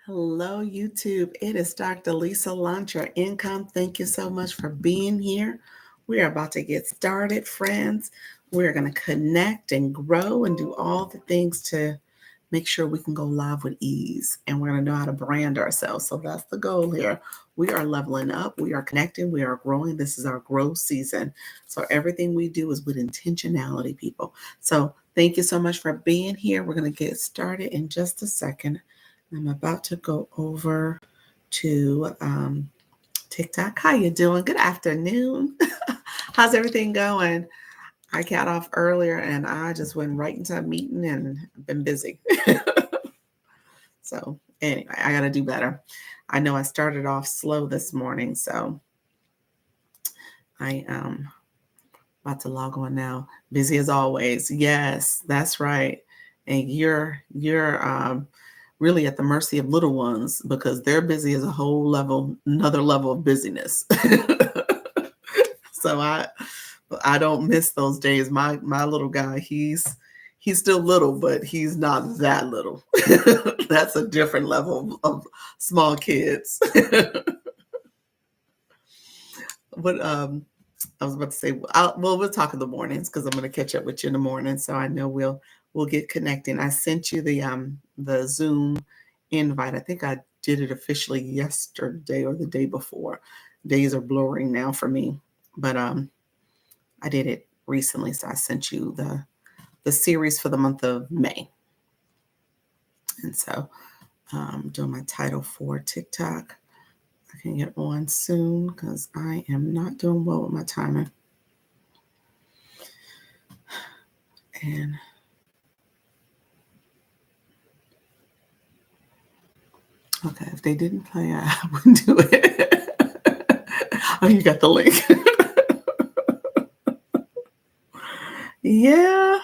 Hello, YouTube. It is Dr. Lisa Lunch, your income. Thank you so much for being here. We are about to get started, friends. We're going to connect and grow and do all the things to make sure we can go live with ease. And we're going to know how to brand ourselves. So that's the goal here. We are leveling up. We are connecting. We are growing. This is our growth season. So everything we do is with intentionality, people. So thank you so much for being here. We're going to get started in just a second. I'm about to go over to TikTok. How you doing? Good afternoon. How's everything going? I got off earlier and I just went right into a meeting and been busy. So anyway, I got to do better. I know I started off slow this morning, so I am about to log on now. Busy as always. Yes, that's right. And you're really at the mercy of little ones because they're busy as a whole level, another level of busyness. So I don't miss those days. My little guy, he's still little, but he's not that little. That's a different level of small kids. But I was about to say, we'll talk in the mornings because I'm going to catch up with you in the morning. So I know we'll get connecting. I sent you the Zoom invite. I think I did it officially yesterday or the day before. Days are blurring now for me, but I did it recently. So I sent you the series for the month of May. And so doing my title for TikTok. I can get on soon because I am not doing well with my timing. And okay, if they didn't play, I wouldn't do it. Oh, you got the link. Yeah.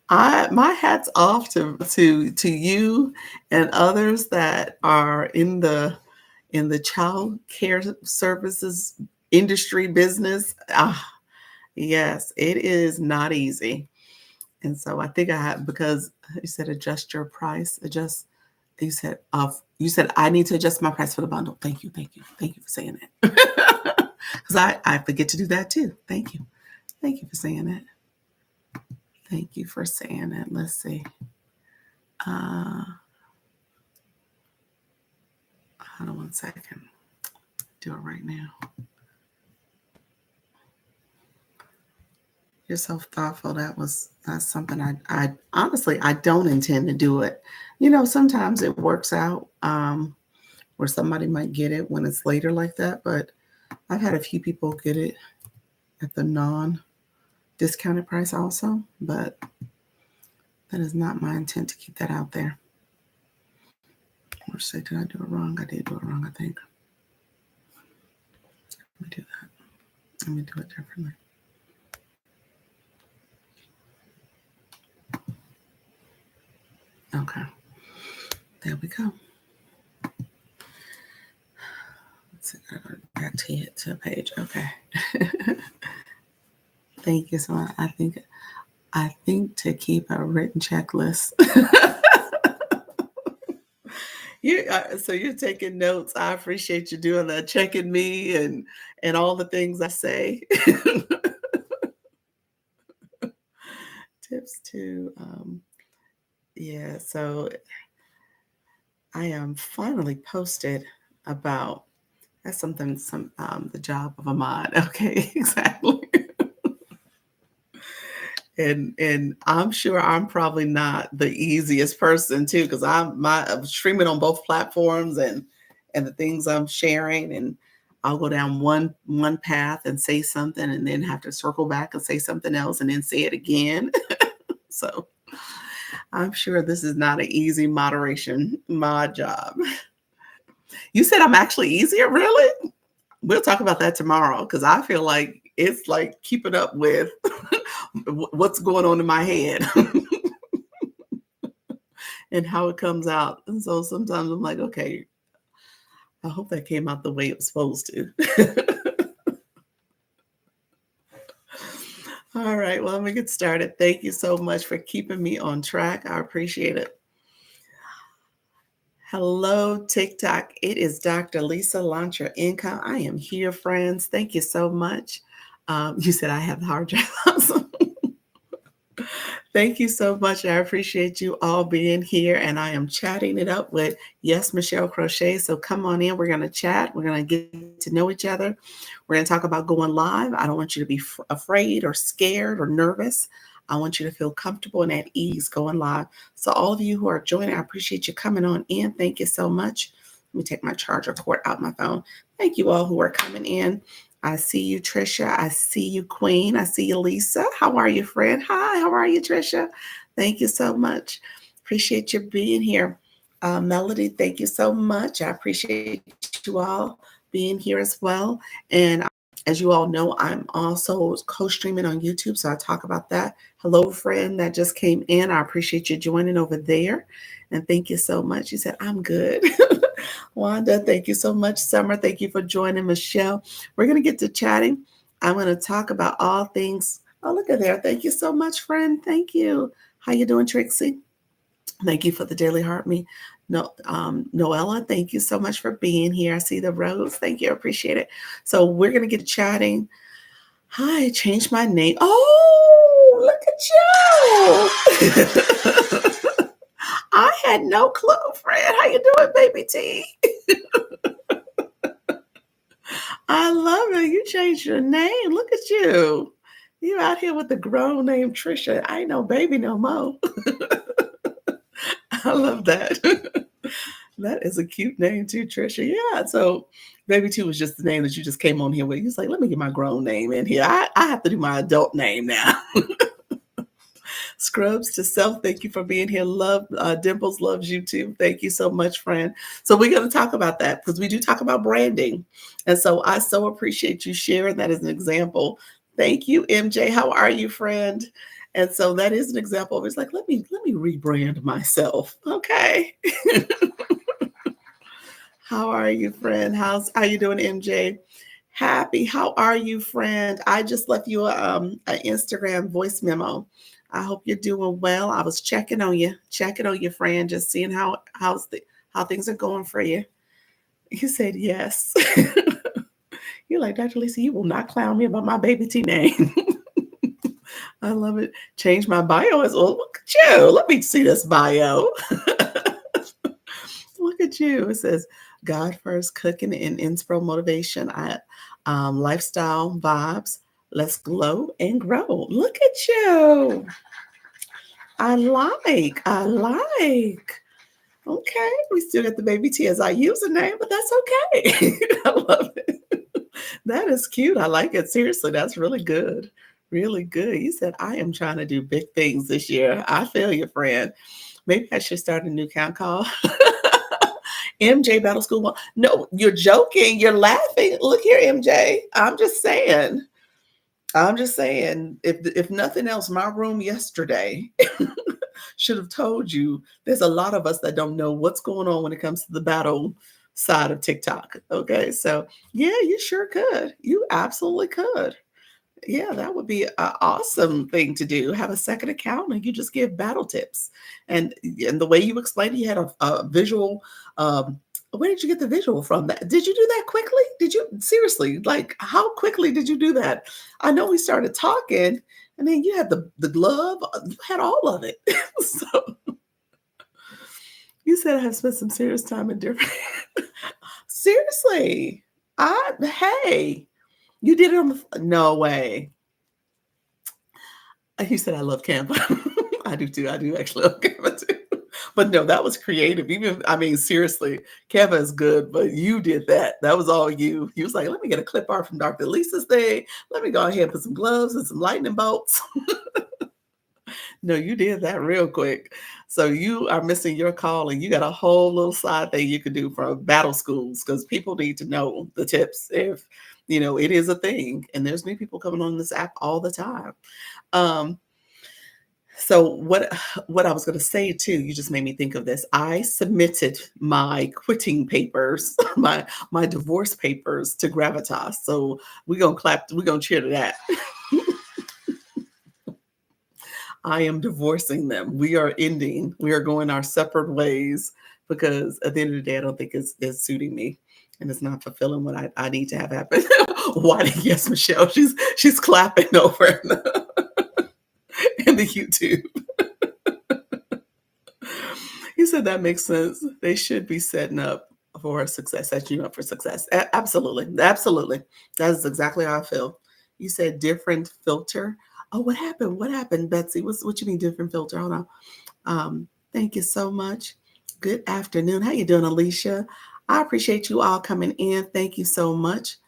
My hat's off to you and others that are in the child care services industry business. Yes, it is not easy. And so I think I have, because you said adjust your price, you said I need to adjust my price for the bundle. Thank you for saying that. Because I forget to do that too. Thank you for saying that. Thank you for saying that. Let's see. Hold on 1 second. Do it right now. You're so thoughtful. That's something I honestly, I don't intend to do it. Sometimes it works out where somebody might get it when it's later like that. But I've had a few people get it at the non-discounted price also. But that is not my intent to keep that out there. Or say, did I do it wrong? I did do it wrong, I think. Let me do that. Let me do it differently. Okay. There we go. Let's see. Back to a page. Okay. Thank you so much. I think to keep a written checklist. So you're taking notes. I appreciate you doing that, checking me and all the things I say. Tips to, yeah. So I am finally posted about that's something. The job of a mod. Okay, exactly. And I'm sure I'm probably not the easiest person too, because I'm streaming on both platforms and the things I'm sharing, and I'll go down one path and say something and then have to circle back and say something else and then say it again. So I'm sure this is not an easy mod job. You said I'm actually easier, really? We'll talk about that tomorrow because I feel like it's like keeping up with what's going on in my head and how it comes out. And so sometimes I'm like, okay, I hope that came out the way it was supposed to. All right, well, let me get started. Thank you so much for keeping me on track. I appreciate it. Hello, TikTok. It is Dr. Lisa, Launch Your Income. I am here, friends. Thank you so much. You said I have the hard drive. Thank you so much. I appreciate you all being here. And I am chatting it up with, yes, Michelle Crochet. So come on in. We're going to chat. We're going to get to know each other. We're going to talk about going live. I don't want you to be afraid or scared or nervous. I want you to feel comfortable and at ease going live. So all of you who are joining, I appreciate you coming on in. Thank you so much. Let me take my charger cord out my phone. Thank you all who are coming in. I see you, Trisha. I see you, Queen. I see you, Lisa. How are you, friend? Hi, how are you, Trisha? Thank you so much. Appreciate you being here. Melody, thank you so much. I appreciate you all being here as well. And as you all know, I'm also co-streaming on YouTube, so I talk about that. Hello, friend that just came in. I appreciate you joining over there. And thank you so much. You said, I'm good. Wanda, thank you so much. Summer, thank you for joining. Michelle, we're going to get to chatting. I'm going to talk about all things. Oh, look at there. Thank you so much, friend. Thank you. How you doing, Trixie? Thank you for the Daily Heart Me. No, Noella, thank you so much for being here. I see the rose. Thank you. I appreciate it. So we're going to get chatting. Hi, changed my name. Oh, look at you. I had no clue, Fred. How you doing, baby T? I love it. You changed your name. Look at you. You out here with the grown name Trisha. I ain't no baby no more. I love that. That is a cute name too, Trisha. Yeah. So Baby Two was just the name that you just came on here with. You was like, let me get my grown name in here. I have to do my adult name now. Scrubs to Self, thank you for being here. Love Dimples loves you too. Thank you so much, friend. So we're going to talk about that because we do talk about branding. And so I so appreciate you sharing that as an example. Thank you, MJ. How are you, friend? And so that is an example of it's like, let me rebrand myself. Okay. How are you, friend? How you doing, MJ? Happy. How are you, friend? I just left you an Instagram voice memo. I hope you're doing well. I was checking on you, friend, just seeing how things are going for you. You said yes. You're like, Dr. Lisa, you will not clown me about my baby T name. I love it. Change my bio as well. Look at you. Let me see this bio. Look at you. It says God first, cooking and inspo motivation. Lifestyle vibes. Let's glow and grow. Look at you. I like. Okay, we still got the baby T as our username, but that's okay. I love it. That is cute. I like it. Seriously, that's really good. Really good. You said, I am trying to do big things this year. I feel you, friend. Maybe I should start a new account called MJ Battle School. No, you're joking. You're laughing. Look here, MJ. I'm just saying. If nothing else, my room yesterday should have told you there's a lot of us that don't know what's going on when it comes to the battle side of TikTok. Okay. So yeah, you sure could. You absolutely could. Yeah, that would be an awesome thing to do. Have a second account and you just give battle tips. And the way you explained it, you had a visual. Where did you get the visual from? That did you do that quickly? Did you seriously like how quickly did you do that? I know we started talking, and then you had the glove. You had all of it. So you said I have spent some serious time in different. Seriously, hey. You did it on the no way. You said I love Canva. I do too. I do actually love Canva too. But no, that was creative. Even I mean, seriously, Canva is good, but you did that. That was all you. He was like, let me get a clip art from Dr. Lisa's thing. Let me go ahead and put some gloves and some lightning bolts. No, you did that real quick. So you are missing your call, and you got a whole little side thing you could do from battle schools because people need to know the tips if it is a thing. And there's new people coming on this app all the time. So what I was going to say too, you just made me think of this. I submitted my quitting papers, my divorce papers to Gravitas. So we're gonna clap. We're gonna cheer to that. I am divorcing them. We are ending. We are going our separate ways because at the end of the day, I don't think it's suiting me and it's not fulfilling what I need to have happen. Why? Yes, Michelle. She's clapping over in the YouTube. He said that makes sense. They should be setting up for success, setting you up for success. Absolutely. Absolutely. That is exactly how I feel. You said different filter. Oh, what happened? What happened, Betsy? What you mean different filter? Hold on. Thank you so much. Good afternoon. How you doing, Alicia? I appreciate you all coming in. Thank you so much.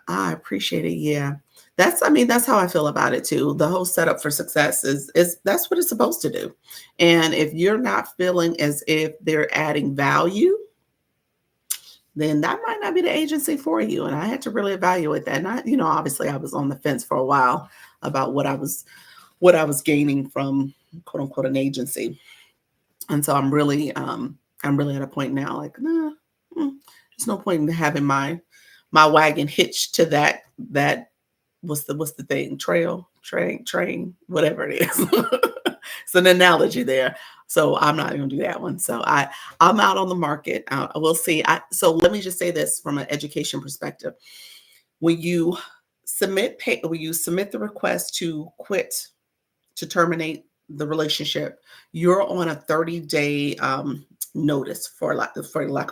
I appreciate it. Yeah. That's how I feel about it too. The whole setup for success is that's what it's supposed to do. And if you're not feeling as if they're adding value, then that might not be the agency for you. And I had to really evaluate that. And obviously I was on the fence for a while about what I was gaining from quote unquote an agency. And so I'm really at a point now like, nah, there's no point in having my wagon hitched to that what's the thing? Train, whatever it is. It's an analogy there. So I'm not going to do that one. So I'm out on the market. We'll see. So let me just say this from an education perspective. When you submit the request to quit, to terminate the relationship, you're on a 30-day notice, for lack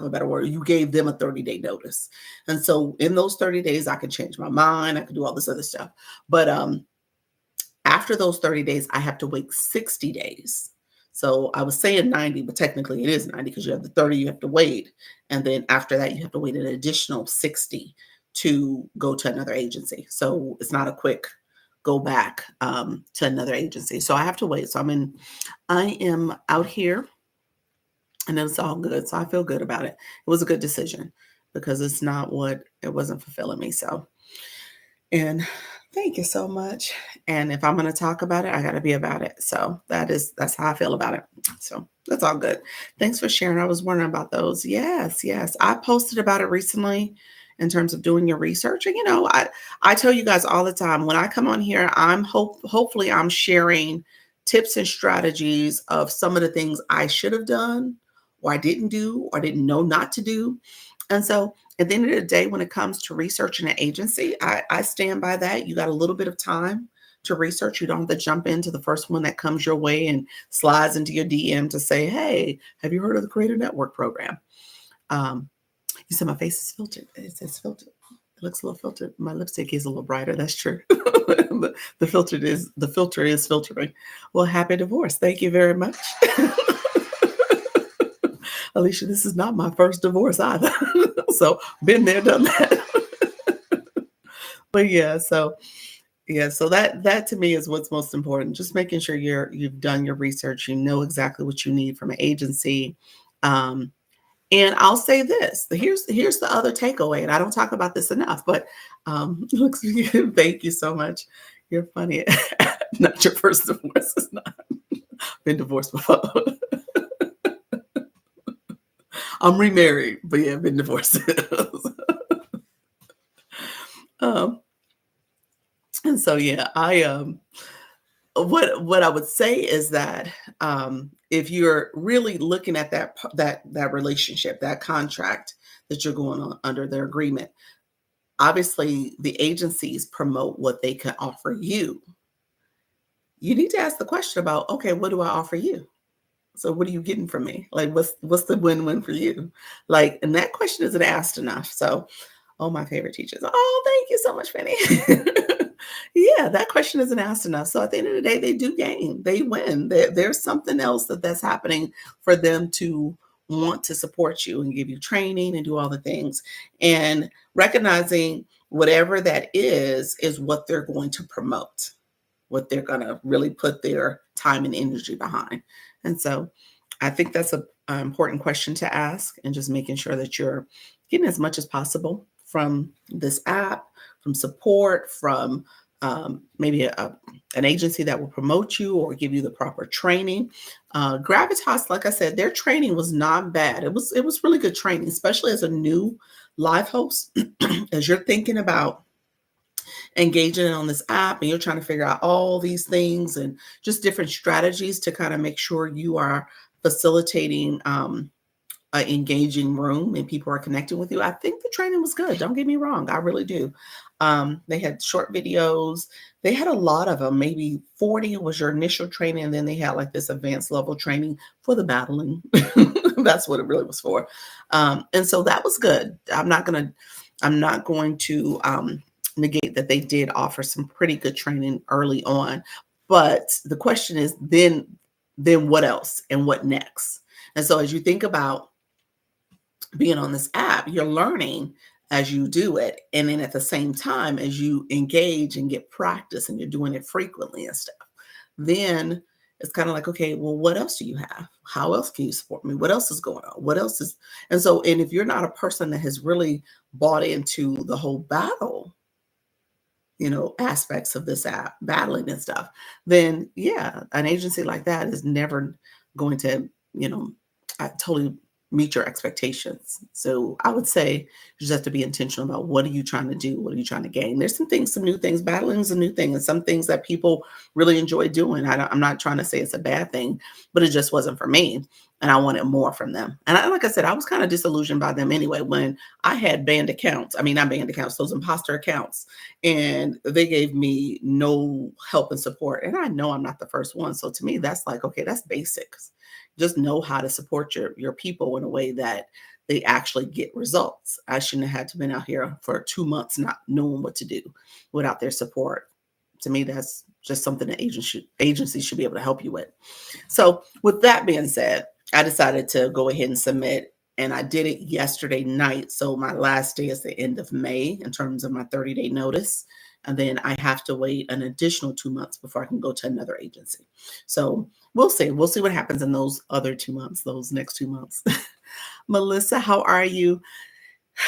of a better word. You gave them a 30-day notice. And so in those 30 days, I could change my mind. I could do all this other stuff. But after those 30 days, I have to wait 60 days. So I was saying 90, but technically it is 90 because you have the 30 you have to wait. And then after that, you have to wait an additional 60 to go to another agency. So it's not a quick go back to another agency. So I have to wait. So I am out here and it's all good. So I feel good about it. It was a good decision because it wasn't fulfilling me. So, and thank you so much. And if I'm going to talk about it, I got to be about it. So that's how I feel about it. So that's all good. Thanks for sharing. I was wondering about those. Yes, yes. I posted about it recently in terms of doing your research. And I tell you guys all the time when I come on here, hopefully I'm sharing tips and strategies of some of the things I should have done or I didn't do or didn't know not to do. And so at the end of the day, when it comes to researching an agency, I stand by that. You got a little bit of time to research. You don't have to jump into the first one that comes your way and slides into your DM to say, hey, have you heard of the Creator Network program? You said my face is filtered. It says filtered. It looks a little filtered. My lipstick is a little brighter. That's true. the filter is filtering. Well, happy divorce. Thank you very much. Alicia, this is not my first divorce either. So been there, done that. But so that to me is what's most important. Just making sure you've done your research, you know exactly what you need from an agency. And I'll say this, here's the other takeaway, and I don't talk about this enough, but thank you so much. You're funny. Not your first divorce. It's not. Been divorced before. I'm remarried, but yeah, I've been divorced. And so what I would say is that if you're really looking at that relationship, that contract that you're going on under their agreement, obviously the agencies promote what they can offer you. You need to ask the question about, okay, what do I offer you? So what are you getting from me? Like, what's the win-win for you? Like, and that question isn't asked enough. So, oh, my favorite teachers. Oh, thank you so much, Penny. Yeah, that question isn't asked enough. So at the end of the day, they do gain. They win. There's something else that's happening for them to want to support you and give you training and do all the things. And recognizing whatever that is what they're going to promote, what they're going to really put their time and energy behind. And so I think that's an important question to ask, and just making sure that you're getting as much as possible from this app, from support, from maybe an agency that will promote you or give you the proper training. Gravitas, like I said, their training was not bad. It was really good training, especially as a new live host, as you're thinking about engaging on this app and you're trying to figure out all these things and just different strategies to kind of make sure you are facilitating an engaging room and people are connecting with you. I think the training was good. Don't get me wrong. I really do. They had short videos. They had a lot of them. Maybe 40 was your initial training. And then they had like this advanced level training for the battling. That's what it really was for. And so that was good. I'm not going to negate that they did offer some pretty good training early on. But the question is then what else and what next? And so as you think about being on this app, you're learning as you do it. And then at the same time, as you engage and get practice and you're doing it frequently and stuff, then it's kind of like, okay, well, what else do you have? How else can you support me? What else is going on? What else is, and so, and if you're not a person that has really bought into the whole battle, aspects of this app, battling and stuff, then yeah, an agency like that is never going to, totally meet your expectations. So I would say you just have to be intentional about what are you trying to do? What are you trying to gain? There's some new things. Battling is a new thing, and some things that people really enjoy doing. I'm not trying to say it's a bad thing, but it just wasn't for me. And I wanted more from them. And like I said, I was kind of disillusioned by them anyway when I had banned accounts. I mean, not banned accounts, those imposter accounts. And they gave me no help and support. And I know I'm not the first one. So to me, that's like, okay, that's basics. Just know how to support your people in a way that they actually get results. I shouldn't have had to been out here for 2 months not knowing what to do without their support. To me, that's just something that agencies should be able to help you with. So with that being said, I decided to go ahead and submit, and I did it yesterday night. So my last day is the end of May in terms of my 30-day notice. And then I have to wait an additional 2 months before I can go to another agency. So we'll see. We'll see what happens in those other 2 months, those next 2 months. Melissa, how are you?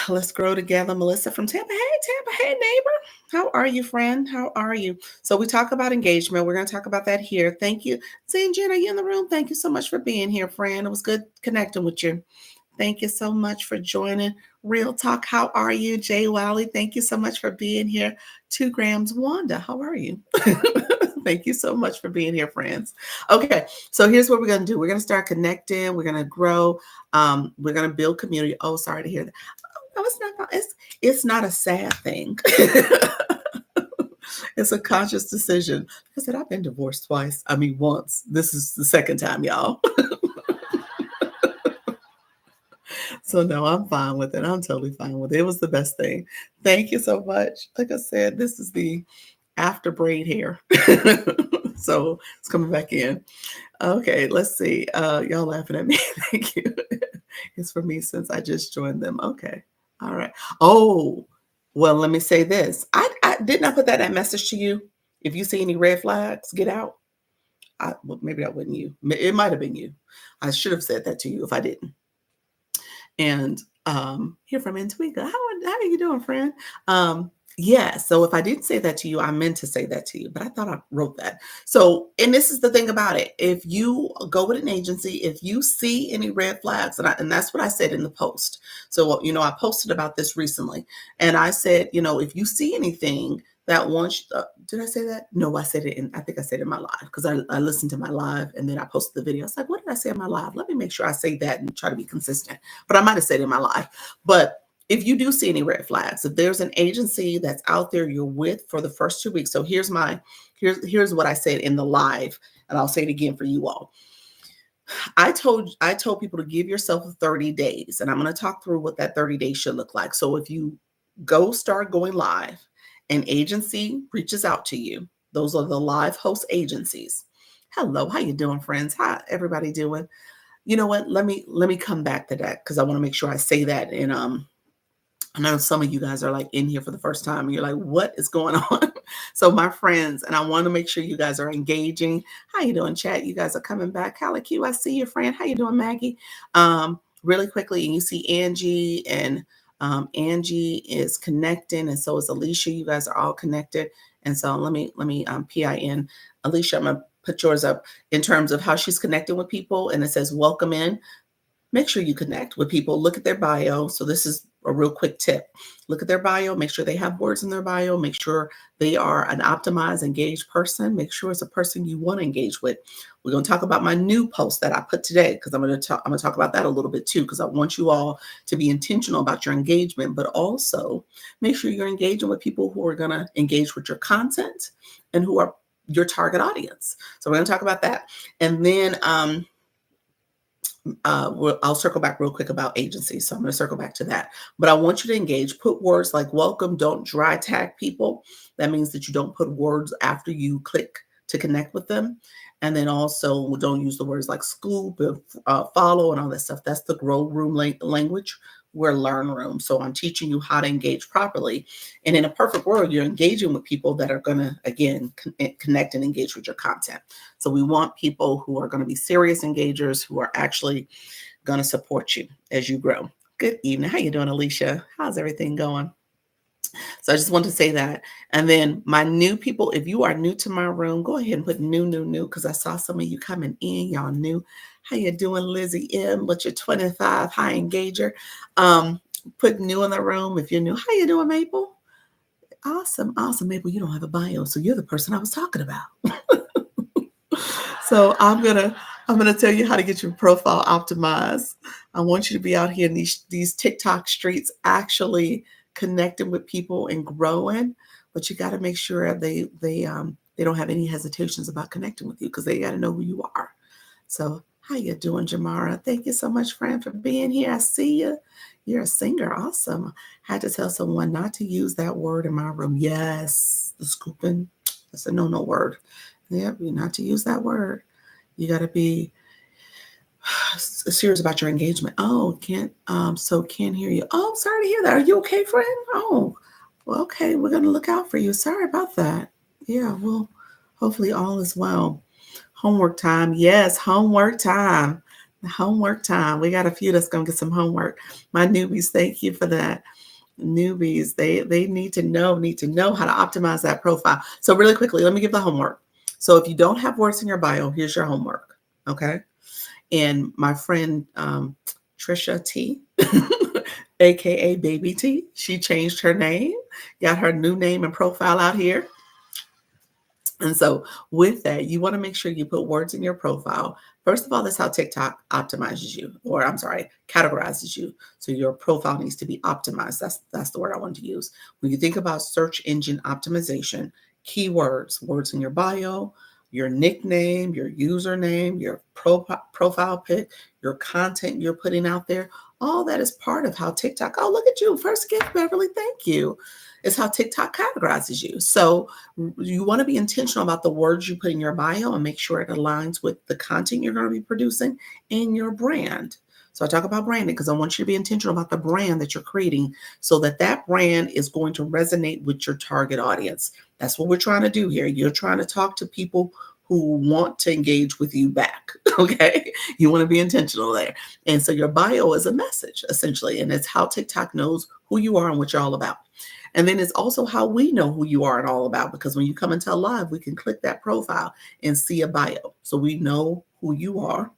Let's grow together. Melissa from Tampa. Hey, neighbor. How are you, friend? How are you? So we talk about engagement. We're going to talk about that here. Thank you. Zane, Jen, are you in the room? Thank you so much for being here, friend. It was good connecting with you. Thank you so much for joining. Real Talk, how are you? Jay Wiley, thank you so much for being here. 2 grams, Wanda, how are you? Thank you so much for being here, friends. Okay, so here's what we're going to do. We're going to start connecting. We're going to grow. We're going to build community. Oh, sorry to hear that. No, it's not. It's not a sad thing. It's a conscious decision. Like I said, I've been divorced twice. I mean, once. This is the second time, y'all. So no, I'm fine with it. I'm totally fine with it. It was the best thing. Thank you so much. Like I said, this is the after braid hair. So it's coming back in. Okay, let's see. Y'all laughing at me. Thank you. It's for me since I just joined them. Okay. All right. Oh, well, let me say this. I did not put that message to you. If you see any red flags, get out. Well, maybe that wasn't you. It might have been you. I should have said that to you if I didn't. And here from Antigua. How are you doing, friend? Yeah, so if I didn't say that to you, I meant to say that to you, but I thought I wrote that. So, and this is the thing about it. If you go with an agency, if you see any red flags, and that's what I said in the post. So, I posted about this recently, and I said, if you see anything that wants, did I say that? No, I said it I think I said it in my live because I listened to my live and then I posted the video. I was like, what did I say in my live? Let me make sure I say that and try to be consistent. But I might have said it in my live. But if you do see any red flags, if there's an agency that's out there you're with for the first 2 weeks. So here's what I said in the live, and I'll say it again for you all. I told people to give yourself 30 days, and I'm going to talk through what that 30 days should look like. So if you start going live, an agency reaches out to you. Those are the live host agencies. Hello, how you doing, friends? How everybody doing? You know what? Let me come back to that because I want to make sure I say that. And I know some of you guys are like in here for the first time and you're like, what is going on? So my friends, and I want to make sure you guys are engaging. How you doing, chat? You guys are coming back. Callie Q, I see you, friend. How you doing, Maggie? Really quickly, and you see Angie, and Angie is connecting, and so is Alicia. You guys are all connected. And so let me PIN. Alicia, I'm going to put yours up in terms of how she's connecting with people. And it says, welcome in. Make sure you connect with people. Look at their bio. So this is a real quick tip. Look at their bio, make sure they have words in their bio, make sure they are an optimized, engaged person, make sure it's a person you want to engage with. We're going to talk about my new post that I put today because I'm going to talk about that a little bit too, because I want you all to be intentional about your engagement, but also make sure you're engaging with people who are going to engage with your content and who are your target audience. So we're going to talk about that. And then I'll circle back real quick about agencies. So I'm going to circle back to that. But I want you to engage. Put words like welcome. Don't dry tag people. That means that you don't put words after you click to connect with them. And then also don't use the words like scoop, follow, and all that stuff. That's the grow room language. We're learn room. So I'm teaching you how to engage properly. And in a perfect world, you're engaging with people that are going to, again, connect and engage with your content. So we want people who are going to be serious engagers, who are actually going to support you as you grow. Good evening. How you doing, Alicia? How's everything going? So I just want to say that. And then my new people, if you are new to my room, go ahead and put new, because I saw some of you coming in. Y'all new. How you doing, Lizzie M? But you're 25, high engager. Put new in the room if you're new. How you doing, Maple? Awesome. Maple, you don't have a bio, so you're the person I was talking about. So I'm gonna tell you how to get your profile optimized. I want you to be out here in these TikTok streets actually connecting with people and growing, but you got to make sure they don't have any hesitations about connecting with you because they got to know who you are. So how you doing, Jamara? Thank you so much, friend, for being here. I see you. You're a singer. Awesome. I had to tell someone not to use that word in my room. Yes, the scooping. That's a no word. Yep, not to use that word. You got to be serious about your engagement. Oh, can't hear you. Oh, I'm sorry to hear that. Are you okay, friend? Oh, well, okay. We're going to look out for you. Sorry about that. Yeah, well, hopefully all is well. Homework time. Yes, homework time. Homework time. We got a few that's going to get some homework. My newbies, thank you for that. Newbies, they need to know how to optimize that profile. So really quickly, let me give the homework. So if you don't have words in your bio, here's your homework. Okay. And my friend Trisha T, aka Baby T, she changed her name, got her new name and profile out here. And so with that, you want to make sure you put words in your profile. First of all, that's how TikTok optimizes you, or I'm sorry, categorizes you. So your profile needs to be optimized. That's the word I want to use. When you think about search engine optimization, keywords, words in your bio, your nickname, your username, your profile pic, your content you're putting out there, all that is part of how TikTok, oh, look at you, first gift, Beverly, thank you. It's how TikTok categorizes you. So you want to be intentional about the words you put in your bio and make sure it aligns with the content you're going to be producing and your brand. So I talk about branding because I want you to be intentional about the brand that you're creating so that brand is going to resonate with your target audience. That's what we're trying to do here. You're trying to talk to people who want to engage with you back. Okay. You want to be intentional there. And so your bio is a message essentially, and it's how TikTok knows who you are and what you're all about. And then it's also how we know who you are and all about, because when you come into a live, we can click that profile and see a bio. So we know who you are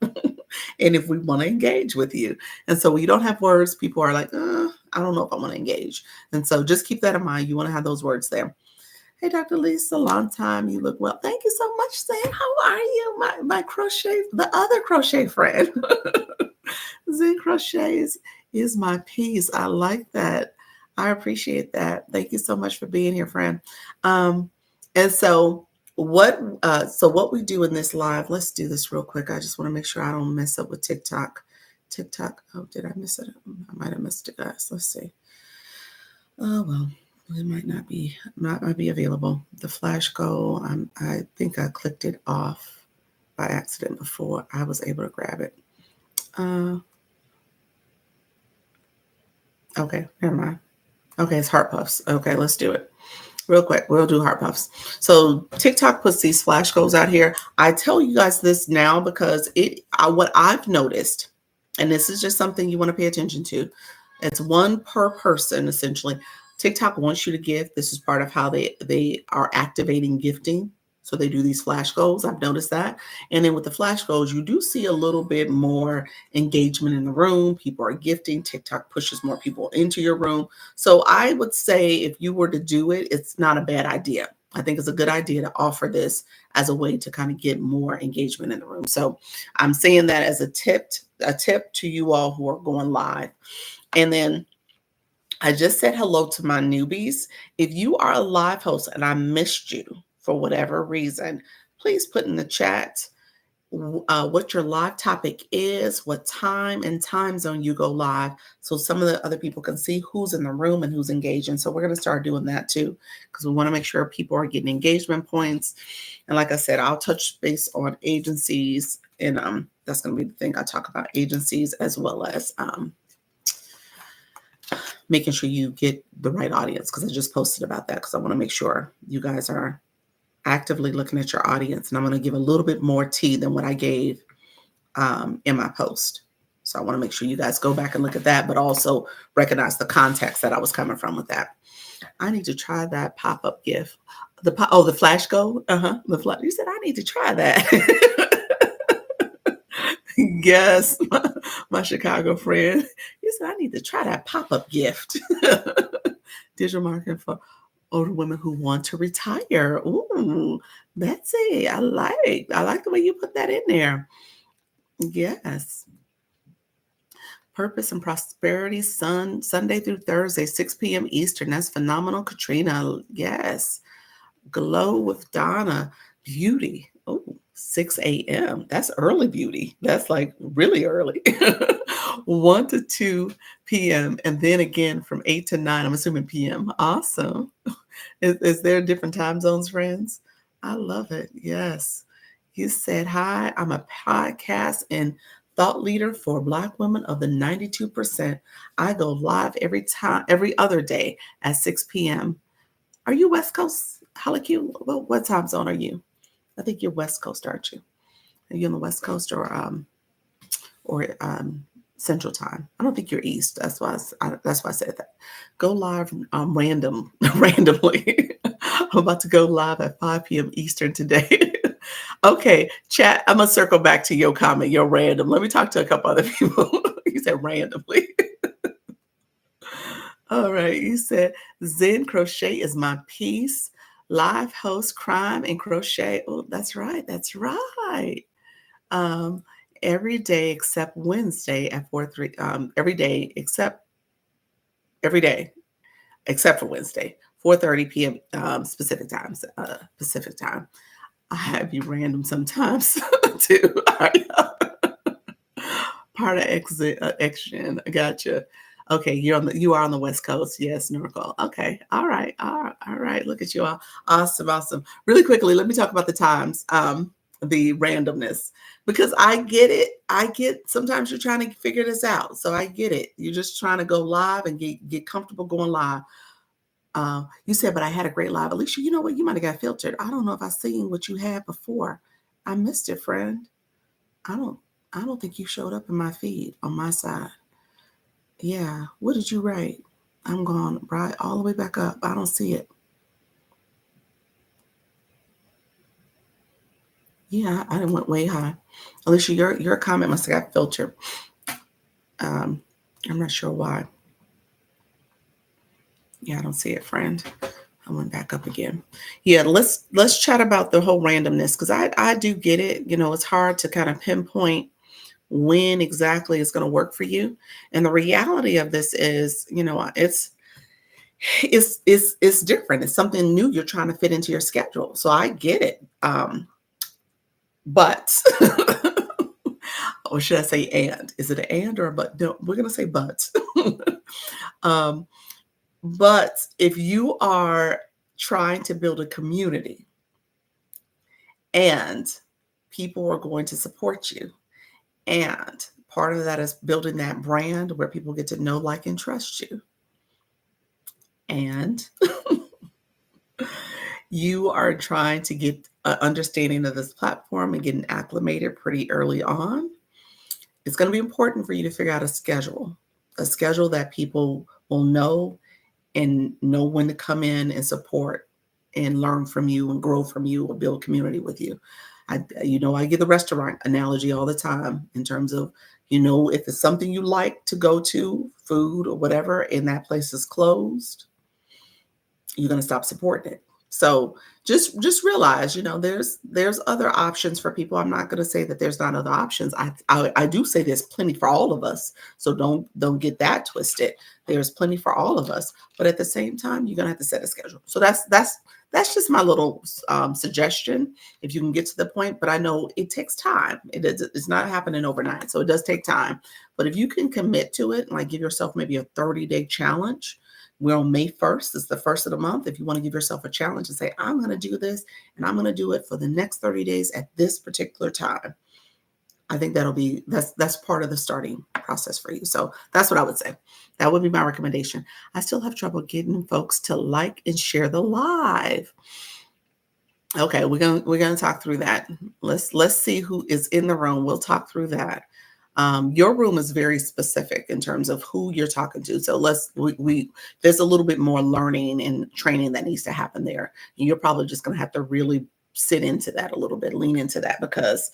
and if we want to engage with you. And so when you don't have words, people are like, I don't know if I want to engage. And so just keep that in mind. You want to have those words there. Hey, Dr. Lisa, long time. You look well. Thank you so much, Zane. How are you? My crochet, the other crochet friend. Zen Crochet is my piece. I like that. I appreciate that. Thank you so much for being here, friend. And so what we do in this live, let's do this real quick. I just want to make sure I don't mess up with TikTok. Oh, did I miss it? I might have missed it, guys. Let's see. Oh, well, it might not be available. The flash goal, I think I clicked it off by accident before I was able to grab it. Okay, never mind. Okay, it's heart puffs. Okay, let's do it. Real quick, we'll do heart puffs. So TikTok puts these flash goals out here. I tell you guys this now because what I've noticed, and this is just something you want to pay attention to. It's one per person, essentially. TikTok wants you to give. This is part of how they are activating gifting. So they do these flash goals. I've noticed that. And then with the flash goals, you do see a little bit more engagement in the room. People are gifting. TikTok pushes more people into your room. So I would say if you were to do it, it's not a bad idea. I think it's a good idea to offer this as a way to kind of get more engagement in the room. So I'm saying that as a tip to you all who are going live. And then I just said hello to my newbies. If you are a live host and I missed you for whatever reason, please put in the chat what your live topic is, what time and time zone you go live, so some of the other people can see who's in the room and who's engaging. So we're going to start doing that too, because we want to make sure people are getting engagement points. And like I said, I'll touch base on agencies, and that's going to be the thing I talk about, agencies, as well as making sure you get the right audience, because I just posted about that, because I want to make sure you guys are actively looking at your audience. And I'm going to give a little bit more tea than what I gave in my post. So I want to make sure you guys go back and look at that, but also recognize the context that I was coming from with that. I need to try that pop-up gift. The flash go. You said I need to try that. Yes, my Chicago friend. You said I need to try that pop-up gift. Digital marketing for older women who want to retire. Ooh, that's it. I like the way you put that in there. Yes. Purpose and Prosperity, Sunday through Thursday, 6 p.m. Eastern. That's phenomenal, Katrina. Yes. Glow with Donna, Beauty. Oh, 6 a.m. That's early beauty. That's like really early. 1 to 2 p.m. And then again from 8 to 9, I'm assuming p.m. Awesome. Is there different time zones, friends? I love it. Yes. You said, hi, I'm a podcast and thought leader for Black women of the 92%. I go live every other day at 6 p.m. Are you West Coast? Halaku? What time zone are you? I think you're West Coast, aren't you? Are you on the West Coast or Central Time? I don't think you're East. That's why I said that. Go live randomly. I'm about to go live at 5 p.m. Eastern today. Okay, chat. I'm gonna circle back to your comment. You're random. Let me talk to a couple other people. You said randomly. All right. You said Zen crochet is my piece. Live host crime and crochet. Oh, that's right. That's right. Um, every day except Wednesday at 4:03. Every day except for Wednesday, 4:30 p.m. Specific times. Pacific time. I have you random sometimes too. Part of Action. I gotcha. Okay, you are on the West Coast. Yes, Norco. Okay. All right. All right. Look at you all. Awesome. Awesome. Really quickly, let me talk about the times, the randomness, because I get it. I get sometimes you're trying to figure this out. So I get it. You're just trying to go live and get comfortable going live. You said, but I had a great live. Alicia, you know what? You might have got filtered. I don't know if I seen what you had before. I missed it, friend. I don't I don't think you showed up in my feed on my side. Yeah. What did you write? I'm going right all the way back up. I don't see it. Yeah, I didn't went way high. Alicia, your comment must have got filtered. I'm not sure why. Yeah, I don't see it, friend. I went back up again. Yeah, let's chat about the whole randomness, because I do get it. You know, it's hard to kind of pinpoint when exactly it's going to work for you. And the reality of this is, you know, it's different. It's something new you're trying to fit into your schedule. So I get it. But or should I say and? Is it an and or a but? No, we're gonna say but. um, but if you are trying to build a community and people are going to support you, and part of that is building that brand where people get to know, like, and trust you. And you are trying to get an understanding of this platform and getting acclimated pretty early on, it's going to be important for you to figure out a schedule that people will know and know when to come in and support and learn from you and grow from you or build community with you. I give the restaurant analogy all the time in terms of, if it's something you like to go to, food or whatever, and that place is closed, you're going to stop supporting it. So just realize, there's other options for people. I'm not going to say that there's not other options. I do say there's plenty for all of us. So don't get that twisted. There's plenty for all of us, but at the same time, you're going to have to set a schedule. So that's just my little suggestion, if you can get to the point. But I know it takes time. It's not happening overnight, so it does take time. But if you can commit to it, like give yourself maybe a 30-day challenge. We're on May 1st. It's the first of the month. If you want to give yourself a challenge and say, I'm going to do this and I'm going to do it for the next 30 days at this particular time, I think that's part of the starting process for you. So that's what I would say. That would be my recommendation. I still have trouble getting folks to like and share the live. Okay, we're gonna talk through that. Let's see who is in the room. We'll talk through that. Your room is very specific in terms of who you're talking to. So there's a little bit more learning and training that needs to happen there. And you're probably just gonna have to really sit into that a little bit, lean into that because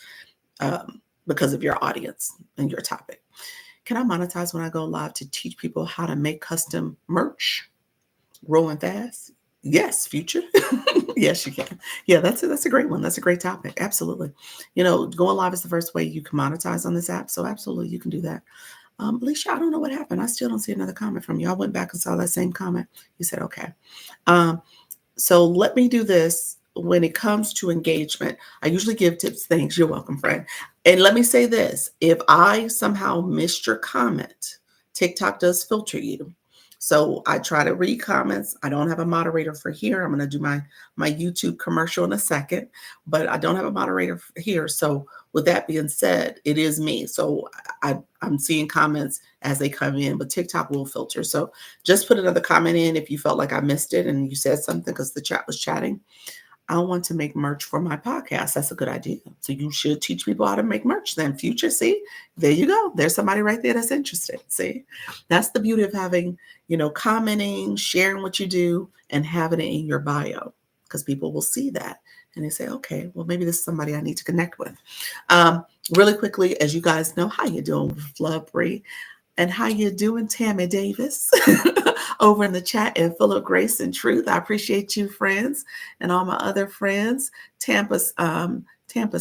of your audience and your topic. Can I monetize when I go live to teach people how to make custom merch? Growing fast? Yes, future. Yes, you can. Yeah, that's a great one. That's a great topic. Absolutely. Going live is the first way you can monetize on this app. So absolutely, you can do that. Alicia, I don't know what happened. I still don't see another comment from you. I went back and saw that same comment. You said, okay. So let me do this. When it comes to engagement, I usually give tips. Thanks. You're welcome, friend. And let me say this. If I somehow missed your comment, TikTok does filter you. So I try to read comments. I don't have a moderator for here. I'm going to do my YouTube commercial in a second, but I don't have a moderator here. So with that being said, it is me. So I'm seeing comments as they come in, but TikTok will filter. So just put another comment in if you felt like I missed it and you said something because the chat was chatting. I want to make merch for my podcast. That's a good idea. So you should teach people how to make merch then. Future, see, there you go. There's somebody right there that's interested. See, that's the beauty of having, commenting, sharing what you do and having it in your bio, because people will see that and they say, okay, well, maybe this is somebody I need to connect with. Really quickly, as you guys know, how you doing, Love Bree? And how you doing, Tammy Davis, over in the chat, and full of grace and truth. I appreciate you, friends, and all my other friends, Tampa's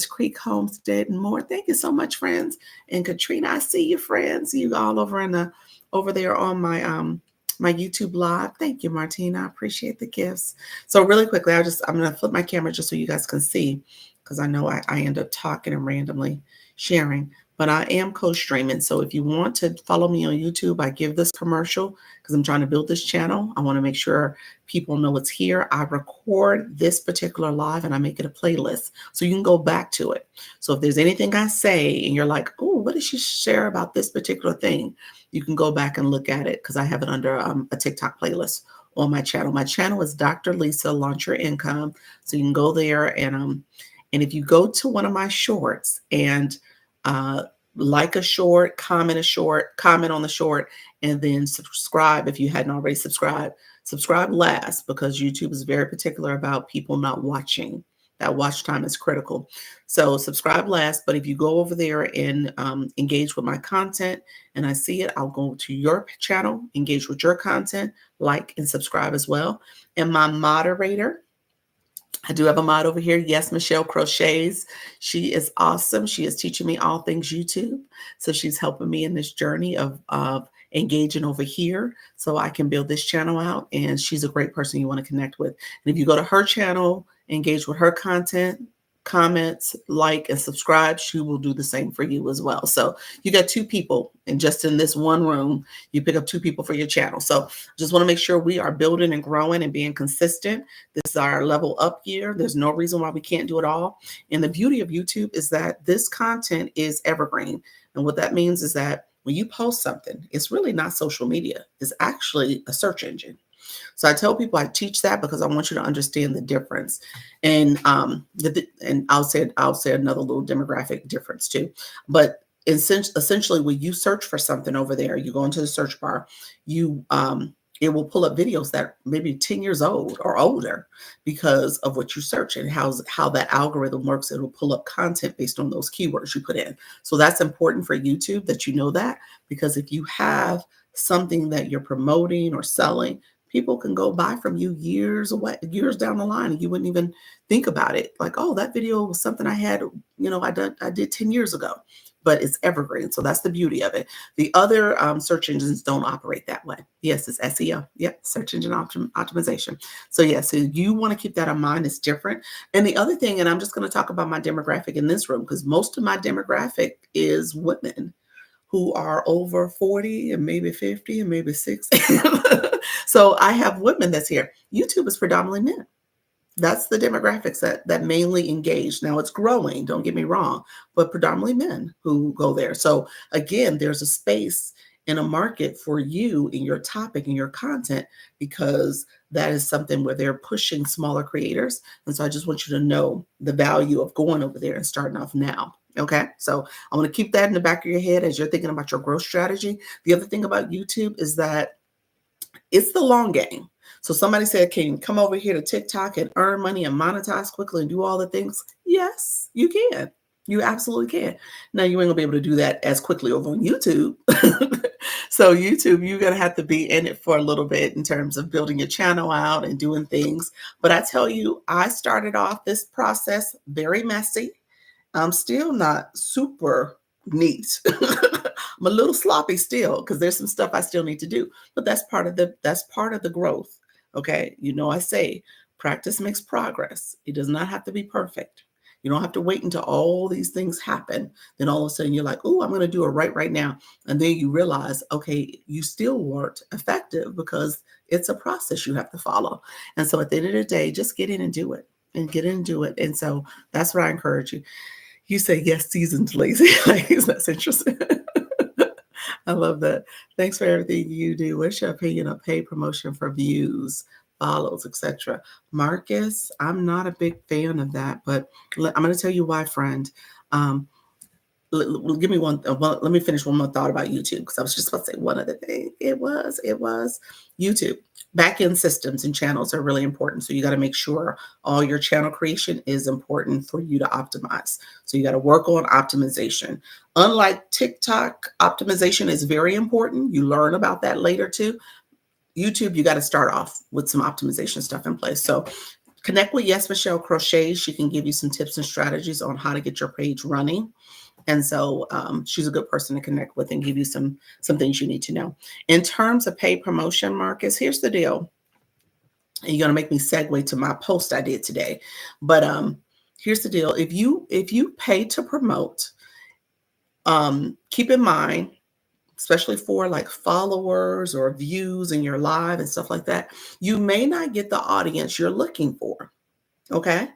Creek Homestead and more. Thank you so much, friends. And Katrina, I see you, friends. You all over there on my YouTube live. Thank you, Martina. I appreciate the gifts. So really quickly, I'm going to flip my camera just so you guys can see, because I know I end up talking and randomly sharing. But I am co-streaming. So if you want to follow me on YouTube, I give this commercial because I'm trying to build this channel. I want to make sure people know it's here. I record this particular live and I make it a playlist so you can go back to it. So if there's anything I say and you're like, oh, what did she share about this particular thing? You can go back and look at it because I have it under a TikTok playlist on my channel. My channel is Dr. Lisa, Launch Your Income. So you can go there and if you go to one of my shorts and like a short, comment on the short, and then subscribe if you hadn't already subscribed. Subscribe last because YouTube is very particular about people not watching. That watch time is critical. So subscribe last, but if you go over there and engage with my content and I see it, I'll go to your channel, engage with your content, like and subscribe as well. And my moderator, I do have a mod over here. Yes, Michelle Crochets. She is awesome. She is teaching me all things YouTube. So she's helping me in this journey of engaging over here so I can build this channel out. And she's a great person you want to connect with. And if you go to her channel, engage with her content, comments, like, and subscribe, she will do the same for you as well. So you got two people, and just in this one room, you pick up two people for your channel. So just want to make sure we are building and growing and being consistent. This is our level up year. There's no reason why we can't do it all. And the beauty of YouTube is that this content is evergreen. And what that means is that when you post something, it's really not social media. It's actually a search engine. So I tell people I teach that because I want you to understand the difference. And and I'll say another little demographic difference too. But essentially, when you search for something over there, you go into the search bar, you it will pull up videos that maybe 10 years old or older because of what you search and how that algorithm works. It'll pull up content based on those keywords you put in. So that's important for YouTube that you know that, because if you have something that you're promoting or selling, people can go buy from you years away, years down the line, and you wouldn't even think about it. Like, oh, that video was something I had, I did 10 years ago, but it's evergreen. So that's the beauty of it. The other search engines don't operate that way. Yes, it's SEO. Yep, search engine optimization. So yeah, so you want to keep that in mind. It's different. And the other thing, and I'm just going to talk about my demographic in this room, because most of my demographic is women who are over 40 and maybe 50 and maybe 60. So I have women that's here. YouTube is predominantly men. That's the demographics that mainly engage. Now it's growing, don't get me wrong, but predominantly men who go there. So again, there's a space in a market for you in your topic and your content, because that is something where they're pushing smaller creators. And so I just want you to know the value of going over there and starting off now. Okay. So I want to keep that in the back of your head as you're thinking about your growth strategy. The other thing about YouTube is that it's the long game. So somebody said, can you come over here to TikTok and earn money and monetize quickly and do all the things? Yes, you can. You absolutely can. Now, you ain't gonna be able to do that as quickly over on YouTube. So YouTube, you're gonna have to be in it for a little bit in terms of building your channel out and doing things. But I tell you, I started off this process very messy. I'm still not super neat. I'm a little sloppy still because there's some stuff I still need to do, but that's part of the growth. Okay, I say practice makes progress. It does not have to be perfect. You don't have to wait until all these things happen. Then all of a sudden you're like, oh, I'm going to do it right now. And then you realize, okay, you still weren't effective because it's a process you have to follow. And so at the end of the day, just get in and do it and get in and do it. And so that's what I encourage you. You say, yes, seasoned lazy. That's interesting. I love that. Thanks for everything you do. What's your opinion of paid promotion for views, follows, etc.? Marcus, I'm not a big fan of that, but I'm going to tell you why, friend. Um, Give me one. Well, let me finish one more thought about YouTube, because I was just about to say one other thing. It was YouTube. Back-end systems and channels are really important. So you got to make sure all your channel creation is important for you to optimize. So you got to work on optimization. Unlike TikTok, optimization is very important. You learn about that later too. YouTube, you got to start off with some optimization stuff in place. So connect with Yes Michelle Crochet. She can give you some tips and strategies on how to get your page running. And so she's a good person to connect with and give you some things you need to know. In terms of paid promotion, Marcus, here's the deal. And you're going to make me segue to my post I did today. But here's the deal. If you pay to promote, keep in mind, especially for like followers or views in your live and stuff like that, you may not get the audience you're looking for. Okay.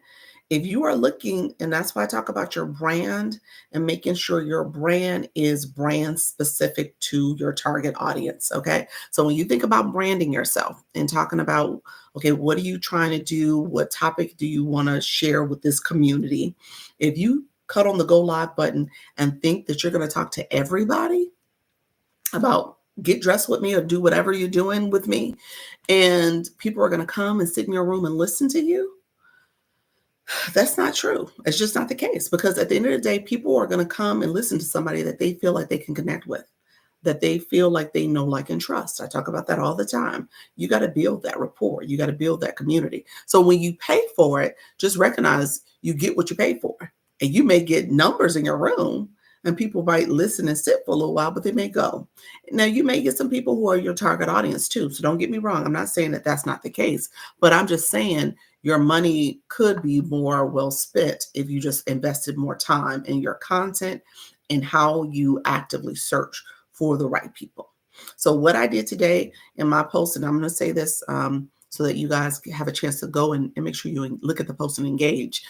If you are looking, and that's why I talk about your brand and making sure your brand is brand specific to your target audience. Okay. So when you think about branding yourself and talking about, okay, what are you trying to do? What topic do you want to share with this community? If you cut on the go live button and think that you're going to talk to everybody about get dressed with me or do whatever you're doing with me, and people are going to come and sit in your room and listen to you, that's not true. It's just not the case, because at the end of the day, people are going to come and listen to somebody that they feel like they can connect with, that they feel like they know, like, and trust. I talk about that all the time. You got to build that rapport. You got to build that community. So when you pay for it, just recognize you get what you pay for. And you may get numbers in your room and people might listen and sit for a little while, but they may go. Now, you may get some people who are your target audience too. So don't get me wrong. I'm not saying that that's not the case, but I'm just saying your money could be more well spent if you just invested more time in your content and how you actively search for the right people. So what I did today in my post, and I'm going to say this so that you guys have a chance to go and make sure you look at the post and engage.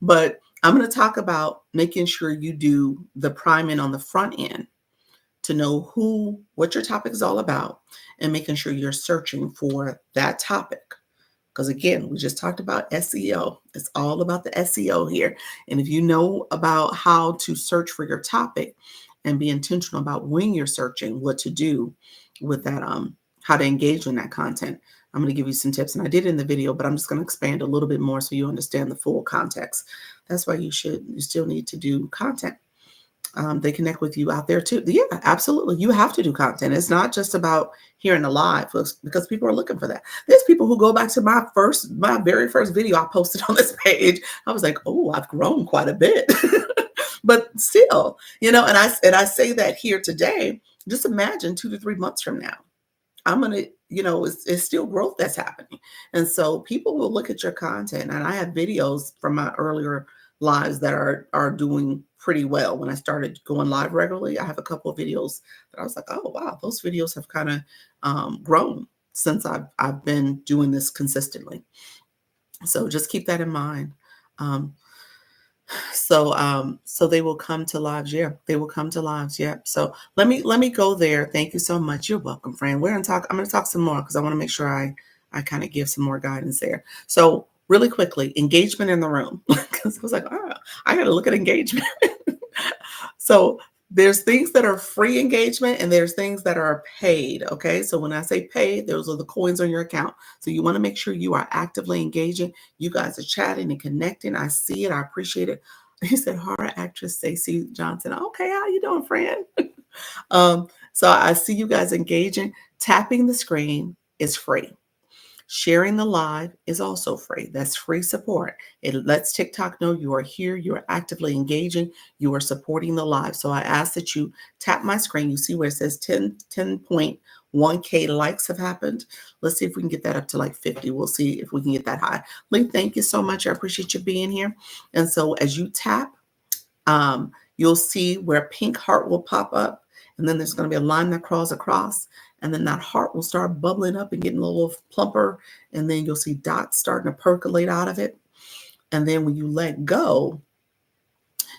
But I'm going to talk about making sure you do the priming on the front end to know what your topic is all about, and making sure you're searching for that topic. Because again, we just talked about SEO. It's all about the SEO here. And if you know about how to search for your topic and be intentional about when you're searching, what to do with that how to engage in that content. I'm going to give you some tips, and I did in the video, but I'm just going to expand a little bit more so you understand the full context. That's why you still need to do content. They connect with you out there too. Yeah, absolutely. You have to do content. It's not just about hearing the live, because people are looking for that. There's people who go back to my very first video I posted on this page. I was like, oh, I've grown quite a bit. But still, and I say that here today. Just imagine 2 to 3 months from now, I'm going to, it's still growth that's happening. And so people will look at your content. And I have videos from my earlier lives that are doing pretty well. When I started going live regularly, I have a couple of videos that I was like, oh, wow, those videos have kind of grown since I've been doing this consistently. So just keep that in mind. So they will come to lives. Yeah, they will come to lives. Yeah. So let me go there. Thank you so much. You're welcome, friend. I'm going to talk some more because I want to make sure I kind of give some more guidance there. So really quickly, engagement in the room. Because I was like, oh, I got to look at engagement. So there's things that are free engagement and there's things that are paid. Okay. So when I say paid, those are the coins on your account. So you want to make sure you are actively engaging. You guys are chatting and connecting. I see it. I appreciate it. He said, horror actress Stacey Johnson. Okay. How you doing, friend? So I see you guys engaging. Tapping the screen is free. Sharing the live is also free. That's free support. It lets TikTok know you are here, you are actively engaging, you are supporting the live. So I ask that you tap my screen. You see where it says 10.1K likes have happened. Let's see if we can get that up to like 50. We'll see if we can get that high. Lee, thank you so much. I appreciate you being here. And so as you tap, you'll see where a pink heart will pop up. And then there's going to be a line that crawls across. And then that heart will start bubbling up and getting a little plumper. And then you'll see dots starting to percolate out of it. And then when you let go,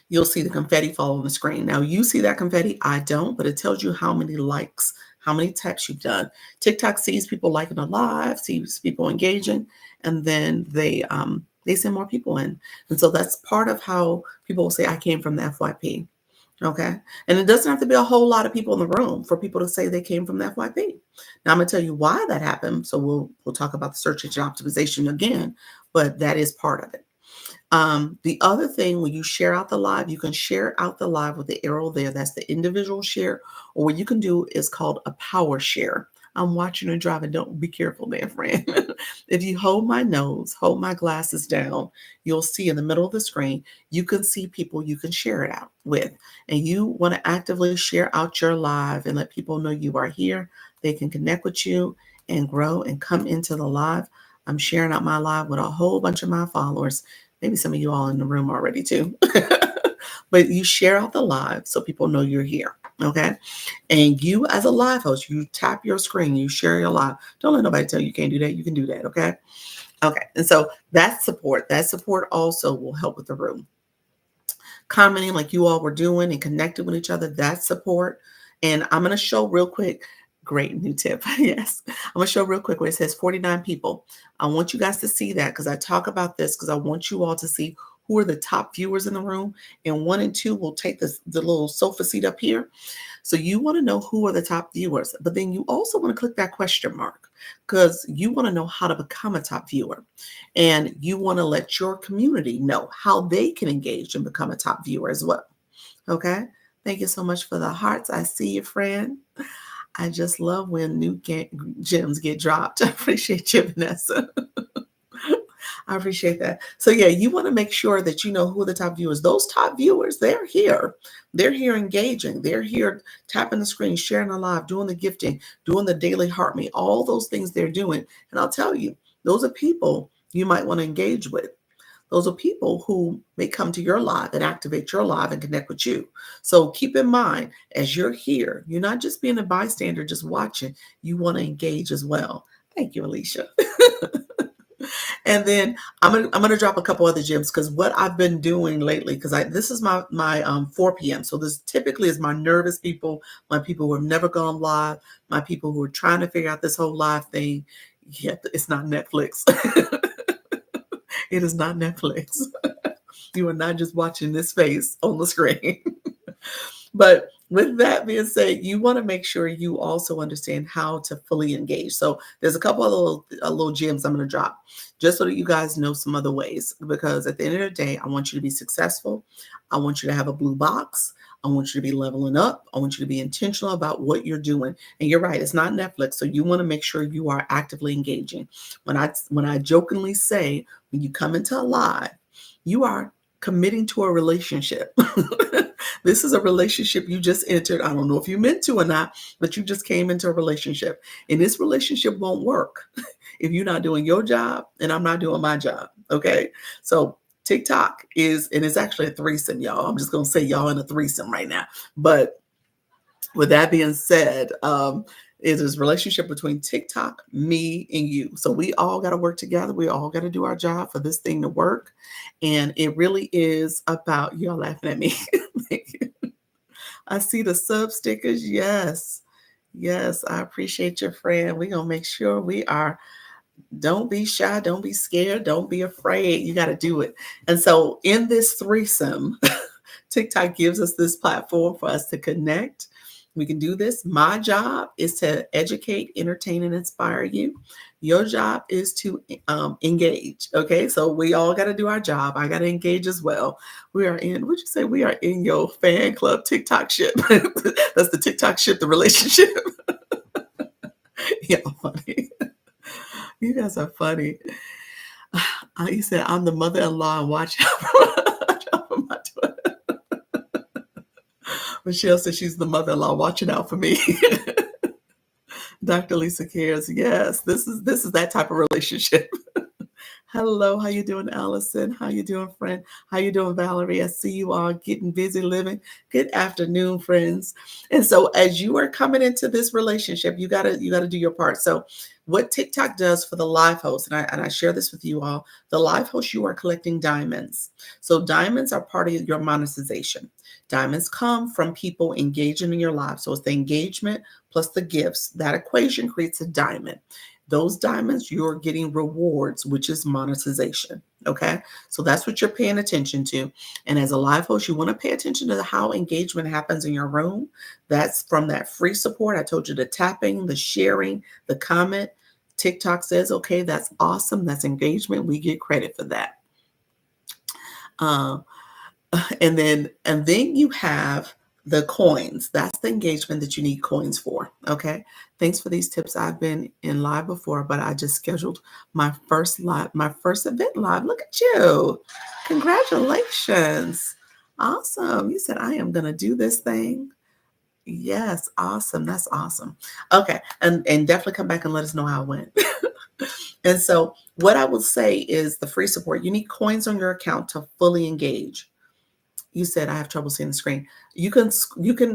you'll see the confetti fall on the screen. Now you see that confetti, I don't, but it tells you how many likes, how many taps you've done. TikTok sees people liking a live, sees people engaging, and then they send more people in. And so that's part of how people will say, I came from the FYP. Okay. And it doesn't have to be a whole lot of people in the room for people to say they came from the FYP. Now I'm going to tell you why that happened. So we'll talk about the search engine optimization again, but that is part of it. The other thing, when you share out the live, you can share out the live with the arrow there. That's the individual share. Or what you can do is called a power share. I'm watching and driving. Don't be careful there, friend. If you hold my nose, hold my glasses down, you'll see in the middle of the screen, you can see people you can share it out with. And you want to actively share out your live and let people know you are here. They can connect with you and grow and come into the live. I'm sharing out my live with a whole bunch of my followers. Maybe some of you all in the room already too. But you share out the live so people know you're here. Okay. And you, as a live host, you tap your screen, you share your live. Don't let nobody tell you can't do that. You can do that. Okay. Okay. And so that's support. That support also will help with the room. Commenting like you all were doing and connecting with each other, that's support. And I'm going to show real quick. Great new tip. Yes. I'm going to show real quick where it says 49 people. I want you guys to see that because I talk about this because I want you all to see who are the top viewers in the room. And 1 and 2 will take the little sofa seat up here. So you want to know who are the top viewers, but then you also want to click that question mark because you want to know how to become a top viewer. And you want to let your community know how they can engage and become a top viewer as well. Okay. Thank you so much for the hearts. I see you, friend. I just love when new gems get dropped. I appreciate you, Vanessa. I appreciate that. So yeah, you want to make sure that you know who are the top viewers. Those top viewers, they're here. They're here engaging. They're here tapping the screen, sharing the live, doing the gifting, doing the daily heart me, all those things they're doing. And I'll tell you, those are people you might want to engage with. Those are people who may come to your live and activate your live and connect with you. So keep in mind, as you're here, you're not just being a bystander, just watching. You want to engage as well. Thank you, Alicia. And then I'm gonna drop a couple other gems because what I've been doing lately, because this is my 4 p.m. So this typically is my nervous people, my people who have never gone live, my people who are trying to figure out this whole live thing. Yeah, it's not Netflix. It is not Netflix. You are not just watching this face on the screen. But with that being said, you want to make sure you also understand how to fully engage. So there's a couple of little gems I'm going to drop just so that you guys know some other ways. Because at the end of the day, I want you to be successful. I want you to have a blue box. I want you to be leveling up. I want you to be intentional about what you're doing. And you're right, it's not Netflix. So you want to make sure you are actively engaging. When I jokingly say, when you come into a live, you are committing to a relationship. This is a relationship you just entered. I don't know if you meant to or not, but you just came into a relationship. And this relationship won't work if you're not doing your job and I'm not doing my job. Okay. So TikTok is, and it's actually a threesome, y'all. I'm just going to say y'all in a threesome right now. But with that being said, it is a relationship between TikTok, me, and you. So we all got to work together. We all got to do our job for this thing to work. And it really is about, y'all laughing at me. I see the sub stickers. Yes. Yes. I appreciate your friend. We're going to make sure we are. Don't be shy. Don't be scared. Don't be afraid. You got to do it. And so in this threesome, TikTok gives us this platform for us to connect. We can do this. My job is to educate, entertain, and inspire you. Your job is to engage. Okay, so we all got to do our job. I got to engage as well. We are in, would you say we are in your fan club TikTok ship? That's the TikTok ship, the relationship. Yeah, funny. You guys are funny. You said, I'm the mother-in-law and watch out for my daughter. Michelle says she's the mother-in-law watching out for me. Dr. Lisa cares. Yes, this is that type of relationship. Hello, how you doing, Allison? How you doing, friend? How you doing, Valerie? I see you all getting busy living. Good afternoon, friends. And so as you are coming into this relationship, you gotta do your part. So what TikTok does for the live host, and I share this with you all, the live host, you are collecting diamonds. So diamonds are part of your monetization. Diamonds come from people engaging in your live. So it's the engagement plus the gifts. That equation creates a diamond. Those diamonds, you're getting rewards, which is monetization. Okay. So that's what you're paying attention to. And as a live host, you want to pay attention to how engagement happens in your room. That's from that free support. I told you the tapping, the sharing, the comment. TikTok says, okay, that's awesome. That's engagement. We get credit for that. And then you have the coins. That's the engagement that you need coins for. Okay. Thanks for these tips. I've been in live before, but I just scheduled my first event live. Look at you. Congratulations. Awesome. You said I am going to do this thing. Yes. Awesome. That's awesome. Okay. And definitely come back and let us know how it went. And so what I will say is the free support, you need coins on your account to fully engage. You said I have trouble seeing the screen. You can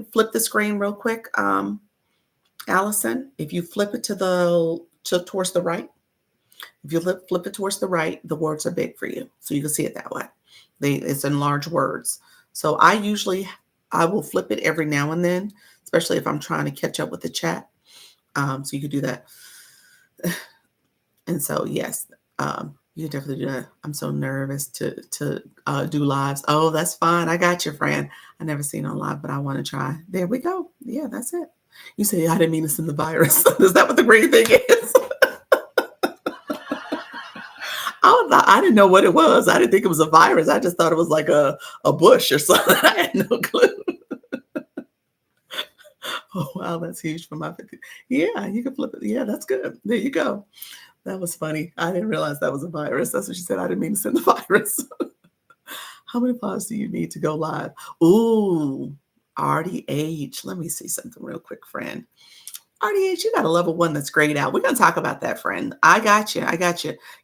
flip the screen real quick, Allison. If you flip it towards the right, if you flip it towards the right, the words are big for you, so you can see it that way. It's in large words. So I will flip it every now and then, especially if I'm trying to catch up with the chat. So you could do that. And so yes. You definitely do that. I'm so nervous to do lives. Oh, that's fine. I got you, friend. I never seen on live, but I want to try. There we go. Yeah, that's it. You say I didn't mean to send the virus. Is that what the green thing is? I didn't know what it was. I didn't think it was a virus. I just thought it was like a bush or something. I had no clue. Oh wow, that's huge for my 50. Yeah, you can flip it. Yeah, that's good. There you go. That was funny. I didn't realize that was a virus. That's what she said. I didn't mean to send the virus. How many followers do you need to go live? Ooh, RDH. Let me see something real quick, friend. RDH, you got a level 1 that's grayed out. We're going to talk about that, friend. I got you.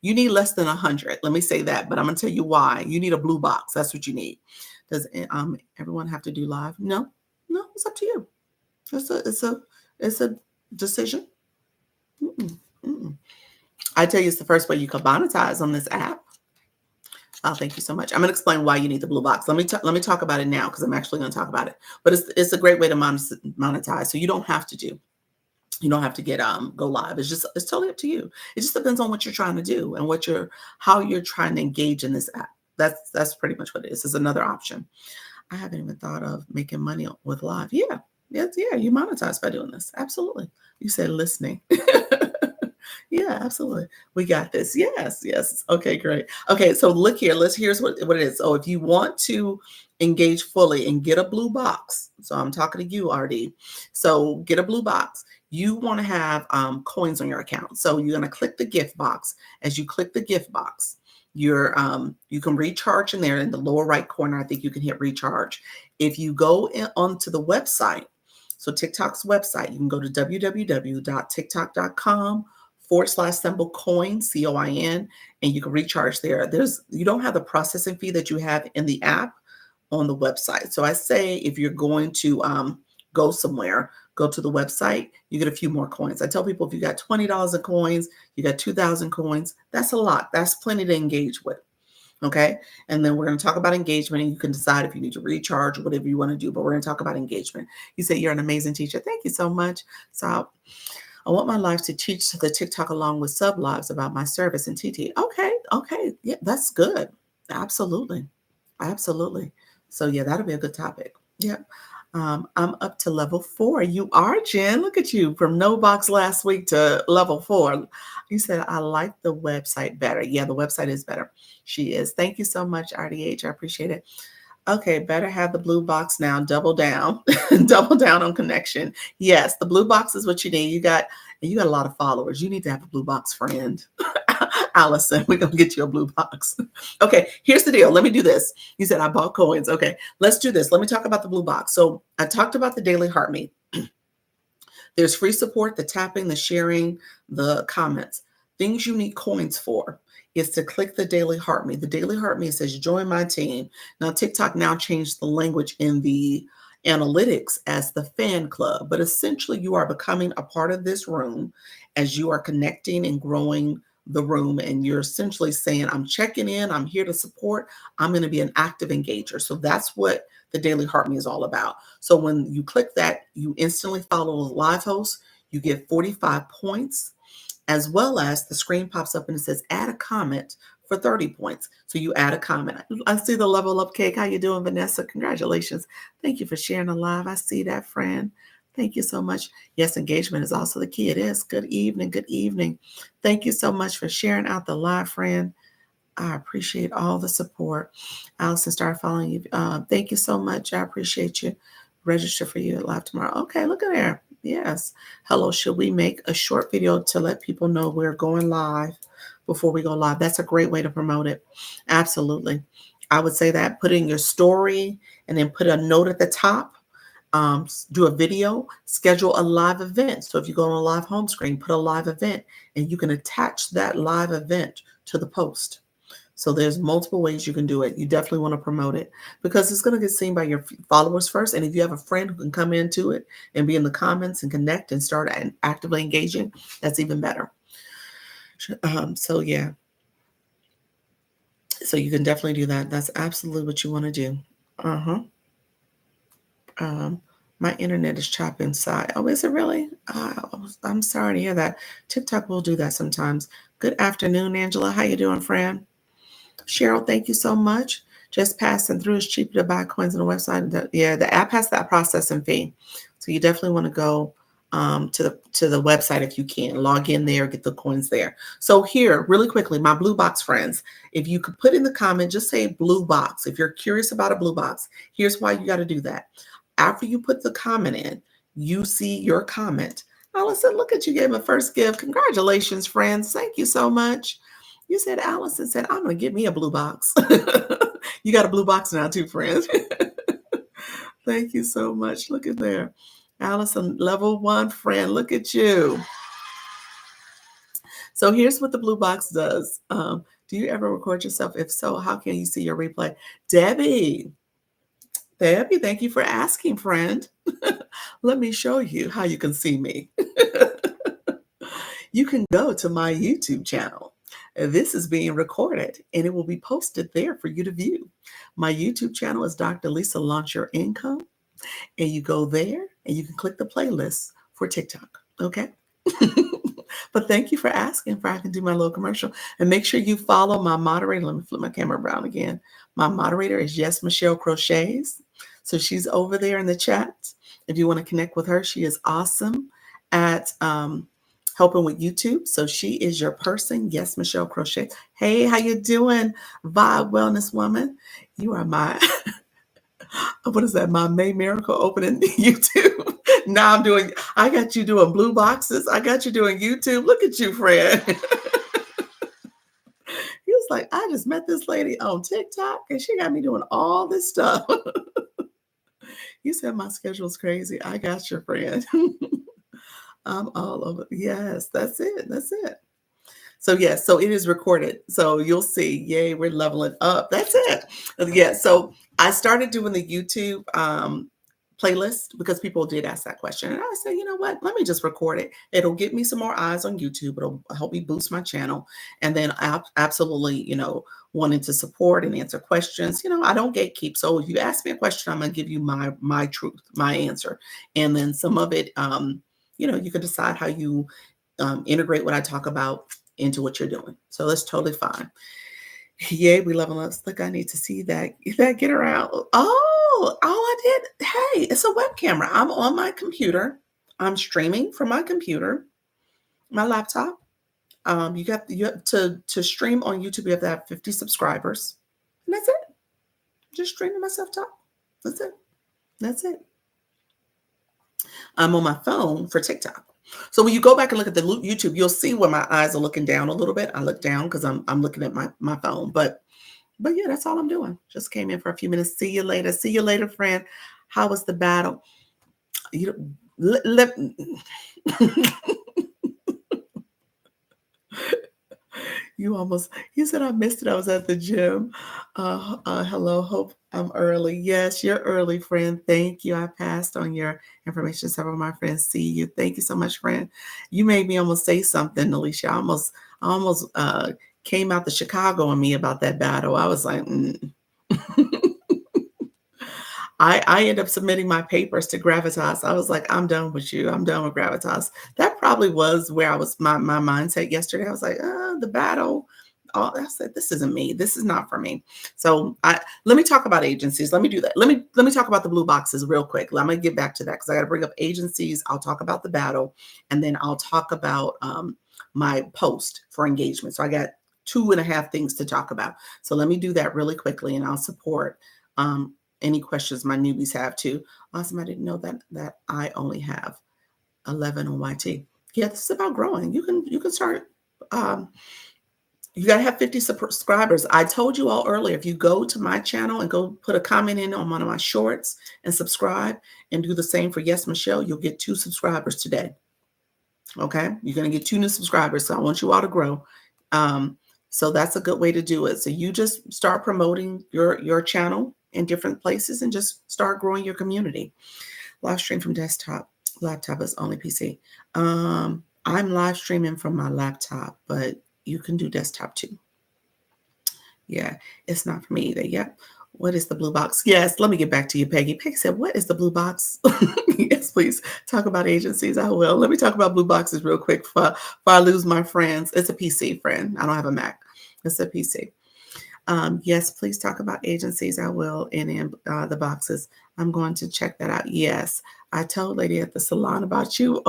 You need less than 100. Let me say that, but I'm going to tell you why. You need a blue box. That's what you need. Does everyone have to do live? No, it's up to you. It's a decision. I tell you, it's the first way you can monetize on this app. Oh, thank you so much. I'm going to explain why you need the blue box. Let me talk about it now because I'm actually going to talk about it. But it's a great way to monetize. So you don't have to get go live. It's totally up to you. It just depends on what you're trying to do and how you're trying to engage in this app. That's pretty much what it is. It's another option. I haven't even thought of making money with live. Yeah. Yes, yeah, you monetize by doing this. Absolutely. You said listening. Yeah, absolutely. We got this. Yes, yes. Okay, great. Okay, so look here. Here's what it is. So if you want to engage fully and get a blue box, so I'm talking to you, RD. So get a blue box. You want to have coins on your account. So you're gonna click the gift box. As you click the gift box, you can recharge in there in the lower right corner. I think you can hit recharge. If you go onto the website, so TikTok's website, you can go to www.tiktok.com/symbol coin, COIN, and you can recharge there. You don't have the processing fee that you have in the app on the website. So I say if you're going to go somewhere, go to the website, you get a few more coins. I tell people if you got $20 in coins, you got 2,000 coins, that's a lot. That's plenty to engage with. Okay. And then we're going to talk about engagement, and you can decide if you need to recharge or whatever you want to do. But we're going to talk about engagement. You say you're an amazing teacher. Thank you so much. So I want my lives to teach the TikTok along with sub lives about my service and TT. Okay. Okay. Yeah, that's good. Absolutely. Absolutely. So yeah, that'll be a good topic. Yeah. I'm up to level 4. You are, Jen. Look at you from no box last week to level 4. You said, I like the website better. Yeah, the website is better. She is. Thank you so much, RDH. I appreciate it. Okay, better have the blue box now. Double down. Double down on connection. Yes, the blue box is what you need. You got a lot of followers. You need to have a blue box friend. Allison, we're gonna get you a blue box. Okay, here's the deal. Let me do this. You said I bought coins. Okay, let's do this. Let me talk about the blue box. So I talked about the daily heartbeat. There's free support, the tapping, the sharing, the comments. Things you need coins for is to click the daily heart me. The daily heart me says join my team. Now TikTok now changed the language in the analytics as the fan club, but essentially you are becoming a part of this room as you are connecting and growing the room, and you're essentially saying I'm checking in, I'm here to support, I'm going to be an active engager. So that's what the daily heart me is all about. So when you click that, you instantly follow the live host, you get 45 points, as well as the screen pops up and it says add a comment for 30 points. So you add a comment. I see the level up cake. How you doing, Vanessa? Congratulations. Thank you for sharing the live. I see that, friend. Thank you so much. Yes, engagement is also the key. It is. Good evening. Good evening. Thank you so much for sharing out the live, friend. I appreciate all the support. Allison, start following you. Thank you so much. I appreciate you. Register for you live tomorrow. Okay, look at there. Yes. Hello. Should we make a short video to let people know we're going live before we go live? That's a great way to promote it. Absolutely. I would say that put in your story and then put a note at the top. Do a video, schedule a live event. So if you go on a live home screen, put a live event and you can attach that live event to the post. So there's multiple ways you can do it. You definitely want to promote it because it's going to get seen by your followers first. And if you have a friend who can come into it and be in the comments and connect and start actively engaging, that's even better. So yeah, so you can definitely do that. That's absolutely what you want to do. Uh-huh. Um, my internet is chopped inside. Oh, is it really? I'm sorry to hear that. TikTok will do that sometimes. Good afternoon, Angela. How you doing, friend? Cheryl, thank you so much. Just passing through. It's cheaper to buy coins on the website. The app has that processing fee, so you definitely want to go to the website if you can. Log in there, get the coins there. So here, really quickly, my blue box friends, if you could put in the comment, just say blue box. If you're curious about a blue box, here's why you got to do that. After you put the comment in, you see your comment. Allison, look at you gave a first gift. Congratulations, friends. Thank you so much. You said Allison said, I'm going to get me a blue box. You got a blue box now too, friends. Thank you so much. Look at there. Allison, level 1 friend. Look at you. So here's what the blue box does. Do you ever record yourself? If so, how can you see your replay? Debbie, thank you for asking, friend. Let me show you how you can see me. You can go to my YouTube channel. This is being recorded and it will be posted there for you to view. My YouTube channel is Dr. Lisa Launch Your Income. And you go there and you can click the playlist for TikTok. Okay. But thank you for asking if I can do my little commercial. And make sure you follow my moderator. Let me flip my camera around again. My moderator is Yes Michelle Crochets. So she's over there in the chat. If you want to connect with her, she is awesome at helping with YouTube. So she is your person. Yes, Michelle Crochet. Hey, how you doing, Vibe Wellness Woman? You are my what is that? My May Miracle opening YouTube. Now I got you doing blue boxes. I got you doing YouTube. Look at you, Fred. He was like, I just met this lady on TikTok and she got me doing all this stuff. You said my schedule's crazy. I got your friend. I'm all over. Yes, that's it. That's it. So yes, so it is recorded. So you'll see. Yay, we're leveling up. That's it. Yeah. So I started doing the YouTube playlist because people did ask that question, and I said, you know what? Let me just record it. It'll get me some more eyes on YouTube. It'll help me boost my channel, and then absolutely, wanting to support and answer questions. I don't gatekeep. So if you ask me a question, I'm gonna give you my truth, my answer, and then some of it, you can decide how you integrate what I talk about into what you're doing. So that's totally fine. Yay, we level up. Look, I need to see that. Get around. Oh, I did. Hey, it's a web camera. I'm on my computer. I'm streaming from my computer, my laptop. You have to stream on YouTube. You have to have 50 subscribers, and that's it. Just streaming myself talk. That's it. That's it. I'm on my phone for TikTok. So when you go back and look at the YouTube, you'll see where my eyes are looking down a little bit. I look down because I'm looking at my phone. But yeah, that's all I'm doing. Just came in for a few minutes. See you later. See you later, friend. How was the battle? You said I missed it. I was at the gym. Hello, hope I'm early. Yes, you're early, friend. Thank you. I passed on your information. Several of my friends see you. Thank you so much, friend. You made me almost say something, Alicia. I almost came out to Chicago on me about that battle. I was like, I ended up submitting my papers to Gravitas. I was like, I'm done with you. I'm done with Gravitas. That probably was where I was, my mindset yesterday. I was like, the battle. Oh, I said, this isn't me. This is not for me. So let me talk about agencies. Let me do that. Let me talk about the blue boxes real quick. I'm gonna get back to that because I got to bring up agencies. I'll talk about the battle, and then I'll talk about my post for engagement. So I got 2.5 things to talk about. So let me do that really quickly, and I'll support any questions my newbies have too. Awesome. I didn't know that I only have 11 on YT. Yeah, this is about growing. You can start. You got to have 50 subscribers. I told you all earlier, if you go to my channel and go put a comment in on one of my shorts and subscribe and do the same for Yes Michelle, you'll get 2 subscribers today. Okay. You're going to get 2 new subscribers. So I want you all to grow. So that's a good way to do it. So you just start promoting your channel in different places and just start growing your community. Live stream from desktop. Laptop is only PC. I'm live streaming from my laptop, but you can do desktop too. Yeah, it's not for me either. Yep. What is the blue box? Yes, let me get back to you, Peggy. Peggy said, what is the blue box? Yes, please talk about agencies. I will. Let me talk about blue boxes real quick before I lose my friends. It's a PC, friend. I don't have a Mac. It's a PC. Yes, please talk about agencies. I will. And the boxes. I'm going to check that out. Yes, I told lady at the salon about you.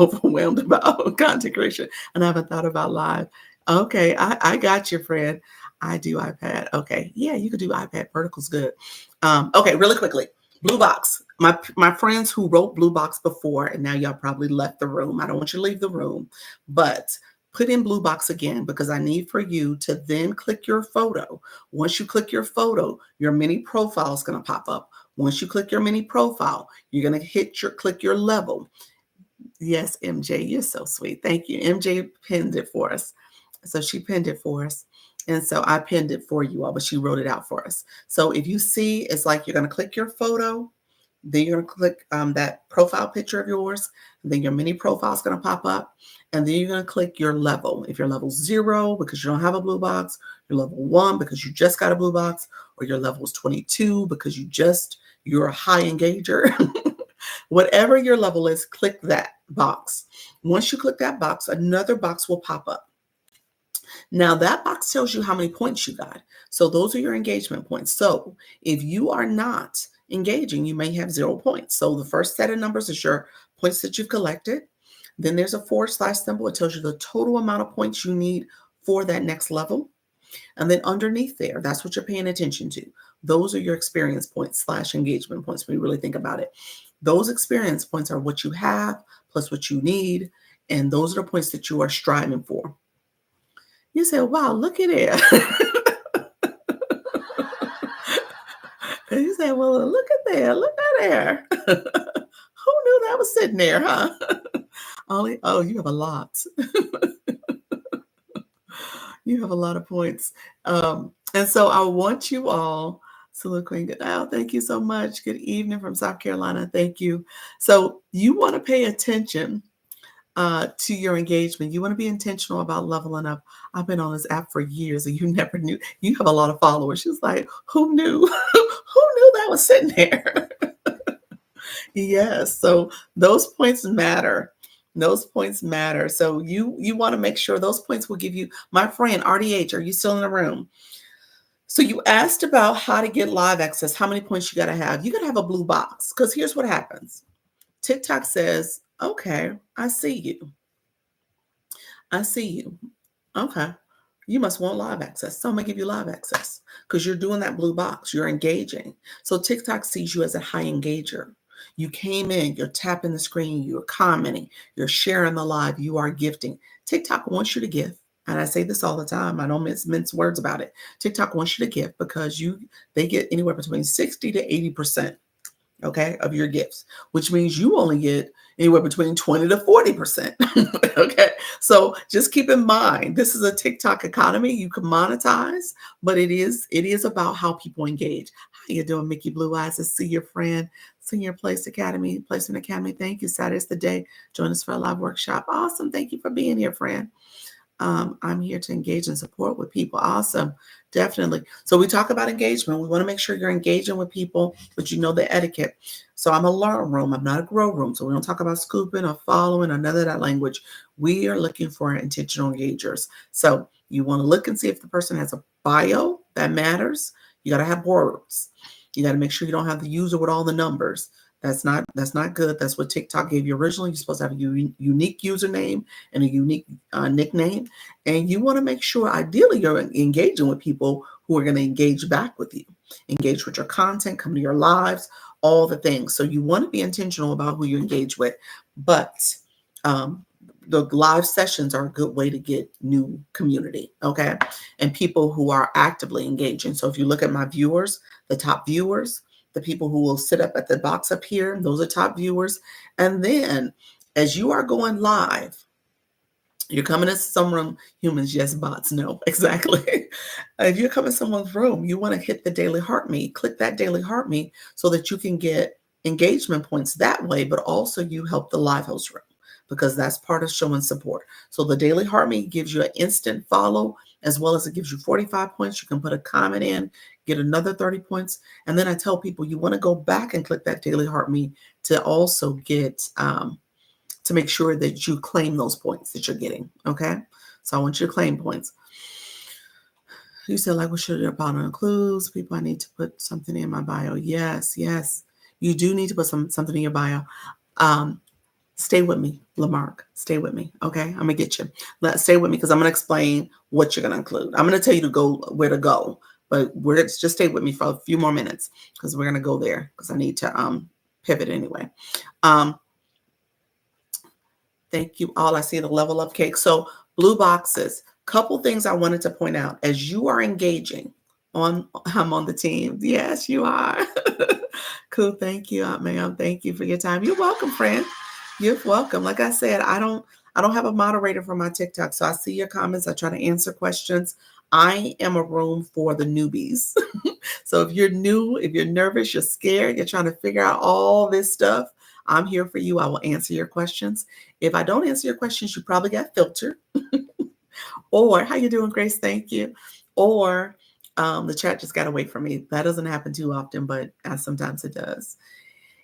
Overwhelmed about content creation, and I haven't thought about live. Okay, I got you, friend. I do iPad. Okay, yeah, you could do iPad. Vertical's good. Okay, really quickly. Blue box. My friends who wrote blue box before, and now y'all probably left the room. I don't want you to leave the room, but put in blue box again because I need for you to then click your photo. Once you click your photo, your mini profile is going to pop up. Once you click your mini profile, you're going to click your level. Yes, MJ, you're so sweet. Thank you. MJ pinned it for us. So she pinned it for us. And so I pinned it for you all, but she wrote it out for us. So if you see, it's like you're going to click your photo, then you're going to click that profile picture of yours, and then your mini profile is going to pop up, and then you're going to click your level. If you're level 0 because you don't have a blue box, you're level 1 because you just got a blue box, or your level is 22 because you're a high engager. Whatever your level is, click that box. Once you click that box, another box will pop up. Now that box tells you how many points you got. So those are your engagement points. So if you are not engaging, you may have 0 points. So the first set of numbers is your points that you've collected. Then there's a forward slash symbol. It tells you the total amount of points you need for that next level. And then underneath there, that's what you're paying attention to. Those are your experience points slash engagement points when you really think about it. Those experience points are what you have plus what you need. And those are the points that you are striving for. You say, wow, look at it. And you say, well, look at there. Look at there. Who knew that was sitting there, huh? Oh, you have a lot. You have a lot of points. And so I want you all, Salute Queen, good now. Thank you so much. Good evening from South Carolina. Thank you. So you want to pay attention to your engagement. You want to be intentional about leveling up. I've been on this app for years and you never knew. You have a lot of followers. She's like, who knew? Who knew that was sitting there? Yes. So those points matter. Those points matter. So you want to make sure those points will give you, my friend RDH, are you still in the room? So you asked about how to get live access, how many points you got to have. You got to have a blue box because here's what happens. TikTok says, okay, I see you. I see you. Okay. You must want live access. So I'm going to give you live access because you're doing that blue box. You're engaging. So TikTok sees you as a high engager. You came in, you're tapping the screen, you're commenting, you're sharing the live, you are gifting. TikTok wants you to gift. And I say this all the time. I don't mince words about it. TikTok wants you to gift because they get anywhere between 60 to 80%. Okay, of your gifts, which means you only get anywhere between 20 to 40%. Okay, so just keep in mind, this is a TikTok economy. You can monetize, but it is about how people engage. How you doing, Mickey Blue Eyes? I see your friend, Senior Placement Academy. Thank you. Saturday's the day. Join us for a live workshop. Awesome. Thank you for being here, friend. I'm here to engage and support with people. Awesome. Definitely. So we talk about engagement. We want to make sure you're engaging with people, but you know the etiquette. So I'm a learn room. I'm not a grow room. So we don't talk about scooping or following or none of that language. We are looking for intentional engagers. So you want to look and see if the person has a bio that matters. You got to have words. You got to make sure you don't have the user with all the numbers. That's not good. That's what TikTok gave you originally. You're supposed to have a unique username and a unique nickname. And you want to make sure, ideally, you're engaging with people who are going to engage back with you, engage with your content, come to your lives, all the things. So you want to be intentional about who you engage with. But the live sessions are a good way to get new community, okay? And people who are actively engaging. So if you look at my viewers, the top viewers, the people who will sit up at the box up here, those are top viewers. And then as you are going live, you're coming in some room, humans, yes, bots, no, exactly. If you're coming in someone's room, you want to hit the daily heart me, click that daily heart me so that you can get engagement points that way, but also you help the live host room because that's part of showing support. So the daily heart me gives you an instant follow as well as it gives you 45 points. You can put a comment in, get another 30 points. And then I tell people you want to go back and click that daily heart me to also get to make sure that you claim those points that you're getting. Okay. So I want you to claim points. You said, like, what should your bio includes? People, I need to put something in my bio. Yes. You do need to put something in your bio. Stay with me, Lamarck. Stay with me. Okay. I'm going to get you. Stay with me because I'm going to explain what you're going to include. I'm going to tell you to go where to go, but just stay with me for a few more minutes because we're going to go there because I need to pivot anyway. Thank you all. I see the level up cake. So blue boxes, couple things I wanted to point out as you are engaging I'm on the team. Yes, you are. Cool. Thank you, ma'am. Thank you for your time. You're welcome, friend. You're welcome. Like I said, I don't have a moderator for my TikTok. So I see your comments. I try to answer questions. I am a room for the newbies. So if you're new, if you're nervous, you're scared, you're trying to figure out all this stuff, I'm here for you. I will answer your questions. If I don't answer your questions, you probably got filtered. Or, how you doing, Grace? Thank you. Or the chat just got away from me. That doesn't happen too often, but sometimes it does.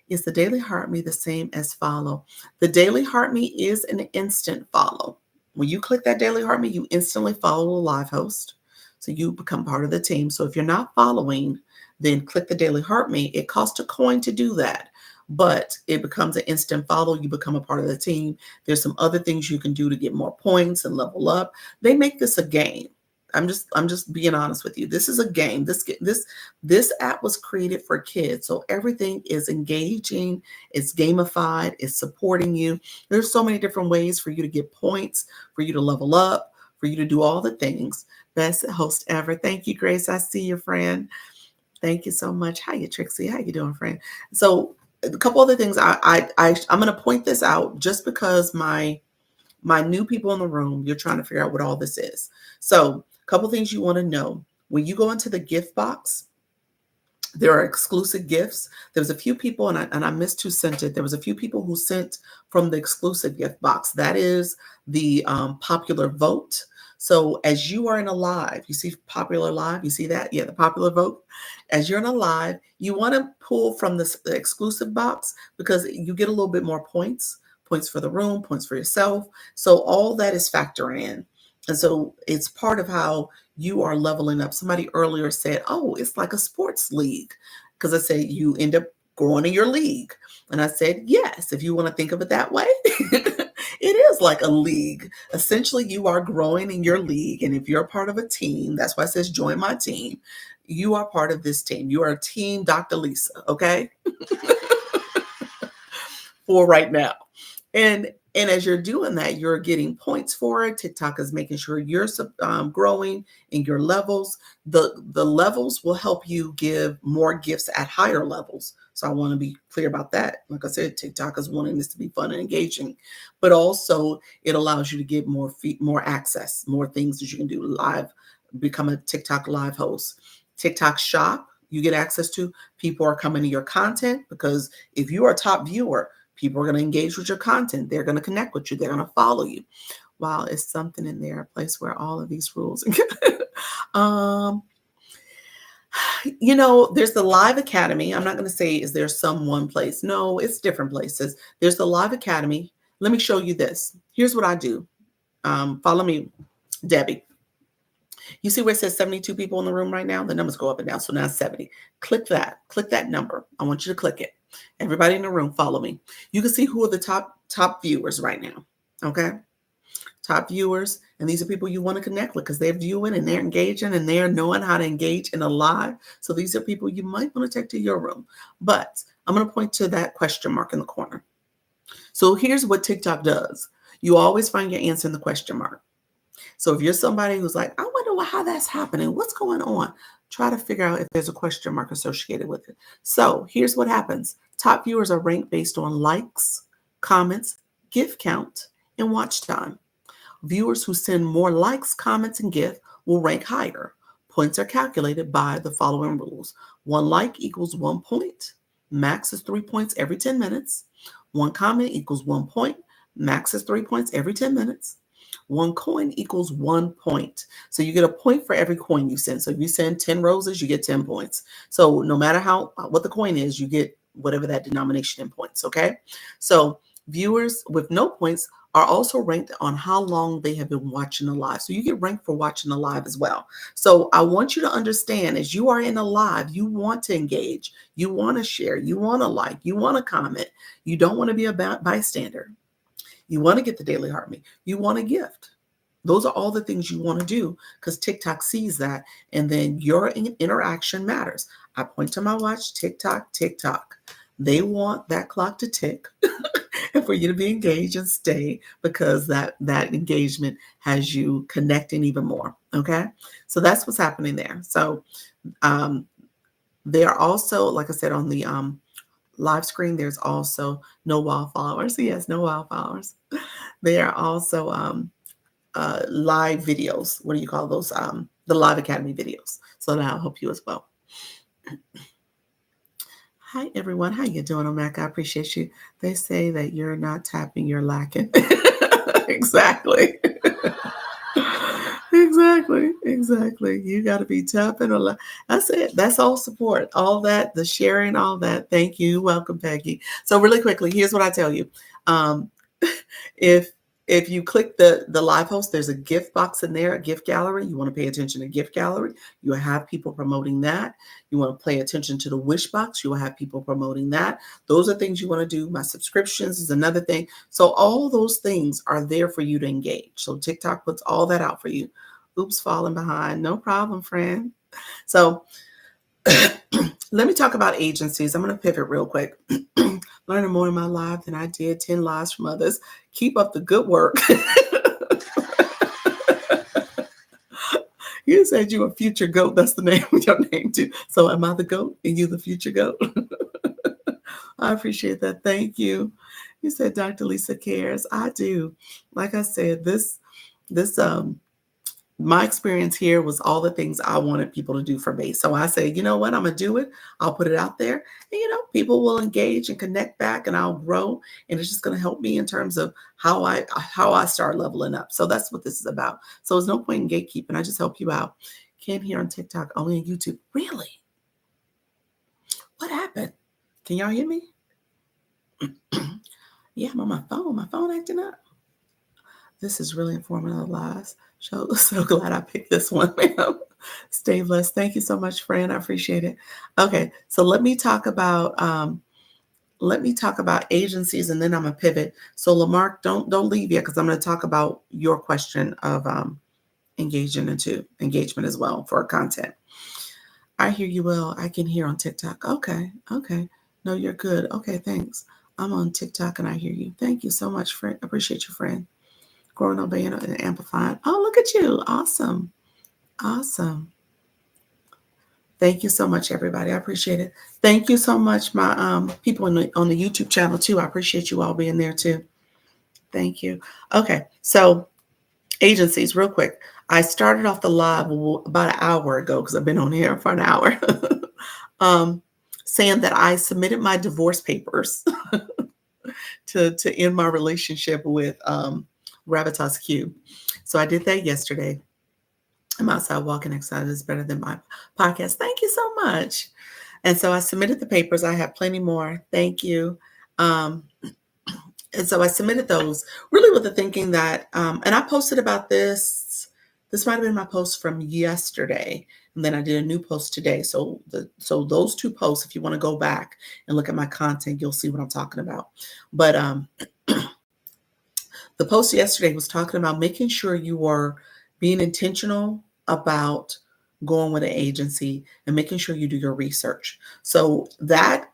Is the daily heart me the same as follow? The daily heart me is an instant follow. When you click that daily heart me, you instantly follow a live host. So you become part of the team. So if you're not following, then click the daily heart me. It costs a coin to do that, but it becomes an instant follow. You become a part of the team. There's some other things you can do to get more points and level up. They make this a game. I'm just being honest with you. This is a game. This app was created for kids. So everything is engaging, it's gamified, it's supporting you. There's so many different ways for you to get points, for you to level up, for you to do all the things. Best host ever. Thank you, Grace. I see you, friend. Thank you so much. How you, Trixie? How you doing, friend? So a couple other things I'm going to point this out just because my new people in the room, you're trying to figure out what all this is. So a couple things you want to know. When you go into the gift box, there are exclusive gifts. There was a few people, and I missed who sent it. There was a few people who sent from the exclusive gift box. That is the popular vote. So as you are in a live, you see popular live, you see that? Yeah, the popular vote. As you're in a live, you want to pull from the exclusive box because you get a little bit more points for the room, points for yourself. So all that is factoring in. And so it's part of how you are leveling up. Somebody earlier said, oh, it's like a sports league. Because I said, you end up growing in your league. And I said, yes, if you want to think of it that way, it is like a league. Essentially, you are growing in your league. And if you're a part of a team, that's why it says join my team. You are part of this team. You are team Dr. Lisa, okay? For right now. And as you're doing that, you're getting points for it. TikTok is making sure you're growing in your levels. The levels will help you give more gifts at higher levels. So I want to be clear about that. Like I said, TikTok is wanting this to be fun and engaging, but also it allows you to get more access, more things that you can do live, become a TikTok live host. TikTok shop, you get access to. People are coming to your content because if you are a top viewer, people are going to engage with your content. They're going to connect with you. They're going to follow you. Wow, it's something in there, a place where all of these rules. There's the Live Academy. I'm not going to say, is there some one place? No, it's different places. There's the Live Academy. Let me show you this. Here's what I do. Follow me, Debbie. You see where it says 72 people in the room right now? The numbers go up and down. So now 70. Click that number. I want you to click it. Everybody in the room, follow me. You can see who are the top viewers right now. Okay. Top viewers. And these are people you want to connect with because they're viewing and they're engaging and they're knowing how to engage in a live. So these are people you might want to take to your room. But I'm going to point to that question mark in the corner. So here's what TikTok does. You always find your answer in the question mark. So if you're somebody who's like, I wonder how that's happening, what's going on? Try to figure out if there's a question mark associated with it. So here's what happens. Top viewers are ranked based on likes, comments, gift count, and watch time. Viewers who send more likes, comments, and gift will rank higher. Points are calculated by the following rules. 1 like equals 1 point. Max is 3 points every 10 minutes. 1 comment equals 1 point. Max is 3 points every 10 minutes. 1 coin equals 1 point. So you get a point for every coin you send. So if you send 10 roses, you get 10 points. So no matter what the coin is, you get whatever that denomination in points. Okay. So viewers with no points are also ranked on how long they have been watching the live. So you get ranked for watching the live as well. So I want you to understand, as you are in a live, you want to engage, you want to share, you want to like, you want to comment. You don't want to be a bystander. You want to get the daily heart me. You want a gift. Those are all the things you want to do because TikTok sees that. And then your interaction matters. I point to my watch, TikTok. They want that clock to tick and for you to be engaged and stay because that engagement has you connecting even more. Okay. So that's what's happening there. So they are also, like I said, on the live screen, there's also no wildflowers. Yes, no wildflowers. There are also live videos. What do you call those? The Live Academy videos. So that'll help you as well. Hi, everyone. How you doing, Omeka? I appreciate you. They say that you're not tapping, you're lacking. Exactly. Exactly. You got to be tapping. That's it. That's all support. All that, the sharing, all that. Thank you. Welcome, Peggy. So really quickly, here's what I tell you. If if you click the live host, there's a gift box in there, a gift gallery. You want to pay attention to gift gallery. You will have people promoting that. You want to pay attention to the wish box. You will have people promoting that. Those are things you want to do. My subscriptions is another thing. So all those things are there for you to engage. So TikTok puts all that out for you. Oops, falling behind. No problem, friend. So let me talk about agencies. I'm going to pivot real quick. Learning more in my life than I did 10 lives from others. Keep up the good work. You said you a future goat. That's the name of your name too. So am I the goat and you the future goat? I appreciate that. Thank you. You said Dr. Lisa cares. I do. Like I said, this my experience here was all the things I wanted people to do for me. So I said, you know what, I'm going to do it. I'll put it out there. And, people will engage and connect back and I'll grow. And it's just going to help me in terms of how I start leveling up. So that's what this is about. So there's no point in gatekeeping. I just help you out. Can't hear on TikTok, only on YouTube. Really? What happened? Can y'all hear me? Yeah, I'm on my phone. My phone acting up. This is really informative lives. So glad I picked this one, ma'am. Stay blessed. Thank you so much, friend. I appreciate it. Okay, so let me talk about agencies, and then I'm gonna pivot. So Lamarck, don't leave yet because I'm gonna talk about your question of engagement as well for content. I hear you well. I can hear on TikTok. Okay. No, you're good. Okay, thanks. I'm on TikTok and I hear you. Thank you so much, friend. Appreciate you, friend. Growing, obeying, and amplifying. Oh, look at you. Awesome. Thank you so much, everybody. I appreciate it. Thank you so much, my people on the YouTube channel, too. I appreciate you all being there, too. Thank you. Okay, so agencies, real quick. I started off the live about an hour ago because I've been on here for an hour saying that I submitted my divorce papers to end my relationship with Gravitas Q. So I did that yesterday. I'm outside walking, excited is better than my podcast. Thank you so much. And so I submitted the papers. I have plenty more. Thank you. And so I submitted those really with the thinking that, and I posted about this. This might have been my post from yesterday. And then I did a new post today. So those two posts, if you want to go back and look at my content, you'll see what I'm talking about. But the post yesterday was talking about making sure you are being intentional about going with an agency and making sure you do your research. So that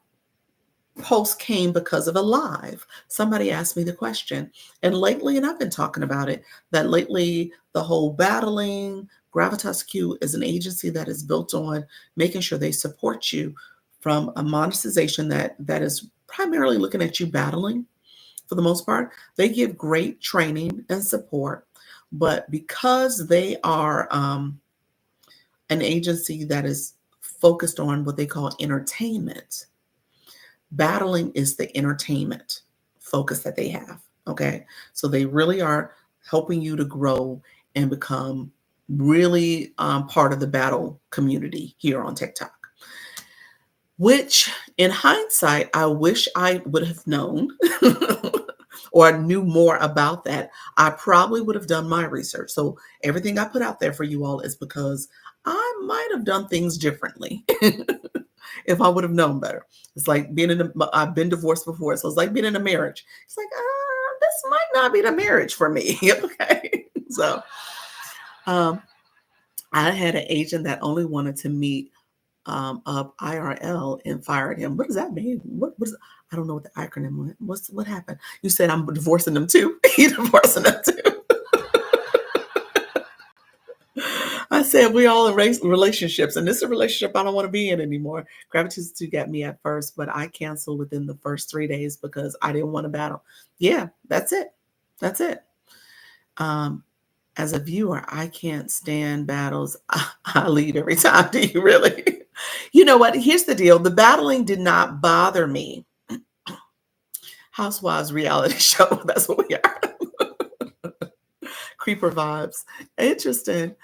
post came because of a live. Somebody asked me the question. And lately, and I've been talking about it, that lately the whole battling, Gravitas Q is an agency that is built on making sure they support you from a monetization that is primarily looking at you battling. For the most part, they give great training and support, but because they are an agency that is focused on what they call entertainment, battling is the entertainment focus that they have. Okay, so they really are helping you to grow and become really part of the battle community here on TikTok. Which, in hindsight, I wish I would have known or knew more about that. I probably would have done my research. So everything I put out there for you all is because I might have done things differently if I would have known better. It's like I've been divorced before, so it's like being in a marriage. It's like, this might not be the marriage for me. Okay, so I had an agent that only wanted to meet up IRL and fired him. What does that mean? I don't know what the acronym was. What happened? You said I'm divorcing them too. He's divorcing them too. I said we all in relationships, and this is a relationship I don't want to be in anymore. Gravitas 2 got me at first, but I canceled within the first 3 days because I didn't want to battle. Yeah, that's it. That's it. As a viewer, I can't stand battles. I leave every time. Do you really? You know what? Here's the deal. The battling did not bother me. Housewives reality show. That's what we are. Creeper vibes. Interesting.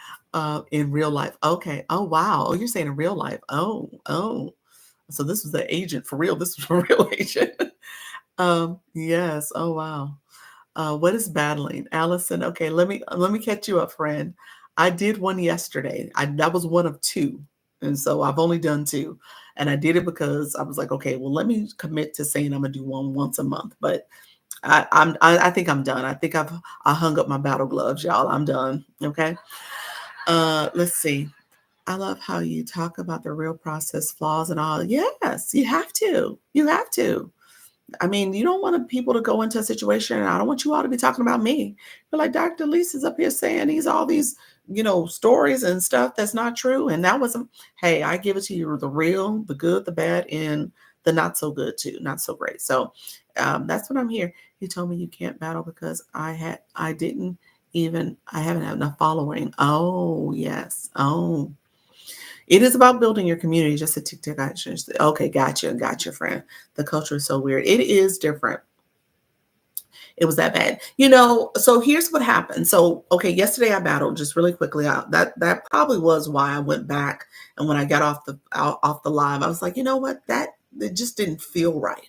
In real life. Okay. Oh, wow. Oh, you're saying in real life. Oh. So this was the agent for real. This was a real agent. Yes. Oh, wow. What is battling? Allison, okay, let me catch you up, friend. I did one yesterday. That was one of two. And so I've only done two. And I did it because I was like, okay, well, let me commit to saying I'm gonna do one once a month. But I think I'm done. I hung up my battle gloves, y'all. I'm done. Okay. Let's see. I love how you talk about the real process, flaws and all. Yes, you have to. You have to. I mean, you don't want people to go into a situation, and I don't want you all to be talking about me. You're like, Dr. Lisa's up here saying these all these, stories and stuff that's not true. And that wasn't, hey, I give it to you the real, the good, the bad, and the not so good too, not so great. So that's what I'm here. You told me you can't battle because I haven't had enough following. Oh, yes. Oh, it is about building your community, just a TikTok action. Okay, gotcha, friend. The culture is so weird. It is different. It was that bad. So here's what happened. So, okay, yesterday I battled just really quickly out. That probably was why I went back. And when I got off the live, I was like, you know what? That it just didn't feel right.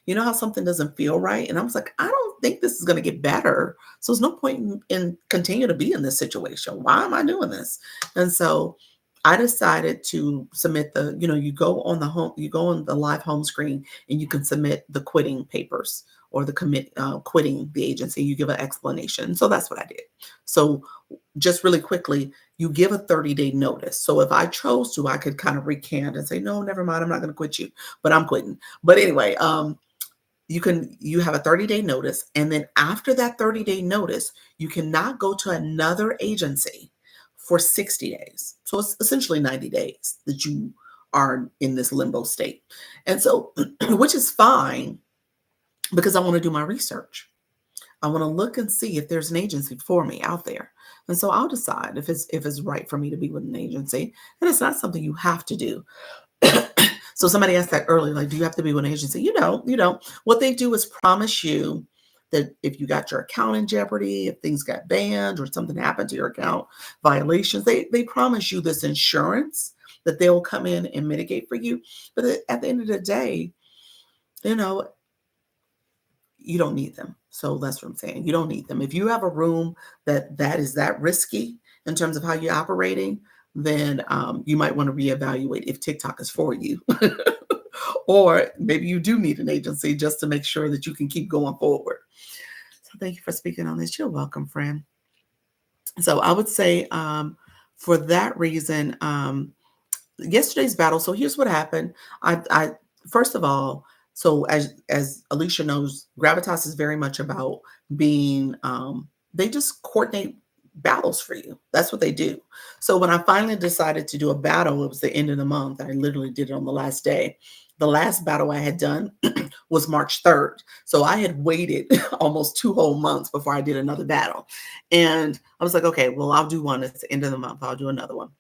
You know how something doesn't feel right? And I was like, I don't think this is going to get better. So there's no point in continue to be in this situation. Why am I doing this? And so I decided to submit you go on the live home screen and you can submit the quitting papers or the quitting the agency. You give an explanation. So that's what I did. So just really quickly, you give a 30-day notice. So if I chose to, I could kind of recant and say, no, never mind, I'm not going to quit you, but I'm quitting. But anyway, you have a 30-day notice, and then after that 30-day notice, you cannot go to another agency for 60 days. So it's essentially 90 days that you are in this limbo state. And so, which is fine because I want to do my research. I want to look and see if there's an agency for me out there. And so I'll decide if it's right for me to be with an agency. And it's not something you have to do. So somebody asked that earlier, like, do you have to be with an agency? You don't. What they do is promise you that if you got your account in jeopardy, if things got banned or something happened to your account, violations, they promise you this insurance that they'll come in and mitigate for you. But at the end of the day, you know, you don't need them. So that's what I'm saying. You don't need them. If you have a room that is that risky in terms of how you're operating, then you might want to reevaluate if TikTok is for you. Or maybe you do need an agency just to make sure that you can keep going forward. So thank you for speaking on this. You're welcome, friend. So I would say for that reason, yesterday's battle. So here's what happened. I first of all, so as Alicia knows, Gravitas is very much about being. They just coordinate battles for you. That's what they do. So when I finally decided to do a battle, it was the end of the month. I literally did it on the last day. The last battle I had done was March 3rd. So I had waited almost 2 whole months before I did another battle. And I was like, okay, well, I'll do one at the end of the month. I'll do another one.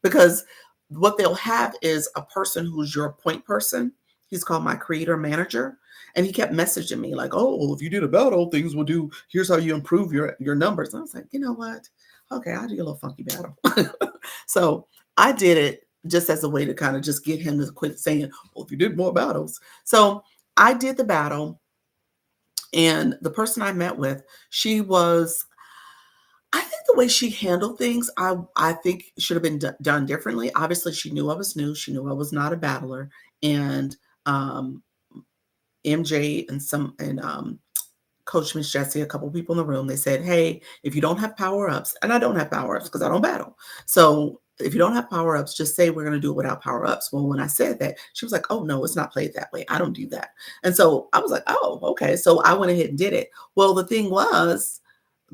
Because what they'll have is a person who's your point person. He's called my creator manager. And he kept messaging me like, oh, well, if you did a battle, things will do. Here's how you improve your numbers. And I was like, you know what? Okay, I'll do a little funky battle. So I did it just as a way to kind of just get him to quit saying, well, if you did more battles. So I did the battle. And the person I met with, I think the way she handled things, I think should have been done differently. Obviously, she knew I was new. She knew I was not a battler. And um, MJ and Coach Miss Jessie, a couple people in the room, they said, hey, if you don't have power ups, and I don't have power ups because I don't battle. So if you don't have power ups, just say we're going to do it without power ups. Well, when I said that, she was like, oh, no, it's not played that way. I don't do that. And so I was like, oh, okay. So I went ahead and did it. Well, the thing was,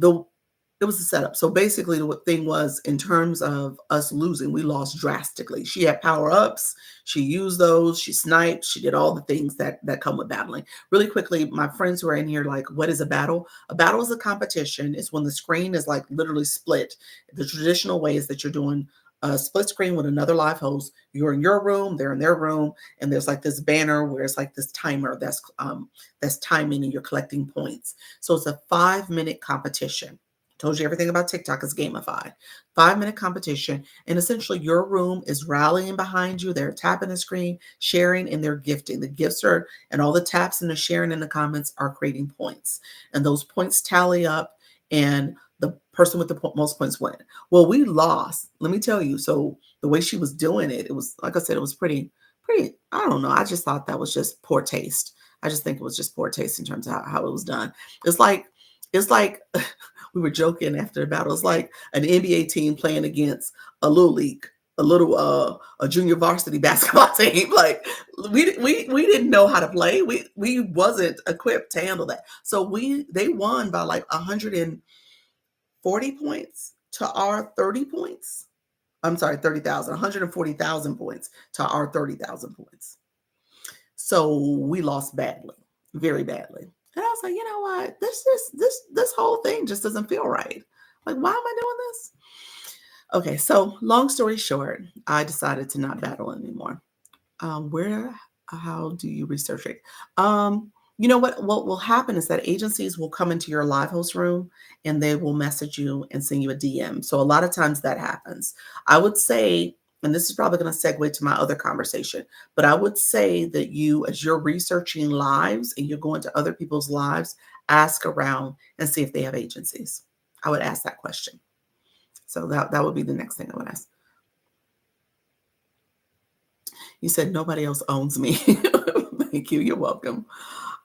it was a setup. So basically, the thing was, in terms of us losing, we lost drastically. She had power ups. She used those. She sniped. She did all the things that come with battling. Really quickly, my friends who are in here, like, what is a battle? A battle is a competition. It's when the screen is like literally split. The traditional way is that you're doing a split screen with another live host. You're in your room, they're in their room, and there's like this banner where it's like this timer that's timing and you're collecting points. So it's a 5-minute competition. Told you everything about TikTok is gamified. 5-minute competition. And essentially, your room is rallying behind you. They're tapping the screen, sharing, and they're gifting. The gifts are, and all the taps and the sharing in the comments are creating points. And those points tally up, and the person with the most points win. Well, we lost. Let me tell you. So the way she was doing it, it was, like I said, it was pretty, I don't know. I just thought that was just poor taste. I just think it was just poor taste in terms of how it was done. It's like, it's like we were joking after the battle. It's like an NBA team playing against a little league, a junior varsity basketball team. Like we didn't know how to play. We wasn't equipped to handle that. So they won by like 140 points to our 30 points. I'm sorry, 30,000, 140,000 points to our 30,000 points. So we lost badly, very badly. And I was like, you know what? This whole thing just doesn't feel right. Like, why am I doing this? Okay, so long story short, I decided to not battle anymore. How do you research it? You know what will happen is that agencies will come into your live host room and they will message you and send you a DM. So a lot of times that happens. I would say, and this is probably going to segue to my other conversation, but I would say that you, as you're researching lives and you're going to other people's lives, ask around and see if they have agencies. I would ask that question. So that would be the next thing I would ask. You said nobody else owns me. Thank you. You're welcome.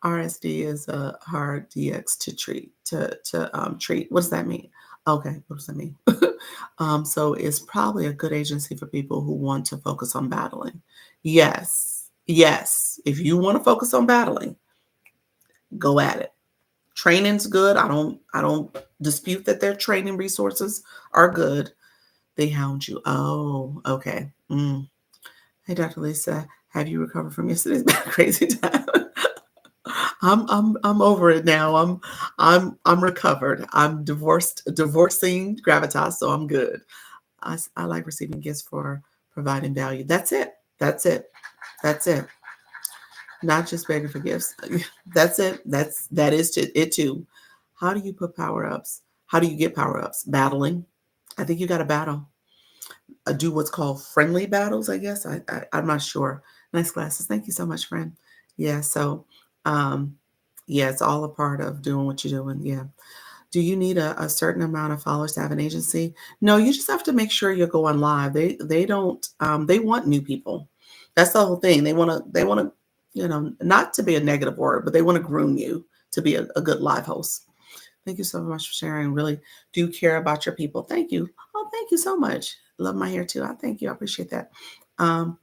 RSD is a hard DX to treat. What does that mean? Okay, what does that mean? So it's probably a good agency for people who want to focus on battling. Yes, yes. If you want to focus on battling, go at it. Training's good. I don't dispute that their training resources are good. They hound you. Oh, okay. Hey, Dr. Lisa, have you recovered from yesterday's crazy time? I'm over it now. I'm recovered. I'm divorcing gravitas, so I'm good. I like receiving gifts for providing value. That's it. That's it. That's it. Not just begging for gifts. That's it. That is it too. How do you put power ups? How do you get power ups? Battling. I think you got to battle. Do what's called friendly battles, I guess. I'm not sure. Nice glasses. Thank you so much, friend. Yeah. So, um, yeah, it's all a part of doing what you're doing. Yeah. Do you need a certain amount of followers to have an agency? No, you just have to make sure you're going live. They don't they want new people. That's the whole thing. They want to, not to be a negative word, but they want to groom you to be a good live host. Thank you so much for sharing. Really do care about your people. Thank you. Oh, thank you so much. Love my hair too. I thank you. I appreciate that. Um,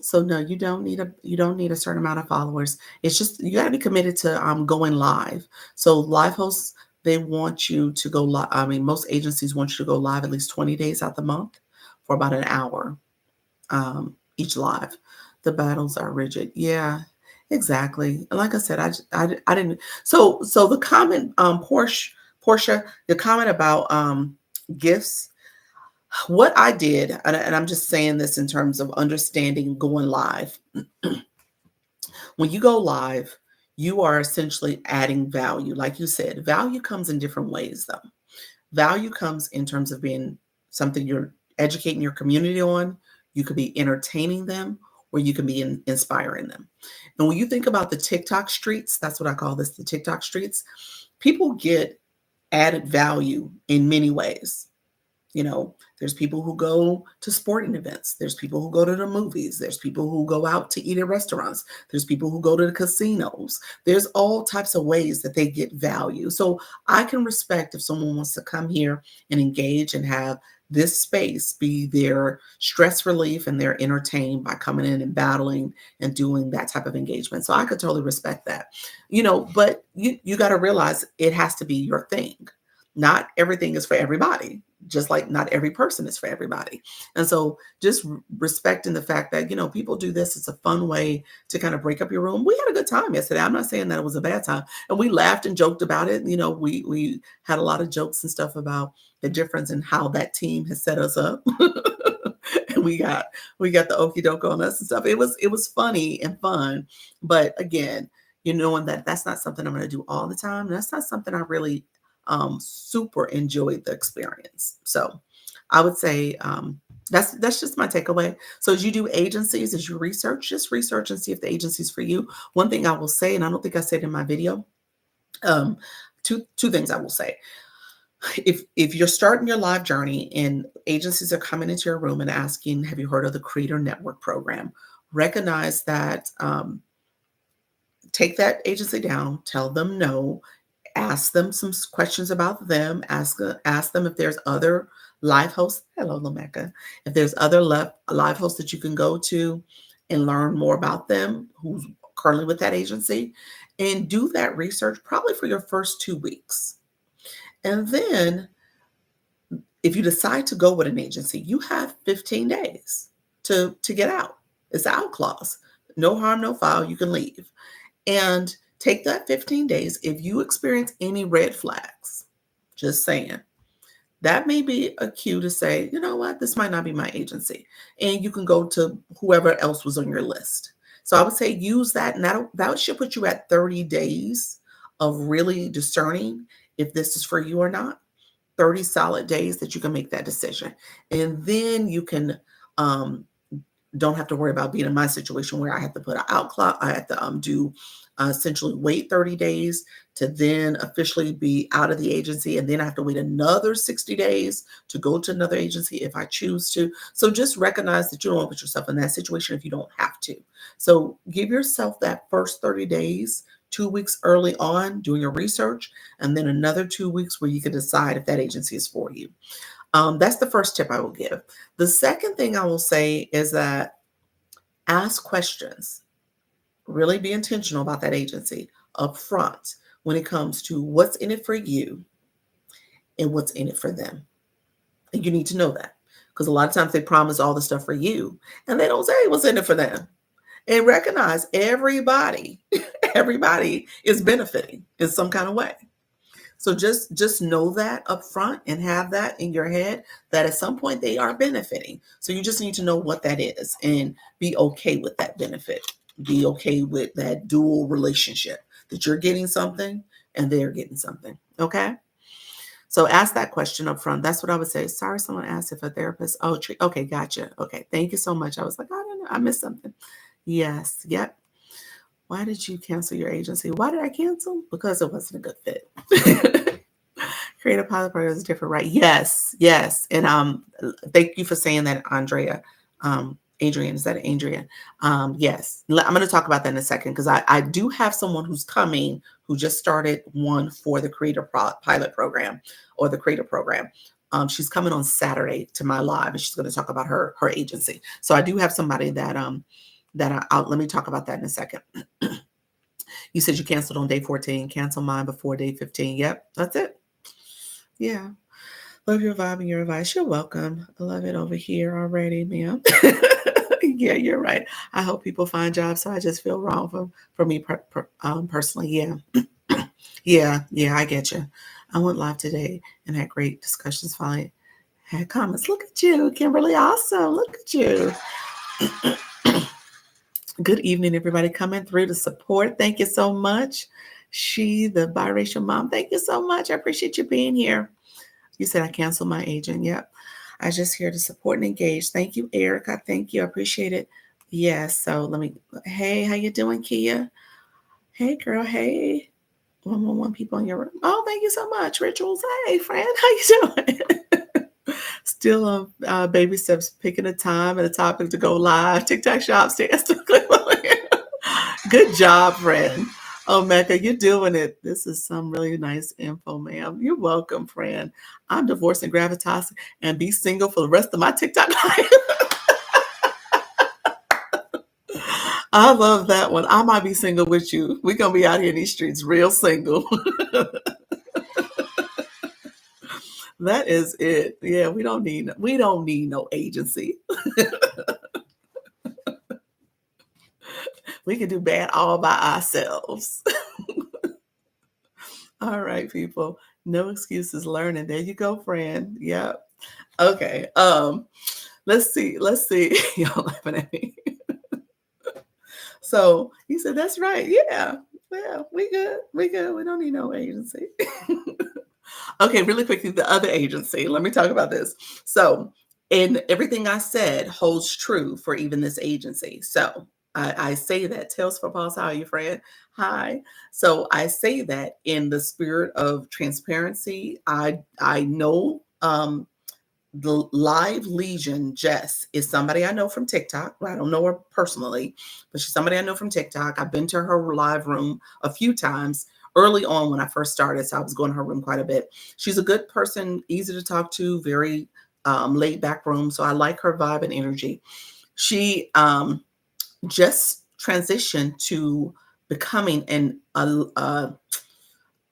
so no, you don't need a certain amount of followers. It's just you got to be committed to going live. So live hosts, they want you to go live. I mean, most agencies want you to go live at least 20 days out the month for about an hour each live. The battles are rigid. Yeah, exactly. Like I said, I didn't. So the comment, Portia, the comment about gifts. What I did, and I'm just saying this in terms of understanding going live. When you go live, you are essentially adding value. Like you said, value comes in different ways, though. Value comes in terms of being something you're educating your community on. You could be entertaining them, or you can be inspiring them. And when you think about the TikTok streets, that's what I call this, the TikTok streets, people get added value in many ways. There's people who go to sporting events. There's people who go to the movies. There's people who go out to eat at restaurants. There's people who go to the casinos. There's all types of ways that they get value. So I can respect if someone wants to come here and engage and have this space be their stress relief and they're entertained by coming in and battling and doing that type of engagement. So I could totally respect that. But you got to realize it has to be your thing. Not everything is for everybody, just like not every person is for everybody. And so just respecting the fact that, people do this. It's a fun way to kind of break up your room. We had a good time yesterday. I'm not saying that it was a bad time. And we laughed and joked about it. We had a lot of jokes and stuff about the difference in how that team has set us up. And we got the okie doke on us and stuff. It was funny and fun. But again, knowing that that's not something I'm going to do all the time. That's not something I really super enjoyed the experience. So I would say that's just my takeaway. So as you do agencies, as you research, just research and see if the agency is for you. One thing I will say, and I don't think I said in my video, um, two things I will say. If you're starting your live journey and agencies are coming into your room and asking, have you heard of the Creator Network program? Recognize that, take that agency down, tell them no, ask them some questions about them, ask them if there's other live hosts. Hello, Lamecca. If there's other live hosts that you can go to and learn more about them, who's currently with that agency, and do that research probably for your first 2 weeks. And then if you decide to go with an agency, you have 15 days to get out. It's an out clause. No harm, no foul. You can leave. And take that 15 days. If you experience any red flags, just saying, that may be a cue to say, you know what, this might not be my agency. And you can go to whoever else was on your list. So I would say use that, and that should put you at 30 days of really discerning if this is for you or not. 30 solid days that you can make that decision. And then you can don't have to worry about being in my situation where I have to put an out clock. I have to do essentially wait 30 days to then officially be out of the agency. And then I have to wait another 60 days to go to another agency if I choose to. So just recognize that you don't want to put yourself in that situation if you don't have to. So give yourself that first 30 days, 2 weeks early on doing your research, and then another 2 weeks where you can decide if that agency is for you. That's the first tip I will give. The second thing I will say is that ask questions. Really be intentional about that agency up front when it comes to what's in it for you and what's in it for them. And you need to know that because a lot of times they promise all the stuff for you and they don't say what's in it for them. And recognize everybody, everybody is benefiting in some kind of way. So just know that up front and have that in your head that at some point they are benefiting. So you just need to know what that is and be okay with that benefit. Be okay with that dual relationship that you're getting something and they're getting something. Okay? So ask that question up front. That's what I would say. Sorry, someone asked if a therapist. Oh, okay, gotcha. Okay, thank you so much. I was like, I don't know, I missed something. Yes, yep. Why did you cancel your agency? Why did I cancel? Because it wasn't a good fit. Creative pilot program is different, right? Yes, yes. And thank you for saying that, Andrea. Adrian, is that Adrian? Yes. I'm going to talk about that in a second because I do have someone who's coming who just started one for the Creative Pilot Program or the Creative Program. She's coming on Saturday to my live, and she's going to talk about her agency. So I do have somebody that let me talk about that in a second. You said you canceled on day 14. Cancel mine before day 15. Yep, that's it. Yeah. Love your vibe and your advice. You're welcome. I love it over here already, ma'am. Yeah, you're right. I hope people find jobs, so I just feel wrong for me personally. Yeah. Yeah, I get you. I went live today and had great discussions. Finally had comments. Look at you, Kimberly. Awesome. Look at you. Good evening, everybody coming through to support. Thank you so much. She, the biracial mom, thank you so much. I appreciate you being here. You said I canceled my agent. Yep. I just here to support and engage. Thank you, Erica. Thank you. I appreciate it. Yes. So hey, how you doing, Kia? Hey, girl. Hey. 111 people in your room. Oh, thank you so much, Rituals. Hey, friend. How you doing? Still on baby steps, picking a time and a topic to go live. TikTok shop stands to click on it. Good job, friend. Oh, Mecca, you're doing it. This is some really nice info, ma'am. You're welcome, friend. I'm divorcing gravitas and be single for the rest of my TikTok life. I love that one. I might be single with you. We're gonna be out here in these streets real single. That is it. Yeah, we don't need no agency. We can do bad all by ourselves. All right, people. No excuses learning. There you go, friend. Yep. Okay. Let's see. Y'all laughing at me. So he said, that's right. Yeah. Well, we good. We don't need no agency. Okay, really quickly, the other agency. Let me talk about this. So, and everything I said holds true for even this agency. So, I say that. Tales for Boss, how are you, Fred? Hi. So I say that in the spirit of transparency. I know the Live Legion, Jess, is somebody I know from TikTok. Well, I don't know her personally, but she's somebody I know from TikTok. I've been to her live room a few times early on when I first started. So I was going to her room quite a bit. She's a good person, easy to talk to, very laid back room. So I like her vibe and energy. She just transitioned to becoming and I'm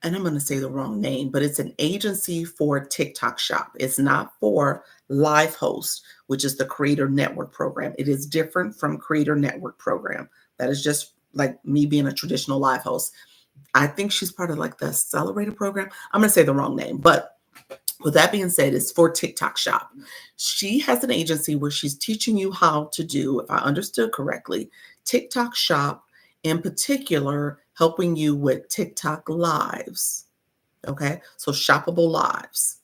going to say the wrong name, but it's an agency for TikTok Shop. It's not for Live Host, which is the Creator Network program. It is different from Creator Network program. That is just like me being a traditional Live Host. I think she's part of like the Accelerator program. I'm going to say the wrong name, but with that being said, it's for TikTok Shop. She has an agency where she's teaching you how to do, if I understood correctly, TikTok Shop, in particular, helping you with TikTok lives. Okay. So shoppable lives.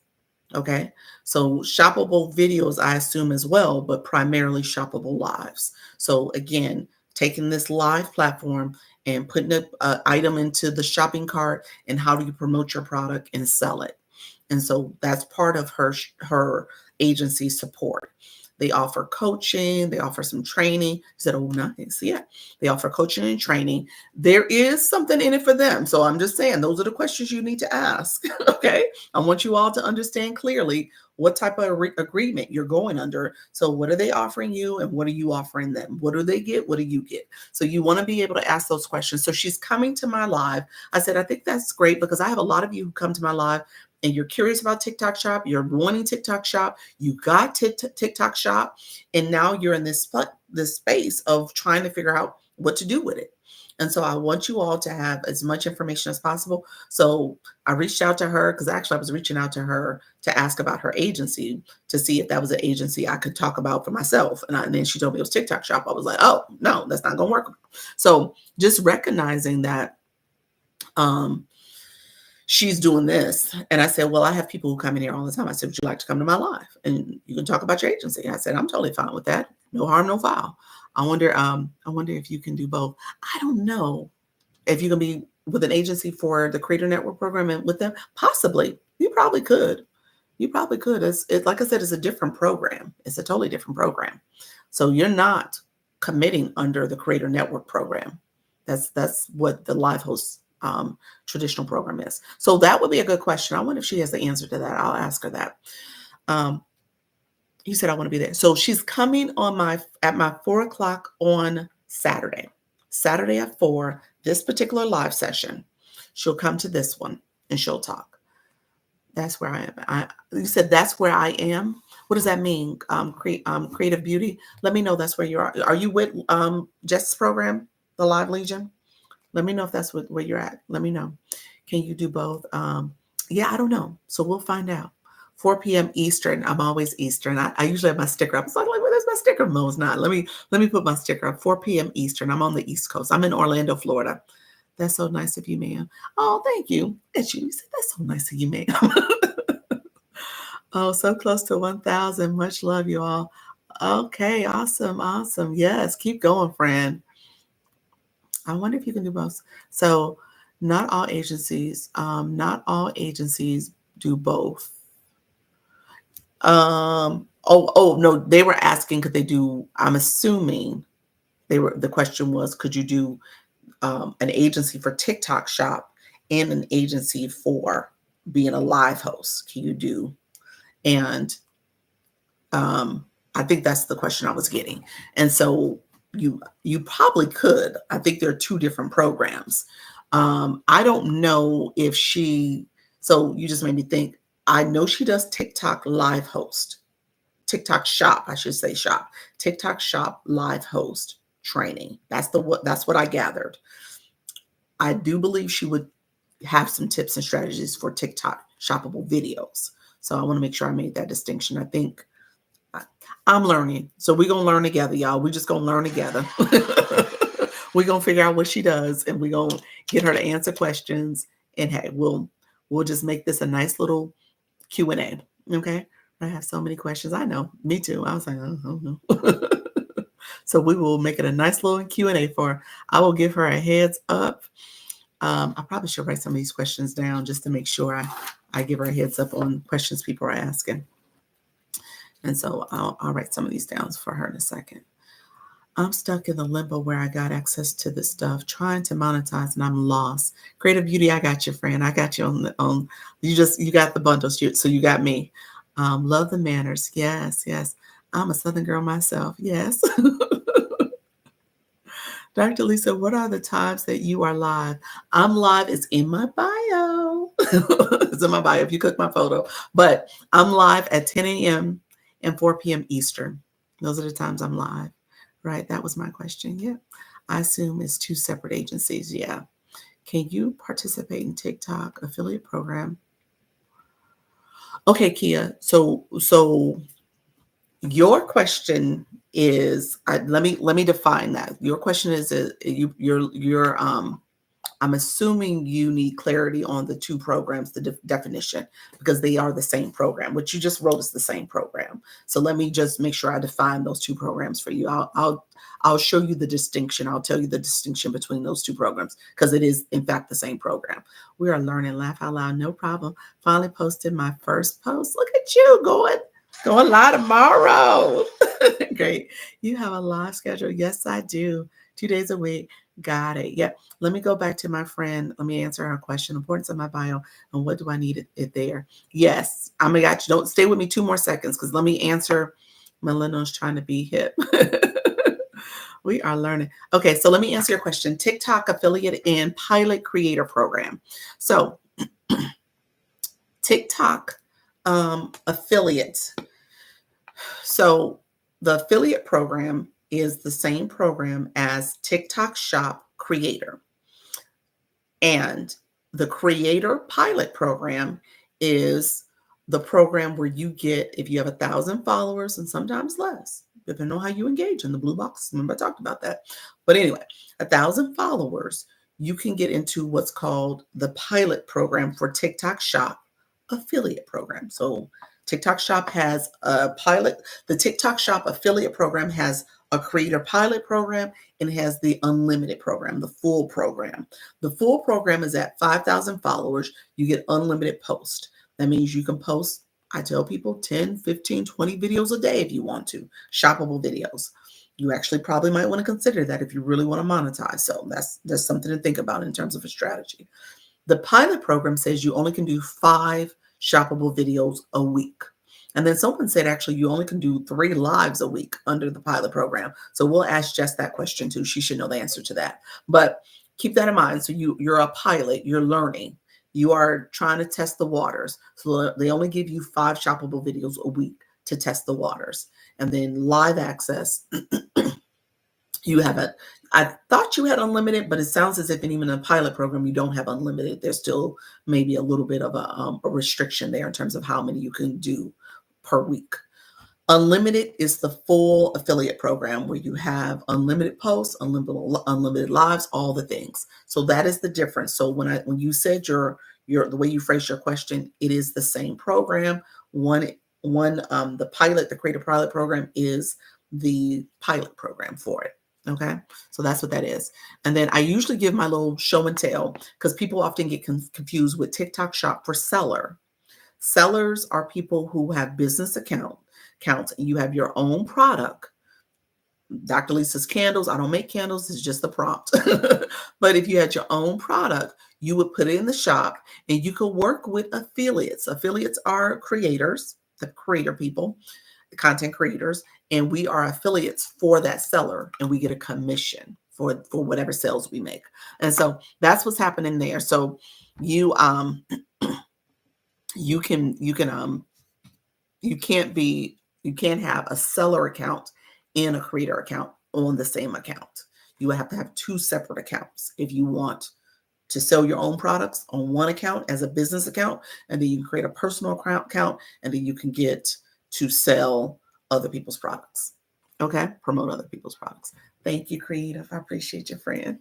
Okay. So shoppable videos, I assume as well, but primarily shoppable lives. So again, taking this live platform and putting an item into the shopping cart, and how do you promote your product and sell it? And so that's part of her agency support. They offer coaching, they offer some training. He said, oh, nice. Yeah. They offer coaching and training. There is something in it for them. So I'm just saying, those are the questions you need to ask. Okay. I want you all to understand clearly what type of agreement you're going under. So what are they offering you and what are you offering them? What do they get? What do you get? So you want to be able to ask those questions. So she's coming to my live. I said, I think that's great because I have a lot of you who come to my live and you're curious about TikTok Shop, you're wanting TikTok Shop, you got TikTok Shop, and now you're in this space of trying to figure out what to do with it. And so I want you all to have as much information as possible. So I reached out to her because actually I was reaching out to her to ask about her agency to see if that was an agency I could talk about for myself. And then she told me it was TikTok Shop. I was like, oh, no, that's not going to work. So just recognizing that she's doing this. And I said, well, I have people who come in here all the time. I said, would you like to come to my live? And you can talk about your agency. I said, I'm totally fine with that. No harm, no foul. I wonder if you can do both. I don't know if you can be with an agency for the Creator Network program and with them. Possibly. You probably could. You probably could. It's like I said, it's a different program. It's a totally different program. So you're not committing under the Creator Network program. That's what the live host traditional program is. So that would be a good question. I wonder if she has the answer to that. I'll ask her that. You said I want to be there. So she's coming at my 4:00 on Saturday. Saturday at 4, this particular live session. She'll come to this one and she'll talk. That's where I am. You said that's where I am. What does that mean? Creative Beauty. Let me know that's where you are. Are you with Jess's program, the Live Legion? Let me know if that's where you're at. Let me know. Can you do both? Yeah, I don't know. So we'll find out. 4 p.m. Eastern. I'm always Eastern. I usually have my sticker up. So I'm like, where's my sticker? No, it's not. Let me put my sticker up. 4 p.m. Eastern. I'm on the East Coast. I'm in Orlando, Florida. That's so nice of you, ma'am. Oh, thank you. That's you. You said that's so nice of you, ma'am. Oh, so close to 1,000. Much love, you all. Okay, awesome, awesome. Yes, keep going, friend. I wonder if you can do both. So not all agencies do both. Oh no, they were asking could they do, I'm assuming the question was, could you do an agency for TikTok Shop and an agency for being a live host? Can you do? And I think that's the question I was getting. And so you probably could. I think there are two different programs. I don't know if so you just made me think. I know she does TikTok live host, TikTok Shop, I should say shop, TikTok Shop live host training. That's what I gathered. I do believe she would have some tips and strategies for TikTok shoppable videos. So I want to make sure I made that distinction. I think I'm learning. So we're going to learn together, y'all. We're just going to learn together. We're going to figure out what she does and we're going to get her to answer questions. And hey, we'll we'll just make this a nice little Q&A. Okay. I have so many questions. I know. Me too. I was like, oh no. So we will make it a nice little Q&A for her. I will give her a heads up. I probably should write some of these questions down just to make sure I give her a heads up on questions people are asking. And so I'll write some of these down for her in a second. I'm stuck in the limbo where I got access to this stuff, trying to monetize, and I'm lost. Creative Beauty, I got you, friend. I got you on you got the bundles, so you got me. Love the manners. Yes, yes. I'm a Southern girl myself. Yes. Dr. Lisa, what are the times that you are live? I'm live. It's in my bio. It's in my bio if you click my photo. But I'm live at 10 a.m. and 4 p.m. Eastern. Those are the times I'm live. Right? That was my question. Yeah. I assume it's two separate agencies. Yeah. Can you participate in TikTok affiliate program? Okay, Kia. So your question is, let me define that. Your question is, you're I'm assuming you need clarity on the two programs, the definition, because they are the same program. What you just wrote is the same program. So let me just make sure I define those two programs for you. I'll show you the distinction. I'll tell you the distinction between those two programs because it is in fact the same program. We are learning. Laugh out loud. No problem. Finally posted my first post. Look at you going live tomorrow. Great. You have a live schedule. Yes, I do. 2 days a week. Got it. Yep. Let me go back to my friend. Let me answer her question. Importance of my bio and what do I need it there? Yes. I'm gonna got you. Don't stay with me 2 more seconds because let me answer. Millennials trying to be hip. We are learning. Okay, so let me answer your question. TikTok affiliate and pilot creator program. So TikTok affiliates. So the affiliate program is the same program as TikTok Shop Creator. And the Creator Pilot program is the program where you get, if you have 1,000 followers and sometimes less, depending on how you engage in the blue box. Remember I talked about that. But anyway, 1,000 followers, you can get into what's called the pilot program for TikTok Shop affiliate program. So TikTok Shop has a pilot. The TikTok Shop affiliate program has a creator pilot program and has the unlimited program, the full program. The full program is at 5,000 followers. You get unlimited posts. That means you can post, I tell people, 10, 15, 20 videos a day if you want to, shoppable videos. You actually probably might want to consider that if you really want to monetize. So that's something to think about in terms of a strategy. The pilot program says you only can do 5 shoppable videos a week. And then someone said, actually, you only can do 3 lives a week under the pilot program. So we'll ask Jess that question too. She should know the answer to that. But keep that in mind. So you're a pilot, you're learning. You are trying to test the waters. So they only give you 5 shoppable videos a week to test the waters. And then live access, you have it. I thought you had unlimited, but it sounds as if even in a pilot program, you don't have unlimited. There's still maybe a little bit of a restriction there in terms of how many you can do per week. Unlimited is the full affiliate program where you have unlimited posts, unlimited lives, all the things. So that is the difference. So when you said the way you phrased your question, it is the same program. The creator pilot program is the pilot program for it. Okay, so that's what that is. And then I usually give my little show and tell because people often get confused with TikTok Shop for seller. Sellers are people who have business accounts and you have your own product. Dr. Lisa's candles, I don't make candles, it's just the prompt. But if you had your own product, you would put it in the shop and you could work with affiliates. Affiliates are creators, the creator people, the content creators, and we are affiliates for that seller and we get a commission for whatever sales we make. And so that's what's happening there. So you can't have a seller account and a creator account on the same account. You have to have 2 separate accounts if you want to sell your own products on one account as a business account, and then you can create a personal account, and then you can get to sell other people's products. Okay, promote other people's products. Thank you, Creative. I appreciate your friend.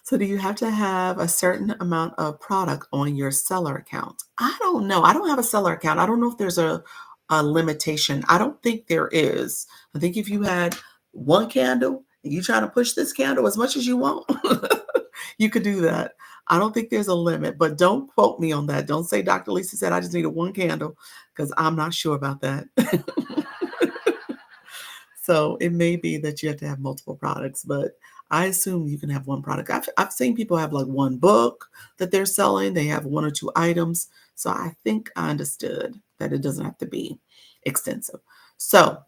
So do you have to have a certain amount of product on your seller account? I don't know. I don't have a seller account. I don't know if there's a limitation. I don't think there is. I think if you had one candle and you trying to push this candle as much as you want, you could do that. I don't think there's a limit, but don't quote me on that. Don't say Dr. Lisa said I just needed one candle because I'm not sure about that. So it may be that you have to have multiple products, but I assume you can have one product. I've seen people have like one book that they're selling, they have one or two items. So I think I understood that it doesn't have to be extensive. So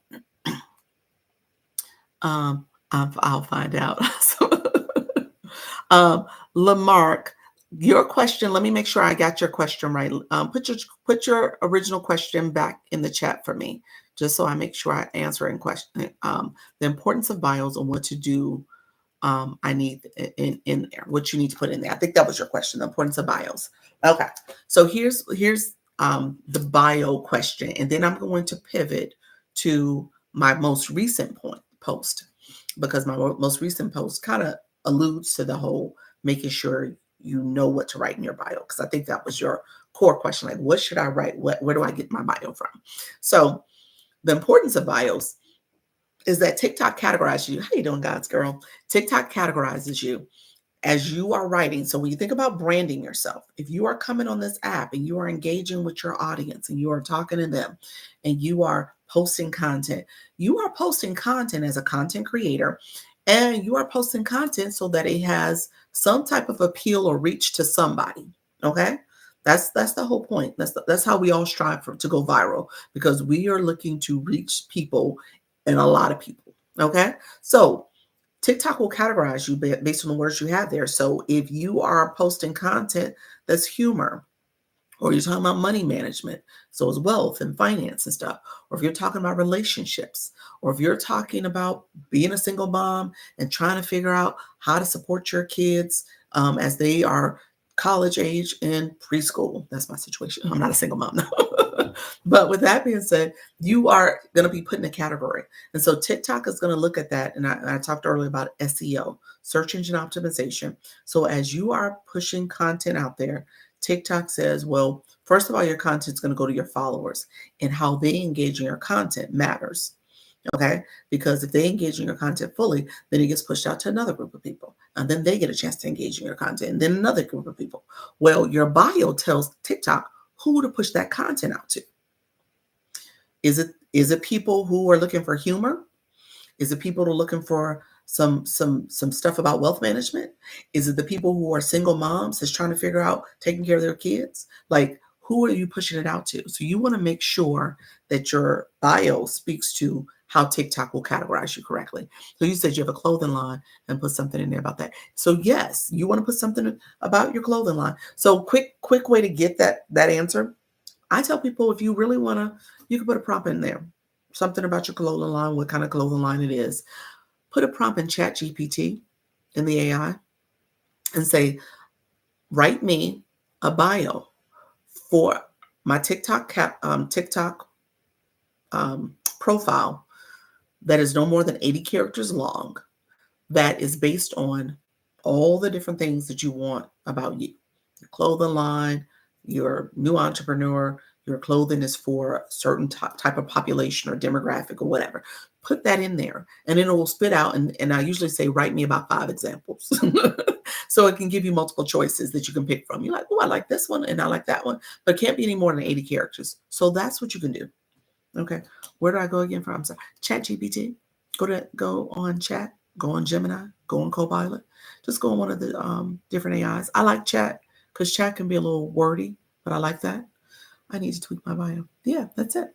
I'll find out. So, Lamarck, your question. Let me make sure I got your question right. Put your original question back in the chat for me, just so I make sure I answer in question. The importance of bios and what to do. I need in there. What you need to put in there. I think that was your question. The importance of bios. Okay. So here's the bio question, and then I'm going to pivot to my most recent post, because my most recent post kind of alludes to the whole making sure you know what to write in your bio, because I think that was your core question, like what should I write, where do I get my bio from? So the importance of bios is that TikTok categorizes you. How you doing, God's girl? TikTok categorizes you as you are writing. So when you think about branding yourself, if you are coming on this app and you are engaging with your audience and you are talking to them and you are posting content, you are posting content as a content creator, and you are posting content so that it has some type of appeal or reach to somebody. Okay. That's the whole point. That's how we all strive to go viral, because we are looking to reach people, and a lot of people. Okay. So TikTok will categorize you based on the words you have there. So if you are posting content that's humor, or you're talking about money management, so it's wealth and finance and stuff, or if you're talking about relationships, or if you're talking about being a single mom and trying to figure out how to support your kids as they are college age and preschool. That's my situation. I'm not a single mom now. But with that being said, you are going to be put in a category. And so TikTok is going to look at that. And I talked earlier about SEO, search engine optimization. So as you are pushing content out there, TikTok says, well, first of all, your content's going to go to your followers, and how they engage in your content matters. Okay. Because if they engage in your content fully, then it gets pushed out to another group of people. And then they get a chance to engage in your content, and then another group of people. Well, your bio tells TikTok who to push that content out to. Is it people who are looking for humor? Is it people who are looking for some stuff about wealth management? Is it the people who are single moms that's trying to figure out taking care of their kids? Like, who are you pushing it out to? So you want to make sure that your bio speaks to how TikTok will categorize you correctly. So you said you have a clothing line, and put something in there about that. So yes, you want to put something about your clothing line. So quick way to get that answer. I tell people, if you really want to, you can put a prompt in there. Something about your clothing line, what kind of clothing line it is. Put a prompt in Chat GPT, in the AI, and say, write me a bio for my TikTok profile that is no more than 80 characters long, that is based on all the different things that you want about you. Your clothing line, your new entrepreneur, your clothing is for a certain type of population or demographic or whatever. Put that in there, and then it will spit out. And I usually say, write me about 5 examples. So it can give you multiple choices that you can pick from. You're like, oh, I like this one and I like that one, but it can't be any more than 80 characters. So that's what you can do. Okay. Where do I go again from? I'm sorry. Chat GPT. Go on chat. Go on Gemini. Go on Copilot. Just go on one of the different AIs. I like chat because chat can be a little wordy, but I like that. I need to tweak my bio. Yeah, that's it.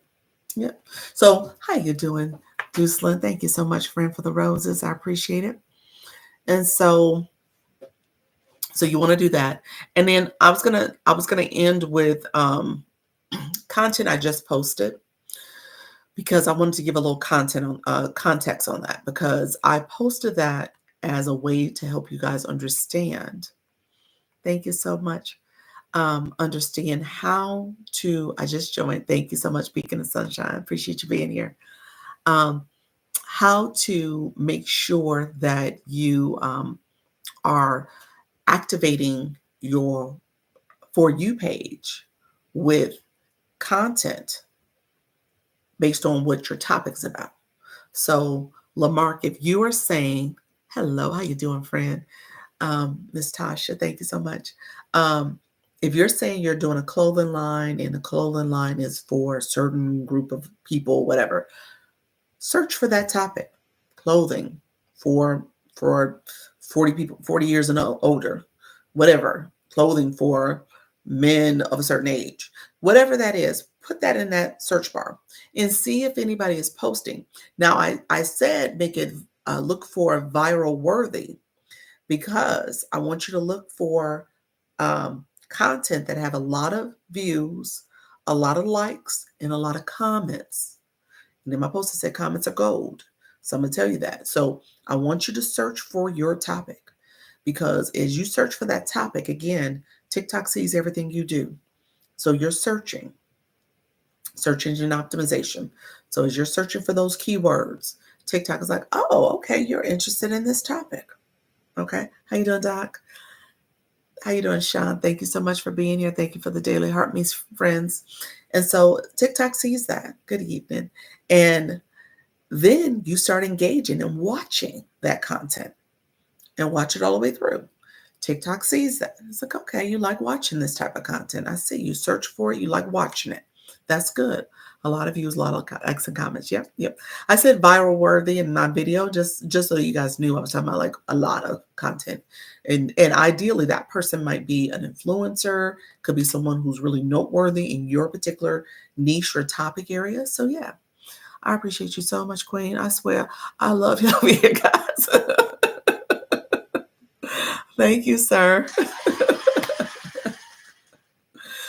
Yeah. So how you doing, Dusla? Thank you so much, friend, for the roses. I appreciate it. And so you want to do that. And then I was gonna end with content I just posted, because I wanted to give a little context on that, because I posted that as a way to help you guys understand. Thank you so much. Understand how to. I just joined. Thank you so much, Beacon of Sunshine. Appreciate you being here. How to make sure that you are activating your For You page with content based on what your topic's about. So, Lamarck, if you are saying, hello, how you doing, friend? Miss Tasha, thank you so much. If you're saying you're doing a clothing line and the clothing line is for a certain group of people, whatever, search for that topic. Clothing for 40 people, 40 years and older, whatever. Clothing for men of a certain age. Whatever that is, put that in that search bar and see if anybody is posting. Now, I said make it look for viral worthy because I want you to look for content that have a lot of views, a lot of likes, and a lot of comments. And then my post said comments are gold. So I'm going to tell you that. So I want you to search for your topic because as you search for that topic, again, TikTok sees everything you do. So you're search engine optimization. So as you're searching for those keywords, TikTok is like, oh, okay, you're interested in this topic. Okay. How you doing, Doc? How you doing, Sean? Thank you so much for being here. Thank you for the Daily Heart Meets friends. And so TikTok sees that. Good evening. And then you start engaging and watching that content and watch it all the way through. TikTok sees that. It's like, okay, you like watching this type of content. I see you search for it. You like watching it. That's good. A lot of you use a lot of likes and comments. Yep, yep. I said viral worthy in my video just so you guys knew I was talking about like a lot of content. And ideally that person might be an influencer, could be someone who's really noteworthy in your particular niche or topic area. So yeah, I appreciate you so much, Queen. I swear I love you here, guys. Thank you, sir.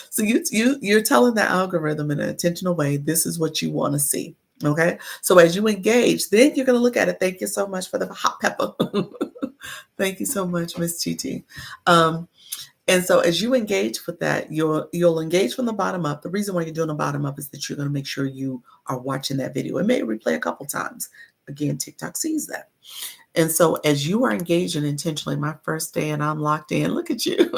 So you're telling the algorithm in an intentional way, this is what you want to see. Okay. So as you engage, then you're going to look at it. Thank you so much for the hot pepper. Thank you so much, Miss TT. And so as you engage with that, you'll engage from the bottom up. The reason why you're doing the bottom up is that you're going to make sure you are watching that video. It may replay a couple times. Again, TikTok sees that. And so as you are engaging intentionally, my first day and I'm locked in, look at you.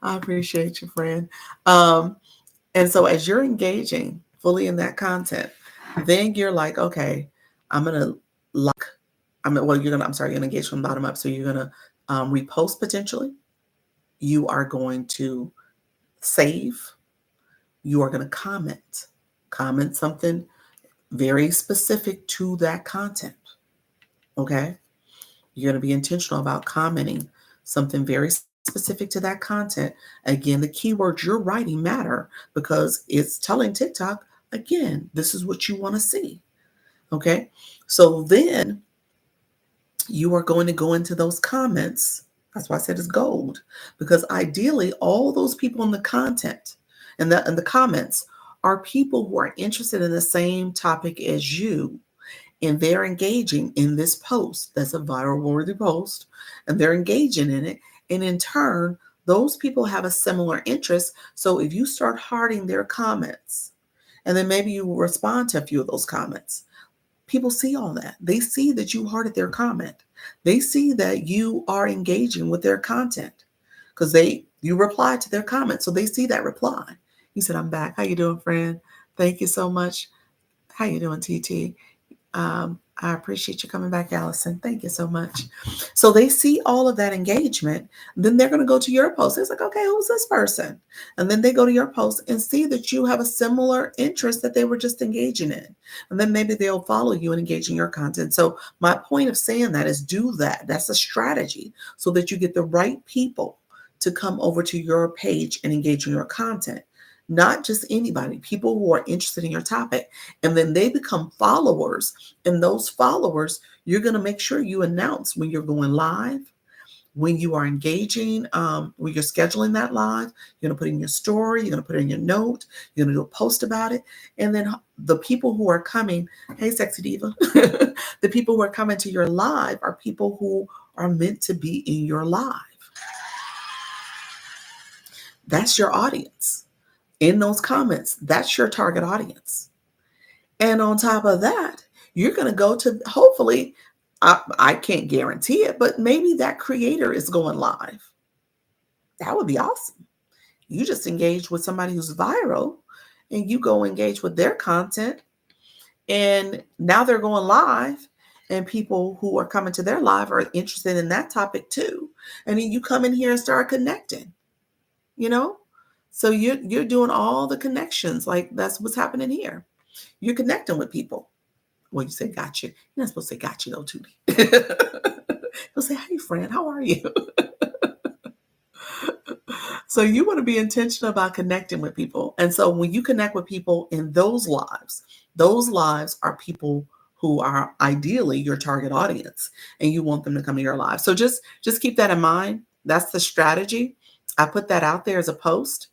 I appreciate you, friend. And so as you're engaging fully in that content, then you're like, okay, I'm going to you're going to engage from the bottom up. So you're going to repost potentially. You are going to save. You are going to comment something very specific to that content. Okay. You're going to be intentional about commenting something very specific to that content. Again, the keywords you're writing matter because it's telling TikTok, again, this is what you want to see. Okay. So then you are going to go into those comments. That's why I said it's gold, because ideally all those people in the content and the comments are people who are interested in the same topic as you. And they're engaging in this post. That's a viral worthy post. And they're engaging in it. And in turn, those people have a similar interest. So if you start hearting their comments, and then maybe you will respond to a few of those comments, people see all that. They see that you hearted their comment. They see that you are engaging with their content because you replied to their comment. So they see that reply. He said, I'm back. How you doing, friend? Thank you so much. How you doing, TT? I appreciate you coming back, Allison. Thank you so much. So they see all of that engagement. Then they're going to go to your post. It's like, okay, who's this person? And then they go to your post and see that you have a similar interest that they were just engaging in. And then maybe they'll follow you and engage in your content. So my point of saying that is do that. That's a strategy so that you get the right people to come over to your page and engage in your content. Not just anybody, people who are interested in your topic. And then they become followers. And those followers, you're going to make sure you announce when you're going live, when you are engaging, when you're scheduling that live. You're going to put in your story, you're going to put in your note, you're going to do a post about it. And then the people who are coming, hey, sexy diva, the people who are coming to your live are people who are meant to be in your live. That's your audience. In those comments, that's your target audience. And on top of that, you're going to go to, hopefully, I can't guarantee it, but maybe that creator is going live. That would be awesome. You just engage with somebody who's viral and you go engage with their content, and now they're going live, and people who are coming to their live are interested in that topic too. And then you come in here and start connecting, you know? So you're doing all the connections. Like that's what's happening here. You're connecting with people. Well, you say gotcha. You're not supposed to say gotcha though, Tootie. You'll say, hey friend, how are you? So you want to be intentional about connecting with people. And so when you connect with people in those lives are people who are ideally your target audience, and you want them to come to your live. So just keep that in mind. That's the strategy. I put that out there as a post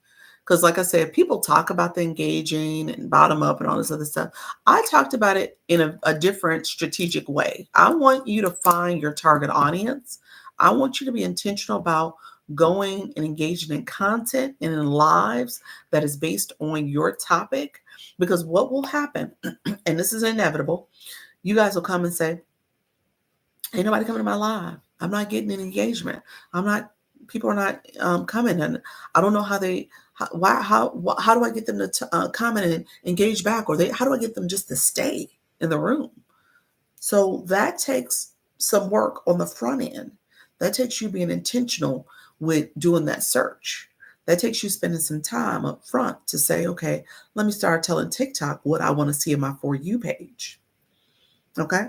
because like I said, people talk about the engaging and bottom up and all this other stuff. I talked about it in a different strategic way. I want you to find your target audience. I want you to be intentional about going and engaging in content and in lives that is based on your topic. Because what will happen, and this is inevitable, you guys will come and say, ain't nobody coming to my live. I'm not getting an engagement. People are not coming, and I don't know how how do I get them to comment and engage back, or how do I get them just to stay in the room? So that takes some work on the front end. That takes you being intentional with doing that search. That takes you spending some time up front to say, okay, let me start telling TikTok what I want to see in my For You page. Okay.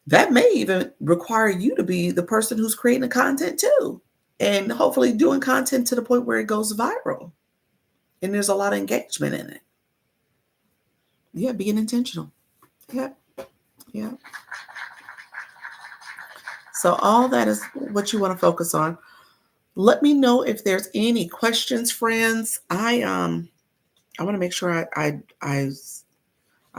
That may even require you to be the person who's creating the content too. And hopefully doing content to the point where it goes viral. And there's a lot of engagement in it. Yeah, being intentional. Yeah. Yeah. So all that is what you want to focus on. Let me know if there's any questions, friends. I want to make sure I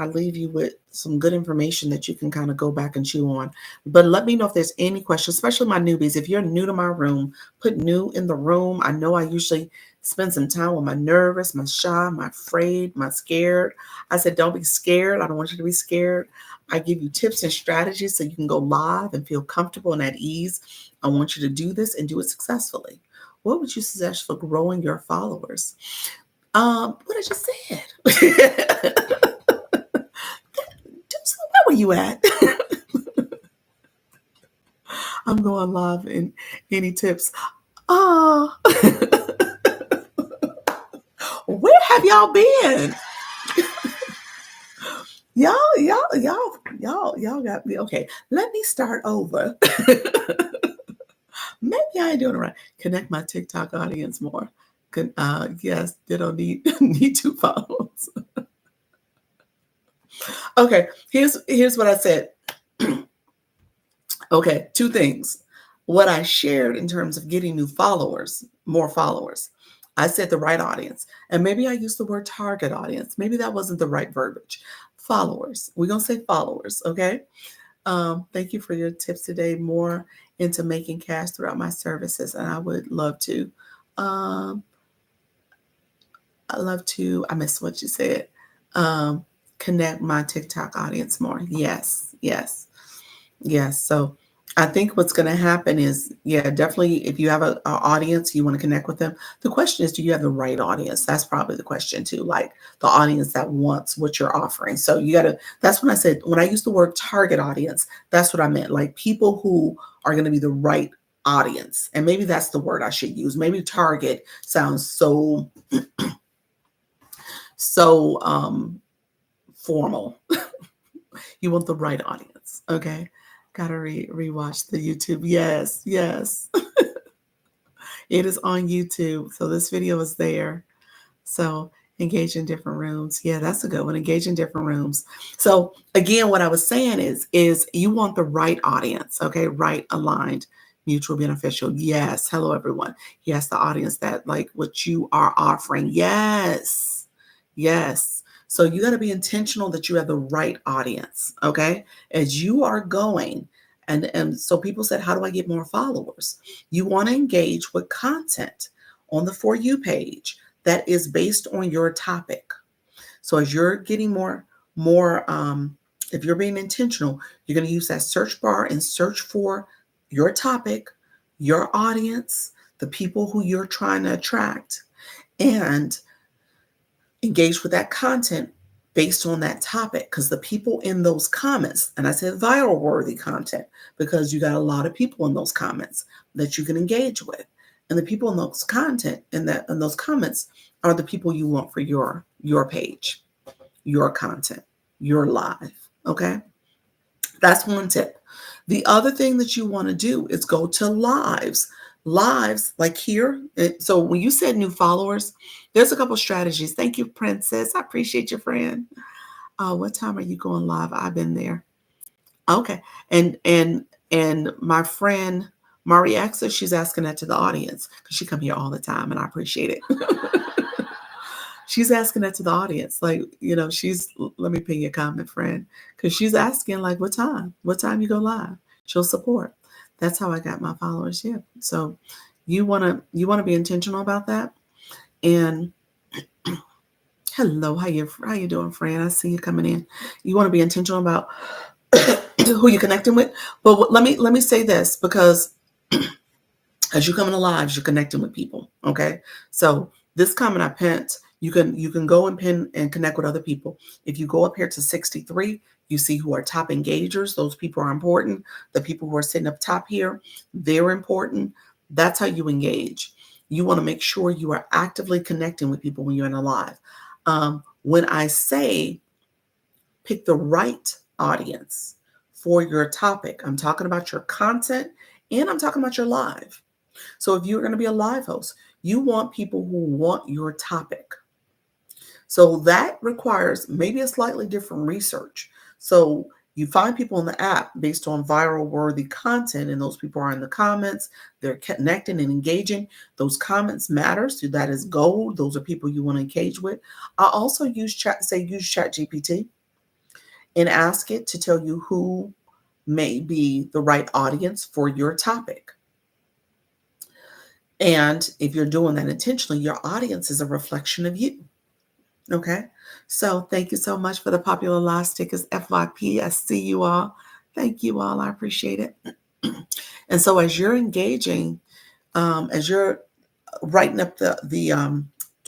leave you with some good information that you can kind of go back and chew on. But let me know if there's any questions, especially my newbies. If you're new to my room, put new in the room. I know I usually spend some time with my nervous, my shy, my afraid, my scared. I said, don't be scared. I don't want you to be scared. I give you tips and strategies so you can go live and feel comfortable and at ease. I want you to do this and do it successfully. What would you suggest for growing your followers? What I just said. Where you at? I'm going live in any tips. Oh, where have y'all been? Y'all got me. Okay, let me start over. Maybe I ain't doing it right. Connect my TikTok audience more. Yes, they don't need 2 follows. Okay, here's what I said. Okay, 2 things. What I shared in terms of getting new followers, more followers. I said the right audience. And maybe I used the word target audience. Maybe that wasn't the right verbiage. Followers. We're going to say followers, okay? Thank you for your tips today. More into making cash throughout my services. And I would love to. I missed what you said. Connect my TikTok audience more. Yes. So I think what's going to happen is, definitely if you have an audience, you want to connect with them. The question is, do you have the right audience? That's probably the question too, like the audience that wants what you're offering. So that's when I said, when I use the word target audience, that's what I meant. Like people who are going to be the right audience. And maybe that's the word I should use. Maybe target sounds so formal. You want the right audience. Okay. Gotta rewatch the YouTube. Yes. It is on YouTube. So this video is there. So engage in different rooms. Yeah, that's a good one. Engage in different rooms. So again, what I was saying is you want the right audience. Okay. Right, aligned, mutual beneficial. Yes. Hello, everyone. Yes. The audience that like what you are offering. Yes. So you got to be intentional that you have the right audience. Okay. As you are going. And so people said, how do I get more followers? You want to engage with content on the For You page that is based on your topic. So as you're getting more If you're being intentional, you're going to use that search bar and search for your topic, your audience, the people who you're trying to attract, and engage with that content based on that topic. Because the people in those comments, and I said viral worthy content, because you got a lot of people in those comments that you can engage with. And the people in those content in those comments are the people you want for your page, your content, your live. Okay. That's one tip. The other thing that you want to do is go to lives. Lives, like here. So when you said new followers, there's a couple strategies. Thank you, Princess. I appreciate your friend. What time are you going live? I've been there. Okay. And my friend Mariaxa, she's asking that to the audience because she come here all the time and I appreciate it. She's asking that to the audience. Like, let me ping your comment, friend, because she's asking, like, what time you go live? She'll support. That's how I got my followers. Yeah. So you want to be intentional about that. And hello, how you doing, friend? I see you coming in. You want to be intentional about who you're connecting with. But let me say this, because as you come into lives, you're connecting with people. Okay. So this comment I pinned, you can go and pin and connect with other people. If you go up here to 63, you see who are top engagers. Those people are important. The people who are sitting up top here, they're important. That's how you engage. You want to make sure you are actively connecting with people when you're in a live. When I say pick the right audience for your topic, I'm talking about your content and I'm talking about your live. So if you're going to be a live host, you want people who want your topic. So that requires maybe a slightly different research. So you find people in the app based on viral worthy content, and those people are in the comments. They're connecting and engaging. Those comments matter. So that is gold. Those are people you want to engage with. I also use ChatGPT and ask it to tell you who may be the right audience for your topic. And if you're doing that intentionally, your audience is a reflection of you. Okay. So thank you so much for the popular live stickers, FYP. I see you all. Thank you all. I appreciate it. And so as you're engaging, as you're writing up the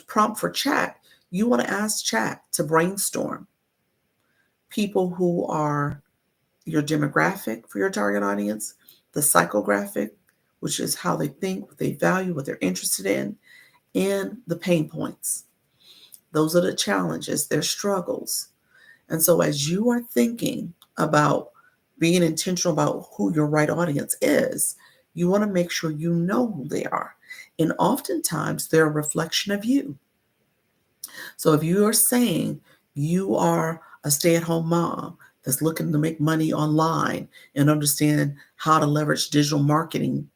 prompt for chat, you want to ask chat to brainstorm people who are your demographic for your target audience, the psychographic, which is how they think, what they value, what they're interested in, and the pain points. Those are the challenges, their struggles. And so as you are thinking about being intentional about who your right audience is, you want to make sure you know who they are. And oftentimes they're a reflection of you. So if you are saying you are a stay-at-home mom that's looking to make money online and understand how to leverage digital marketing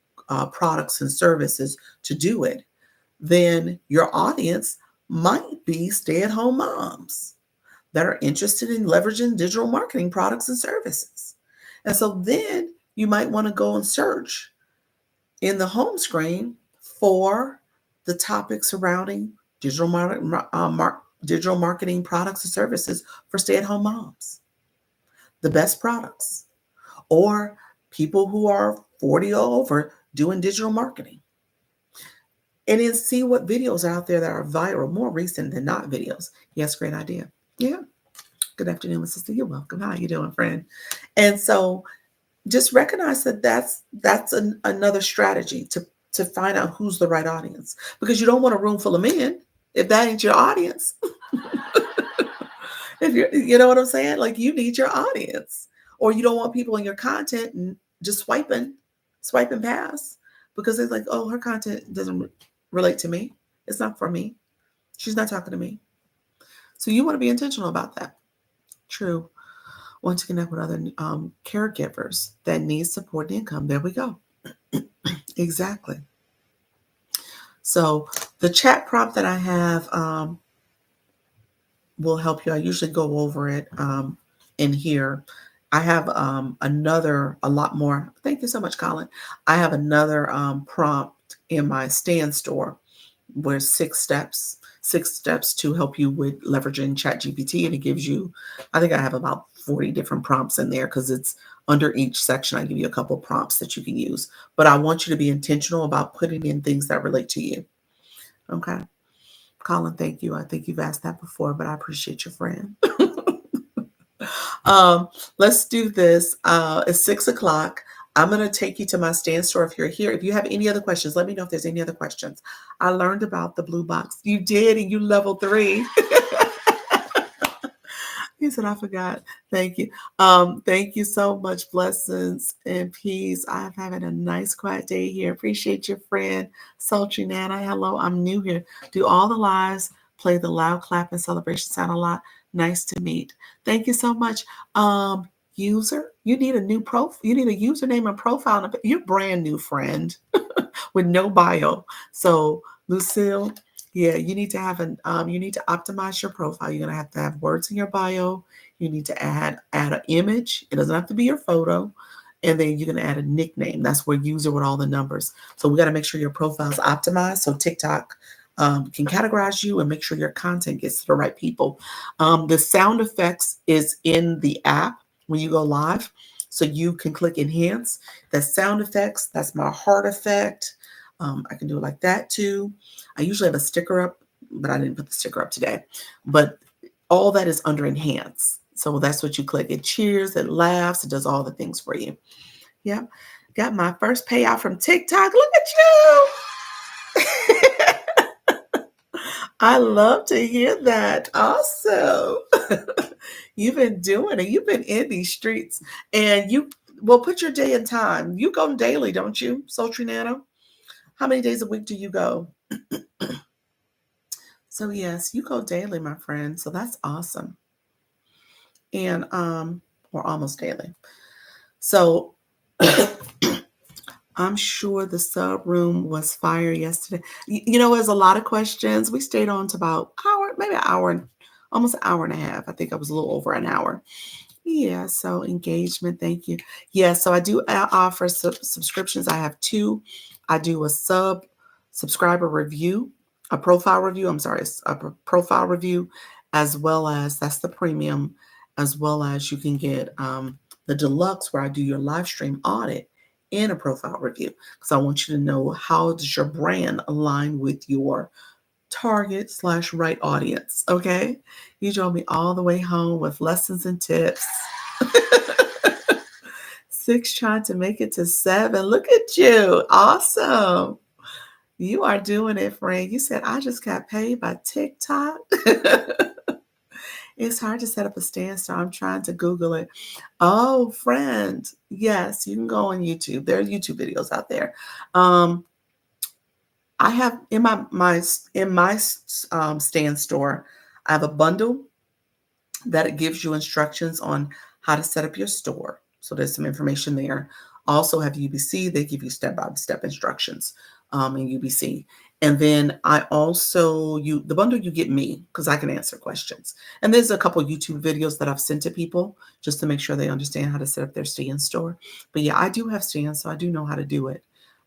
products and services to do it, then your audience might be stay-at-home moms that are interested in leveraging digital marketing products and services. And so then you might want to go and search in the home screen for the topic surrounding digital marketing products and services for stay-at-home moms, the best products, or people who are 40 or over doing digital marketing. And then see what videos are out there that are viral, more recent than not videos. Yes, great idea. Yeah. Good afternoon, my sister. You're welcome. How are you doing, friend? And so just recognize that that's another strategy to find out who's the right audience, because you don't want a room full of men if that ain't your audience. If you know what I'm saying? Like, you need your audience, or you don't want people in your content and just swiping past because it's like, oh, her content doesn't relate to me. It's not for me. She's not talking to me. So you want to be intentional about that. True. Want to connect with other caregivers that need support and income. There we go. Exactly. So the chat prompt that I have will help you. I usually go over it in here. I have a lot more. Thank you so much, Colin. I have another prompt in my Stand store where 6 steps to help you with leveraging ChatGPT, and it gives you, I think I have about 40 different prompts in there because it's under each section. I give you a couple prompts that you can use. But I want you to be intentional about putting in things that relate to you. Okay. Colin, thank you. I think you've asked that before, but I appreciate your friend. Let's do this. It's 6 o'clock. I'm going to take you to my stand store if you're here. If you have any other questions, let me know if there's any other questions. I learned about the blue box. You did, and you level 3. He said, I forgot. Thank you. Thank you so much. Blessings and peace. I'm having a nice, quiet day here. Appreciate your friend, Sultry Nana. Hello, I'm new here. Do all the lives, play the loud clap and celebration sound a lot. Nice to meet. Thank you so much. User, you need a new profile. You need a username and profile. You're brand new, friend, with no bio. So, Lucille, yeah, you need to have you need to optimize your profile. You're gonna have to have words in your bio. You need to add an image. It doesn't have to be your photo. And then you're gonna add a nickname. That's where user with all the numbers. So we got to make sure your profile is optimized so TikTok can categorize you and make sure your content gets to the right people. The sound effects is in the app when you go live. So you can click enhance. The sound effects, that's my heart effect. I can do it like that too. I usually have a sticker up, but I didn't put the sticker up today. But all that is under enhance. So that's what you click. It cheers, it laughs, it does all the things for you. Yep. Got my first payout from TikTok. Look at you. I love to hear that. Awesome. You've been doing it. You've been in these streets. And you will put your day and time. You go daily, don't you, Sultry Nana? How many days a week do you go? So yes, you go daily, my friend. So that's awesome. And or almost daily. So I'm sure the sub room was fire yesterday. There's a lot of questions. We stayed on to about hour, maybe an hour, almost an hour and a half. I think I was a little over an hour. Yeah, so engagement, thank you. Yeah, so I do offer subscriptions. I have 2. I do a subscriber review, a profile review. I'm sorry, a profile review, as well as that's the premium, as well as you can get the deluxe where I do your live stream audit and a profile review because I want you to know how does your brand align with your target/right audience. Okay. You drove me all the way home with lessons and tips. 6 trying to make it to 7. Look at you. Awesome. You are doing it, friend. You said, I just got paid by TikTok. It's hard to set up a stand, so I'm trying to Google it. Oh, friend. Yes, you can go on YouTube. There are YouTube videos out there. I have in my stand store, I have a bundle that it gives you instructions on how to set up your store. So there's some information there. Also have UBC, they give you step-by-step instructions in UBC. And then I also, the bundle you get me because I can answer questions. And there's a couple YouTube videos that I've sent to people just to make sure they understand how to set up their stand store. But yeah, I do have stands, so I do know how to do it.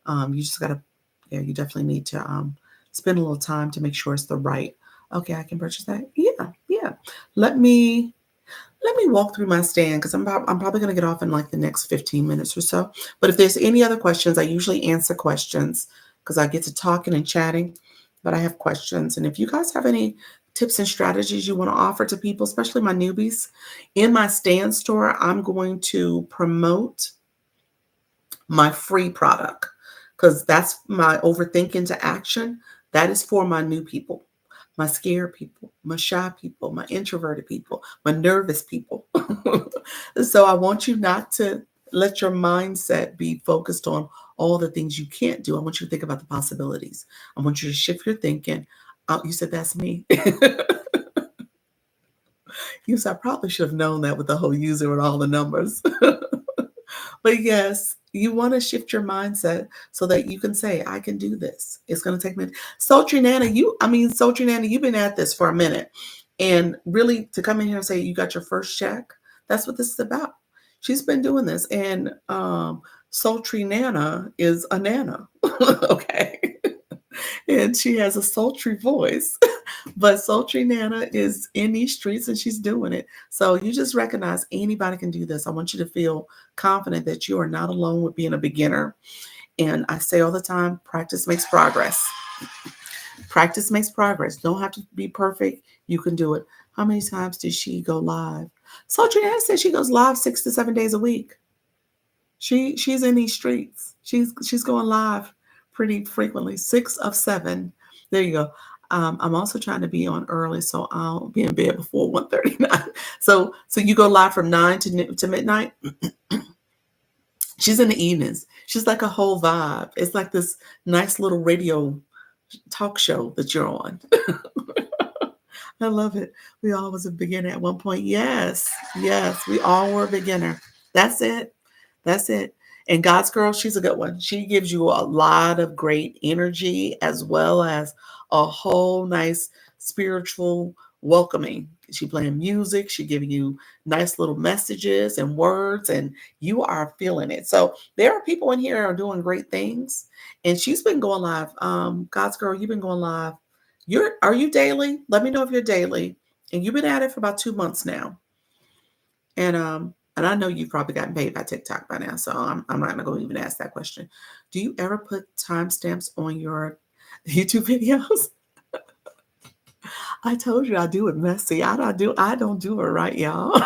You just got to, yeah, you definitely need to spend a little time to make sure it's the right. Okay, I can purchase that. Yeah. Let me walk through my stand because I'm probably going to get off in like the next 15 minutes or so. But if there's any other questions, I usually answer questions because I get to talking and chatting. But I have questions, and if you guys have any tips and strategies you want to offer to people, especially my newbies, in my stand store, I'm going to promote my free product because that's my overthinking to action. That is for my new people, my scared people, my shy people, my introverted people, my nervous people. So I want you not to let your mindset be focused on all the things you can't do. I want you to think about the possibilities. I want you to shift your thinking. You said that's me. You said I probably should have known that with the whole user and all the numbers. But yes, you want to shift your mindset so that you can say, I can do this. It's going to take me. Sultry Nana, you've been at this for a minute. And really to come in here and say you got your first check, that's what this is about. She's been doing this. And Sultry Nana is a nana. Okay. And she has a sultry voice. But Sultry Nana is in these streets and she's doing it. So you just recognize anybody can do this. I want you to feel confident that you are not alone with being a beginner. And I say all the time, practice makes progress. Practice makes progress. Don't have to be perfect. You can do it. How many times did she go live? Sultry Nana said she goes live 6 to 7 days a week. She's in these streets. She's going live pretty frequently. 6 of 7. There you go. I'm also trying to be on early, so I'll be in bed before 1:39. So you go live from 9 to midnight. She's in the evenings. She's like a whole vibe. It's like this nice little radio talk show that you're on. I love it. We all was a beginner at one point. Yes, yes, we all were a beginner. That's it. That's it. And God's girl, she's a good one. She gives you a lot of great energy as well as a whole nice spiritual welcoming. She playing music, she giving you nice little messages and words, and you are feeling it. So there are people in here that are doing great things. And she's been going live. God's girl, you've been going live. Are you daily? Let me know if you're daily. And you've been at it for about 2 months now. And I know you've probably gotten paid by TikTok by now, so I'm not gonna go even ask that question. Do you ever put timestamps on your YouTube videos? I told you I do it messy. I don't do it right, y'all.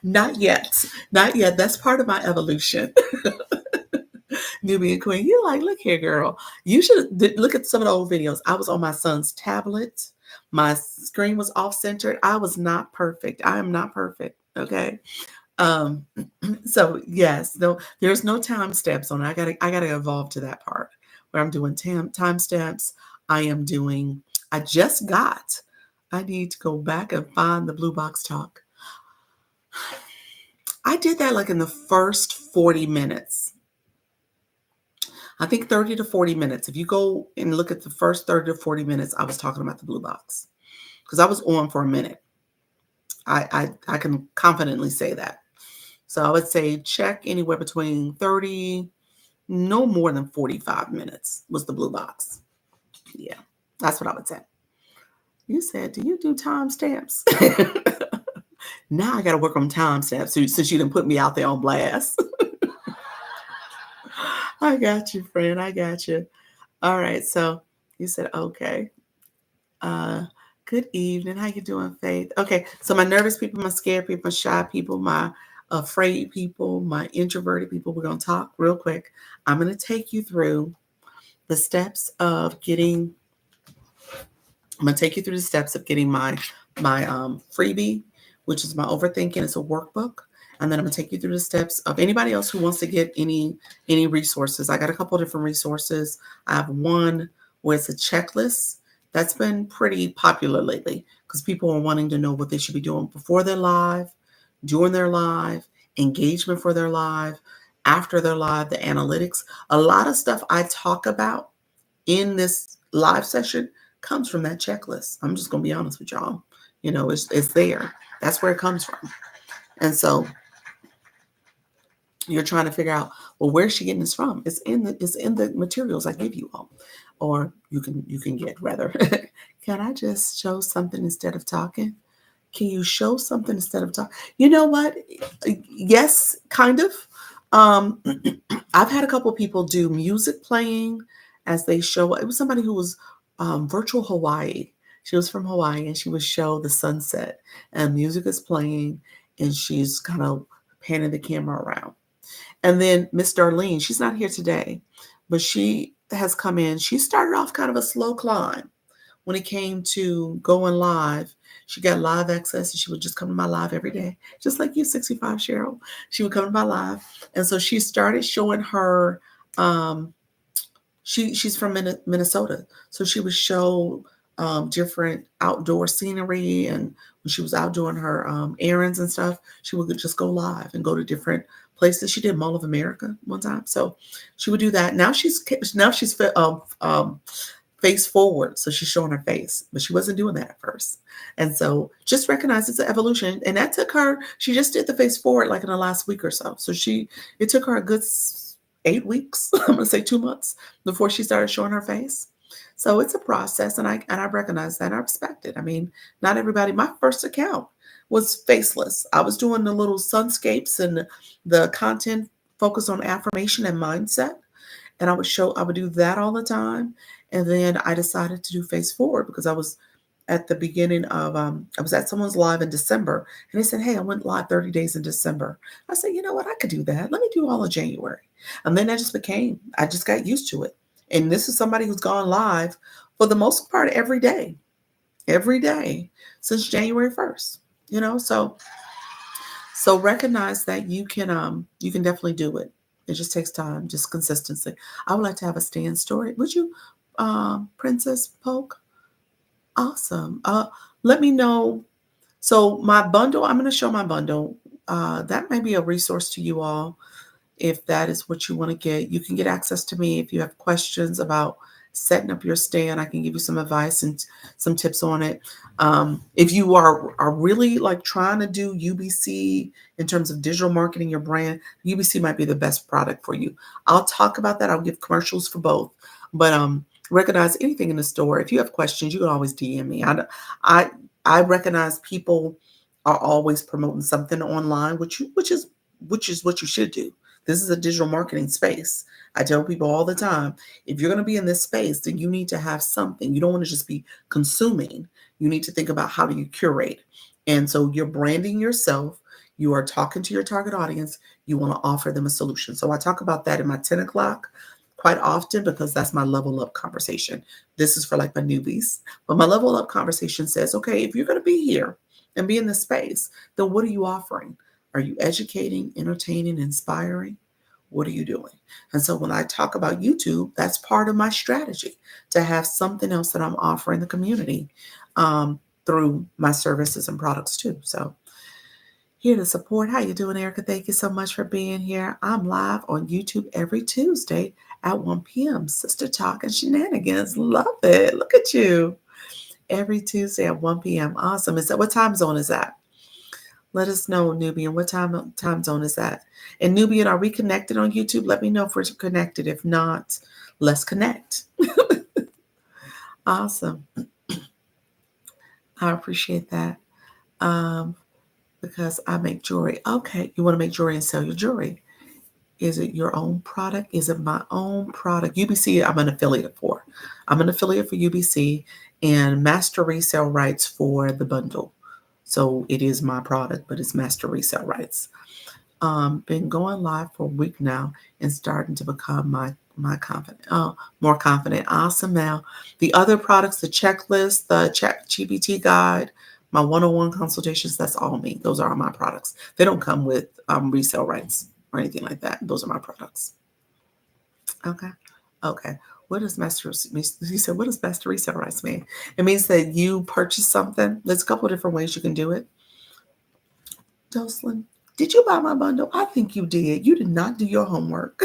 Not yet. Not yet. That's part of my evolution. Nubian Queen. You're like, look here, girl. You should look at some of the old videos. I was on my son's tablet. My screen was off centered. I was not perfect. I am not perfect. Okay. Um, so yes, no, there's no time steps on it. I gotta evolve to that part where I'm doing time steps. I just got, I need to go back and find the Blue Box Talk. I did that like in the first 40 minutes. I think 30 to 40 minutes. If you go and look at the first 30 to 40 minutes, I was talking about the Blue Box because I was on for a minute. I can confidently say that. So I would say check anywhere between 30, no more than 45 minutes was the Blue Box. Yeah, that's what I would say. You said, do you do timestamps? Now I got to work on timestamps since you didn't put me out there on blast. I got you, friend. I got you. All right. So you said, okay. Uh, Good evening. How you doing, Faith? Okay. So my nervous people, my scared people, my shy people, my afraid people, my introverted people, we're going to talk real quick. I'm going to take you through the steps of getting, I'm going to take you through the steps of getting my freebie, which is my overthinking. It's a workbook. And then I'm going to take you through the steps of anybody else who wants to get any resources. I got a couple of different resources. I have one where it's a checklist that's been pretty popular lately because people are wanting to know what they should be doing before they're live, during their live, engagement for their live, after their live, the analytics. A lot of stuff I talk about in this live session comes from that checklist. I'm just going to be honest with y'all. You know, it's there. That's where it comes from. And so you're trying to figure out, well, where's she getting this from? It's in the materials I give you all, or you can get rather. Can I just show something instead of talking? Can you show something instead of talking? You know what? Yes, kind of. Um, I've had a couple of people do music playing as they show. It was somebody who was virtual Hawaii. She was from Hawaii and she would show the sunset and music is playing and she's kind of panning the camera around. And then Miss Darlene, she's not here today, but she has come in. She started off kind of a slow climb when it came to going live. She got live access and she would just come to my live every day, just like you, 65 Cheryl. She would come to my live. And so she started showing her, she's from Minnesota. So she would show different outdoor scenery. And when she was out doing her errands and stuff, she would just go live and go to different places. She did Mall of America one time. So she would do that. Now she's face forward. So she's showing her face, but she wasn't doing that at first. And so just recognize it's an evolution. And that took her, she just did the face forward like in the last week or so. So it took her a good 8 weeks, I'm going to say 2 months before she started showing her face. So it's a process, and I recognize that, and I respect it. I mean, not everybody. My first account was faceless. I was doing the little sunscapes and the content focused on affirmation and mindset, and I would do that all the time. And then I decided to do face forward because I was at the beginning of I was at someone's live in December, and they said, "Hey, I went live 30 days in December." I said, "You know what? I could do that. Let me do all of January." And then I just got used to it. And this is somebody who's gone live for the most part every day since January 1st. So recognize that you can definitely do it. It just takes time, just consistency. I would like to have a stand story. Would you, Princess Polk? Awesome. Let me know. So my bundle, I'm going to show my bundle. That may be a resource to you all if that is what you want to get. You can get access to me if you have questions about setting up your stand. I can give you some advice and some tips on it. If you are really like trying to do UBC in terms of digital marketing your brand, UBC might be the best product for you. I'll talk about that. I'll give commercials for both. But recognize anything in the store. If you have questions, you can always DM me. I I recognize people are always promoting something online, which is what you should do. This is a digital marketing space. I tell people all the time, if you're going to be in this space, then you need to have something. You don't want to just be consuming. You need to think about how do you curate. And so you're branding yourself. You are talking to your target audience. You want to offer them a solution. So I talk about that in my 10 o'clock quite often because that's my level up conversation. This is for like my newbies. But my level up conversation says, okay, if you're going to be here and be in this space, then what are you offering? Are you educating, entertaining, inspiring? What are you doing? And so when I talk about YouTube, that's part of my strategy to have something else that I'm offering the community through my services and products too. So here to support. How you doing, Erica? Thank you so much for being here. I'm live on YouTube every Tuesday at 1 p.m. Sister Talk and Shenanigans. Love it. Look at you. Every Tuesday at 1 p.m. Awesome. Is that what time zone is that? Let us know, Nubian. What time zone is that? And Nubian, are we connected on YouTube? Let me know if we're connected. If not, let's connect. Awesome. I appreciate that. Because I make jewelry. Okay, you want to make jewelry and sell your jewelry. Is it your own product? Is it my own product? UBC, I'm an affiliate for. I'm an affiliate for UBC and master resale rights for the bundle. So it is my product, but it's master resale rights. Been going live for a week now and starting to become my confident, more confident. Awesome. Now, the other products, the checklist, the chat GPT guide, my one-on-one consultations, that's all me. Those are all my products. They don't come with resale rights or anything like that. Those are my products. Okay. Okay. What does master, you said, what does master resale rights mean? It means that you purchase something. There's a couple of different ways you can do it. Jocelyn, did you buy my bundle? I think you did. You did not do your homework.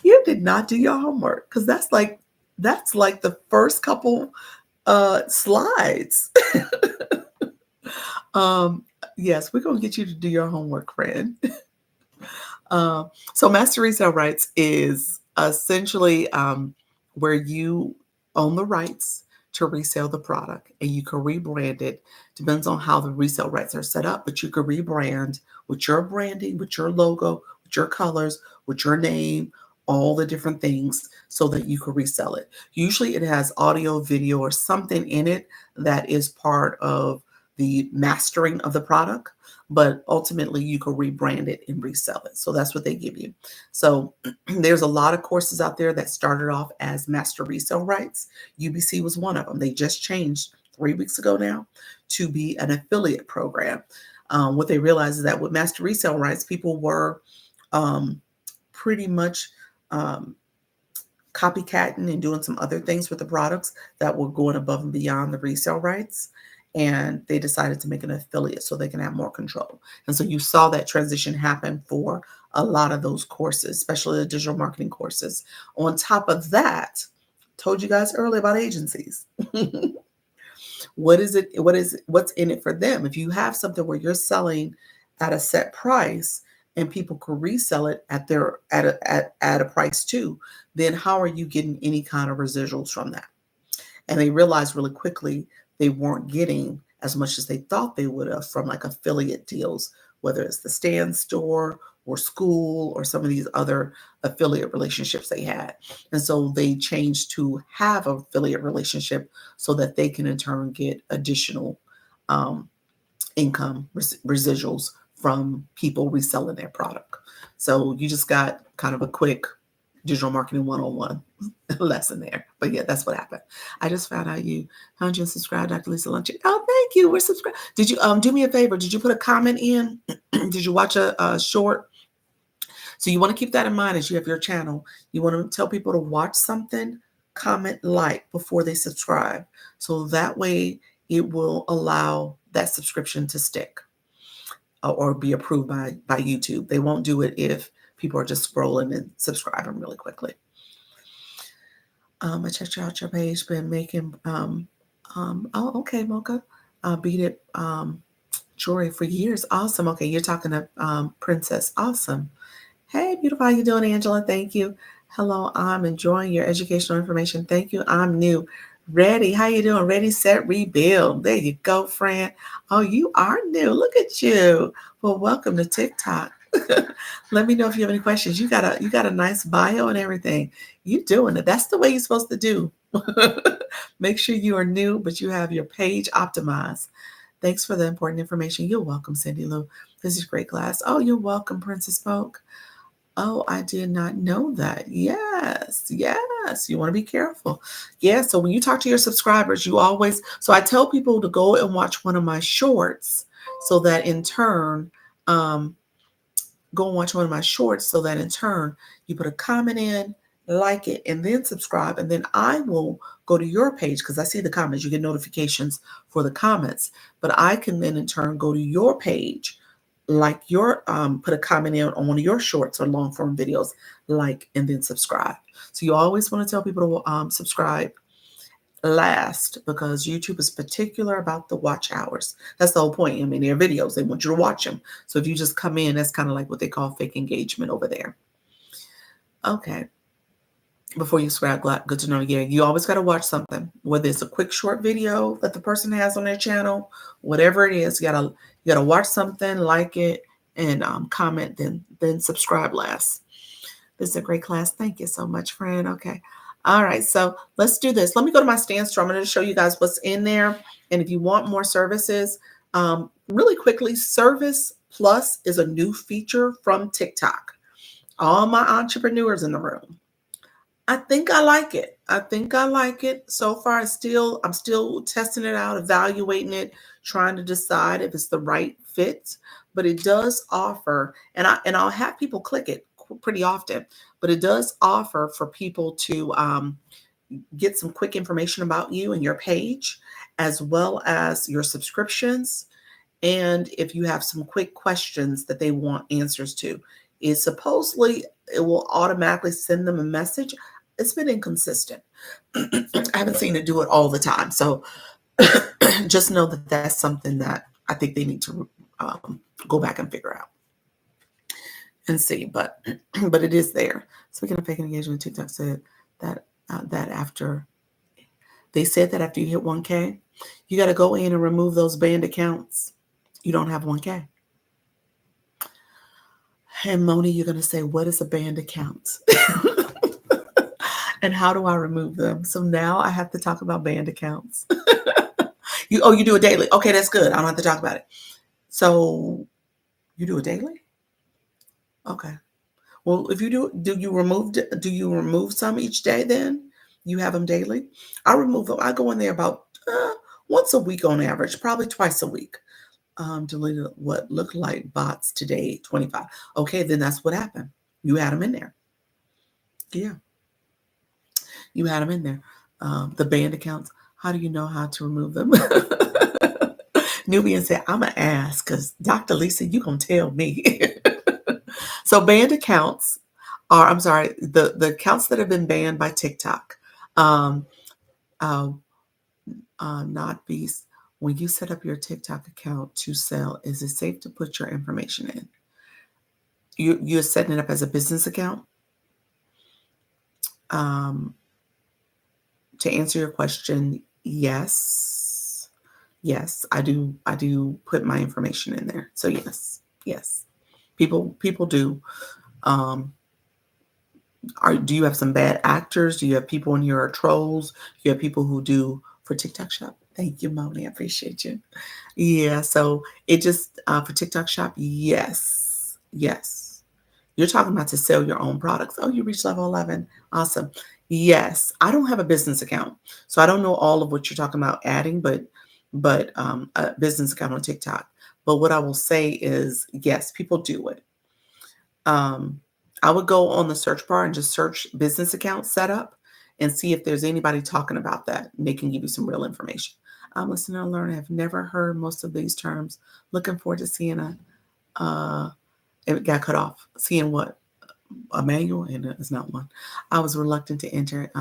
You did not do your homework because that's like the first couple slides. um, yes, we're gonna get you to do your homework, friend. So master resale rights is essentially where you own the rights to resell the product and you can rebrand it. Depends on how the resale rights are set up, but you can rebrand with your branding, with your logo, with your colors, with your name, all the different things so that you can resell it. Usually it has audio, video, or something in it that is part of the mastering of the product, but ultimately you can rebrand it and resell it. So that's what they give you. So there's a lot of courses out there that started off as master resale rights. UBC was one of them. They just changed 3 weeks ago now to be an affiliate program. What they realized is that with master resale rights, people were pretty much copycatting and doing some other things with the products that were going above and beyond the resale rights. And they decided to make an affiliate so they can have more control. And so you saw that transition happen for a lot of those courses, especially the digital marketing courses. On top of that, told you guys earlier about agencies. What is it? What's in it for them? If you have something where you're selling at a set price and people could resell it at their at a price too, then how are you getting any kind of residuals from that? And they realized really quickly they weren't getting as much as they thought they would have from like affiliate deals, whether it's the Stand store or school or some of these other affiliate relationships they had. And so they changed to have an affiliate relationship so that they can in turn get additional um, income residuals from people reselling their product. So you just got kind of a quick digital marketing 101 lesson there. But yeah, that's what happened. I just found out you found you and subscribed, Dr. Lisa Lunch. Oh, thank you. We're subscribed. Did you do me a favor? Did you put a comment in? Did you watch a short? So you want to keep that in mind as you have your channel. You want to tell people to watch something, comment, like before they subscribe. So that way it will allow that subscription to stick or be approved by YouTube. They won't do it if people are just scrolling and subscribing really quickly. I checked out your page, been making, oh, okay, Mocha. Beat it jewelry for years. Awesome. Okay, you're talking to Princess. Awesome. Hey, beautiful. How you doing, Angela? Thank you. Hello, I'm enjoying your educational information. Thank you. I'm new. Ready. How you doing? Ready, set, rebuild. There you go, friend. Oh, you are new. Look at you. Well, welcome to TikTok. Let me know if you have any questions. You got a nice bio and everything. You doing it. That's the way you're supposed to do. Make sure you are new, but you have your page optimized. Thanks for the important information. You're welcome, Cindy Lou. This is a great class. Oh, you're welcome, Princess Spoke. Oh, I did not know that. Yes, yes. You want to be careful. Yeah. So when you talk to your subscribers, so I tell people to go and watch one of my shorts so that in turn, go and watch one of my shorts so that in turn you put a comment in, like it, and then subscribe. And then I will go to your page because I see the comments. You get notifications for the comments, but I can then in turn go to your page, like your put a comment in on one of your shorts or long form videos, like, and then subscribe. So you always want to tell people to subscribe last because YouTube is particular about the watch hours. That's the whole point. I mean, their videos, they want you to watch them. So if you just come in, that's kind of like what they call fake engagement over there. Okay. Before you subscribe, good to know. Yeah, you always got to watch something, whether it's a quick short video that the person has on their channel, whatever it is. You gotta watch something, like it, and comment, then subscribe last. This is a great class. Thank you so much, friend. Okay. All right. So let's do this. Let me go to my Stand store. I'm going to show you guys what's in there. And if you want more services, really quickly, Service Plus is a new feature from TikTok. All my entrepreneurs in the room. I think I like it. So far, I'm still testing it out, evaluating it, trying to decide if it's the right fit. But it does offer, and I'll have people click it pretty often. But it does offer for people to get some quick information about you and your page, as well as your subscriptions. And if you have some quick questions that they want answers to, it will automatically send them a message. It's been inconsistent. I haven't seen it do it all the time. So just know that that's something that I think they need to go back and figure out and see. But it is there. Speaking of fake engagement, TikTok said that after you hit 1K, you got to go in and remove those banned accounts. You don't have 1K. And Moni, you're going to say, what is a banned account? And how do I remove them? So now I have to talk about banned accounts. You do it daily. Okay, that's good. I don't have to talk about it. So you do it daily? Okay. Well, if you do you remove some each day then? You have them daily? I remove them. I go in there about once a week on average, probably twice a week. Deleted what looked like bots today, 25. Okay, then that's what happened. You had them in there. Yeah. You had them in there. The banned accounts. How do you know how to remove them? Nubian said, I'm going to ask because Dr. Lisa, you're going to tell me. So banned accounts I'm sorry, the accounts that have been banned by TikTok. Not Beast. When you set up your TikTok account to sell, is it safe to put your information in? You're setting it up as a business account. Um, to answer your question, yes. Yes, I do put my information in there. So yes. Yes. People do. Um, do you have some bad actors? Do you have people in here are trolls? Do you have people who do for TikTok Shop? Thank you, Moni. I appreciate you. Yeah, so it just for TikTok Shop, yes. Yes. You're talking about to sell your own products. Oh, you reached level 11. Awesome. Yes. I don't have a business account. So I don't know all of what you're talking about adding, but a business account on TikTok. But what I will say is yes, people do it. Um, I would go on the search bar and just search business account setup and see if there's anybody talking about that. And they can give you some real information. I'm listening to learn. I've never heard most of these terms. Looking forward to seeing it got cut off. Seeing what? A manual, and it's not one. I was reluctant to enter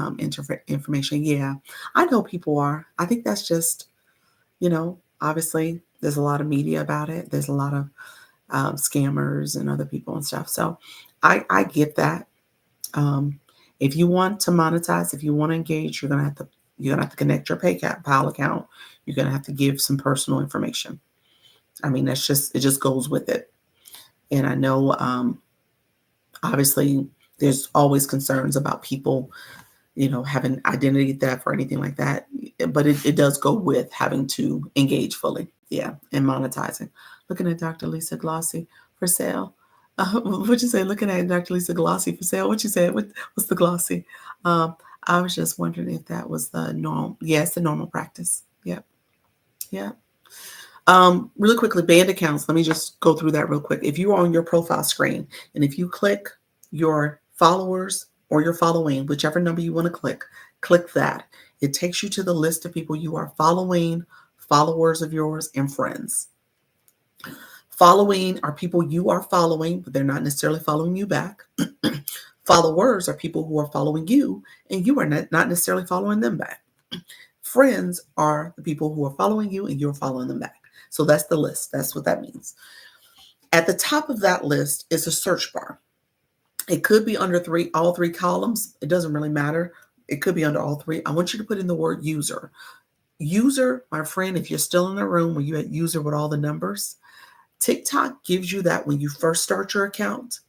information. Yeah, I know people are. I think that's just, obviously there's a lot of media about it. There's a lot of scammers and other people and stuff. So I get that. Um, if you want to monetize, if you want to engage, you're gonna have to connect your PayPal account. You're gonna have to give some personal information. I mean, it just goes with it. And I know obviously there's always concerns about people having identity theft or anything like that. But it does go with having to engage fully. Yeah. And monetizing. Looking at Dr. Lisa Glossy for sale. What'd you say? Looking at Dr. Lisa Glossy for sale. What you said? What's the glossy? Um, I was just wondering if that was the normal. Yes, the normal practice. Yep. Yeah. Really quickly, banned accounts. Let me just go through that real quick. If you're on your profile screen and if you click your followers or your following, whichever number you want to click that. It takes you to the list of people you are following, followers of yours, and friends. Following are people you are following, but they're not necessarily following you back. Followers are people who are following you, and you are not necessarily following them back. Friends are the people who are following you, and you're following them back. So that's the list. That's what that means. At the top of that list is a search bar. It could be under all three columns. It doesn't really matter. It could be under all three. I want you to put in the word user. User, my friend, if you're still in the room where you had user with all the numbers, TikTok gives you that when you first start your account.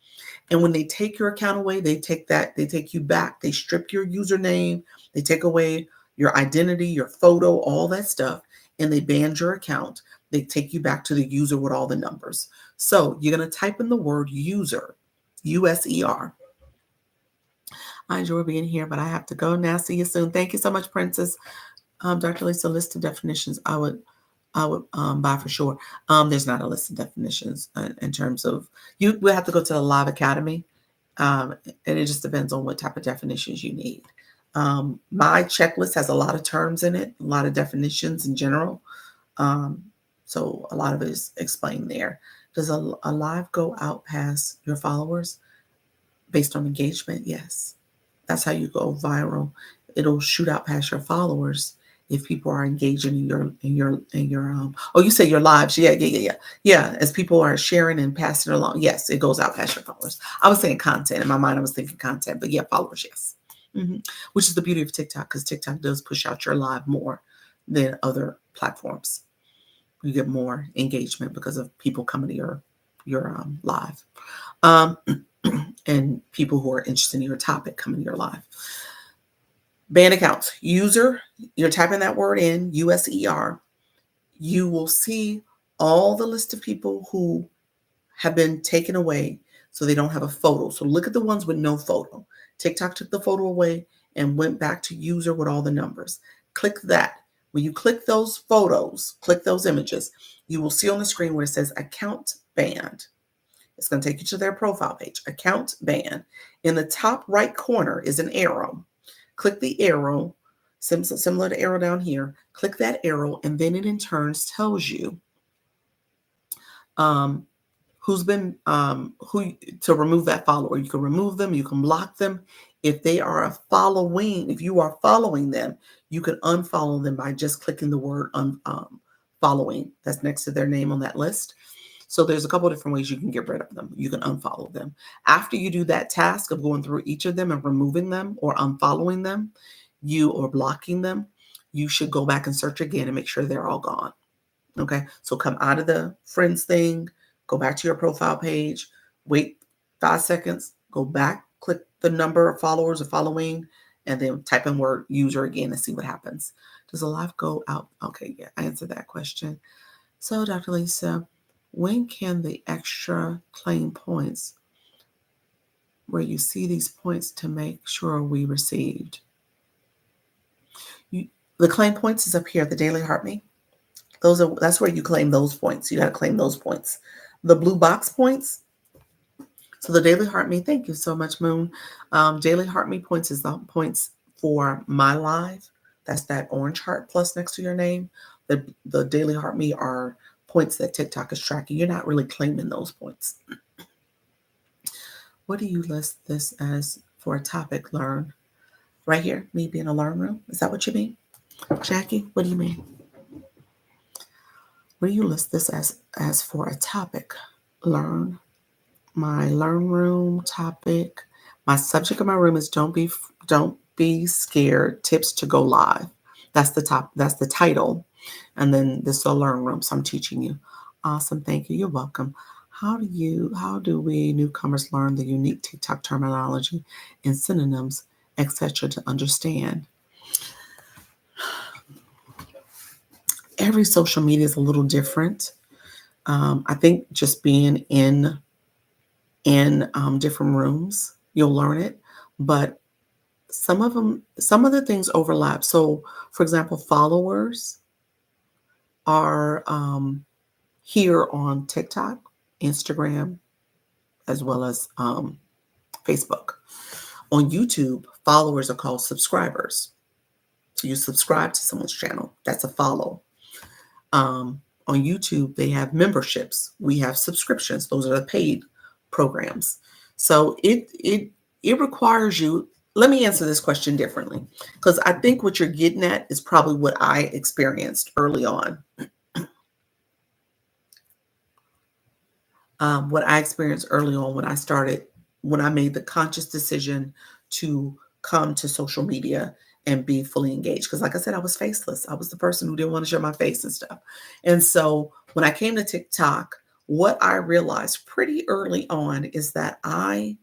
And when they take your account away, they take you back. They strip your username, they take away your identity, your photo, all that stuff, and they ban your account. They take you back to the user with all the numbers. So you're going to type in the word user, USER. I enjoy being here, but I have to go now. See you soon. Thank you so much, Princess. Dr. Lisa, list of definitions I would buy for sure. There's not a list of definitions in terms of you will have to go to the Live Academy, and it just depends on what type of definitions you need. My checklist has a lot of terms in it, a lot of definitions in general. Um, so a lot of it is explained there. Does a live go out past your followers based on engagement? Yes. That's how you go viral. It'll shoot out past your followers if people are engaging in your oh, you say your lives. Yeah, as people are sharing and passing it along, yes, it goes out past your followers. I was saying content. In my mind I was thinking content, but yeah, followers, yes. Which is the beauty of TikTok, because TikTok does push out your live more than other platforms. You get more engagement because of people coming to your live. um, and people who are interested in your topic coming to your live. Banned accounts. User, you're typing that word in, USER. You will see all the list of people who have been taken away so they don't have a photo. So look at the ones with no photo. TikTok took the photo away and went back to user with all the numbers. Click that. When you click those photos, click those images, you will see on the screen where it says account banned. It's going to take you to their profile page, account banned. In the top right corner is an arrow. Click the arrow, similar to arrow down here. Click that arrow, and then it in turns tells you um, who's been who to remove that follower. You can remove them, you can block them. If they are if you are following them, you can unfollow them by just clicking the word following that's next to their name on that list. So there's a couple different ways you can get rid of them. You can unfollow them. After you do that task of going through each of them and removing them or unfollowing them, or blocking them, you should go back and search again and make sure they're all gone. Okay, so come out of the friends thing, go back to your profile page, wait 5 seconds, go back, click the number of followers or following, and then type in word user again and see what happens. Does the live go out? Okay, yeah, I answered that question. So, Dr. Lisa, when can the extra claim points, where you see these points to make sure we received? The claim points is up here, the Daily Heart Me. That's where you claim those points. You got to claim those points. The blue box points. So the Daily Heart Me, thank you so much, Moon. Daily Heart Me points is the points for my live. That's that orange heart plus next to your name. The Daily Heart Me are points that TikTok is tracking. You're not really claiming those points. What do you list this as for a topic? Learn. Right here, me being a learn room. Is that what you mean? Jackie, what do you mean? What do you list this as for a topic? Learn. My learn room topic. My subject of my room is don't be scared. Tips to go live. That's the title. And then this is a learn room. So I'm teaching you. Awesome. Thank you. You're welcome. How do we newcomers learn the unique TikTok terminology and synonyms, etc. to understand? Every social media is a little different. I think just being in different rooms, you'll learn it. But some of the things overlap. So, for example, followers are here on TikTok, Instagram, as well as Facebook. On YouTube, followers are called subscribers. So you subscribe to someone's channel. That's a follow. On YouTube, they have memberships. We have subscriptions. Those are the paid programs. So it requires you. Let me answer this question differently, because I think what you're getting at is probably what I experienced early on. What I experienced early on when I made the conscious decision to come to social media and be fully engaged. Because like I said, I was faceless. I was the person who didn't want to show my face and stuff. And so when I came to TikTok, what I realized pretty early on is that I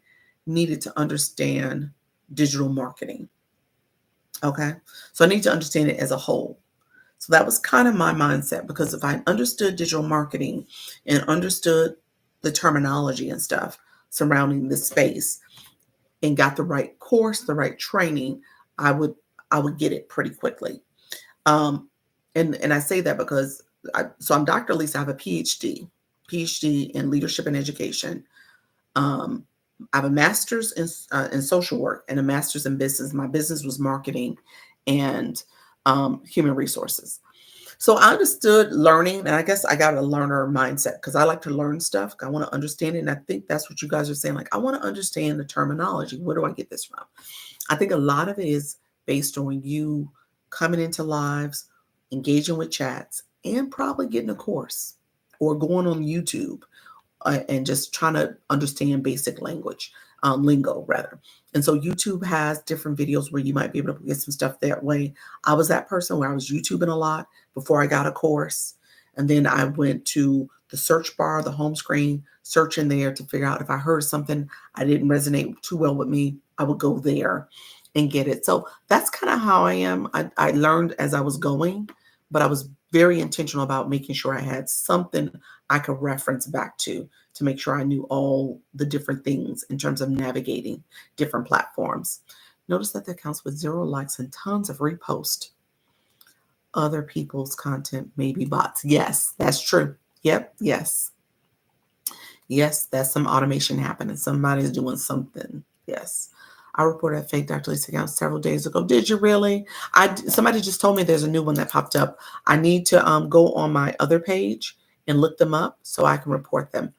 needed to understand digital marketing. Okay. So I need to understand it as a whole. So that was kind of my mindset, because if I understood digital marketing and understood the terminology and stuff surrounding this space and got the right course, the right training, I would get it pretty quickly. And I say that because I'm Dr. Lisa. I have a PhD in leadership and education. I have a master's in social work and a master's in business. My business was marketing and human resources. So I understood learning, and I guess I got a learner mindset because I like to learn stuff. I want to understand it. And I think that's what you guys are saying. Like, I want to understand the terminology. Where do I get this from? I think a lot of it is based on you coming into lives, engaging with chats, and probably getting a course or going on YouTube and just trying to understand basic language, lingo rather. And so YouTube has different videos where you might be able to get some stuff that way. I was that person where I was YouTubing a lot before I got a course. And then I went to the search bar, the home screen, search in there to figure out if I heard something I didn't resonate too well with me, I would go there and get it. So that's kind of how I am. I learned as I was going, but I was very intentional about making sure I had something I could reference back to make sure I knew all the different things in terms of navigating different platforms. Notice that counts with 0 likes and tons of reposts. Other people's content may be bots. Yes, that's true. Yep. Yes. Yes, that's some automation happening. Somebody's doing something. Yes. I reported a fake Dr. Lisa account several days ago. Did you really? Somebody just told me there's a new one that popped up. I need to go on my other page and look them up so I can report them.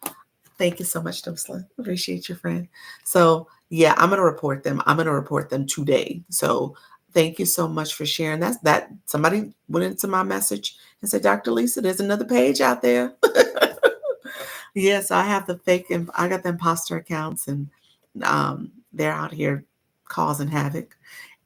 Thank you so much, Dumslin. Appreciate you, friend. So yeah, I'm gonna report them. I'm gonna report them today. So thank you so much for sharing. That somebody went into my message and said, Dr. Lisa, there's another page out there. Yes, I have the fake, and I got the imposter accounts, and they're out here causing havoc.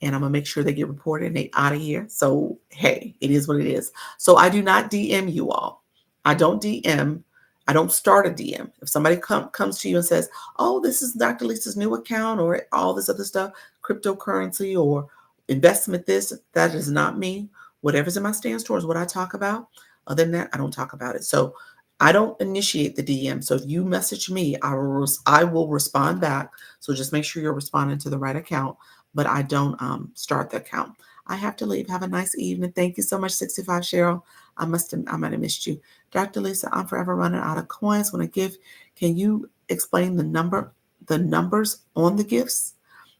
And I'm gonna make sure they get reported and they out of here. So hey, it is what it is. So I do not DM you all. I don't DM. I don't start a DM. If somebody comes to you and says, "Oh, this is Dr. Lisa's new account," or all this other stuff, cryptocurrency or investment, this that is not me. Whatever's in my stance towards what I talk about. Other than that, I don't talk about it. So I don't initiate the DM. So if you message me, I will respond back. So just make sure you're responding to the right account. But I don't start the account. I have to leave. Have a nice evening. Thank you so much, 65 Cheryl. I might have missed you. Dr. Lisa, I'm forever running out of coins. When I give, can you explain the numbers on the gifts?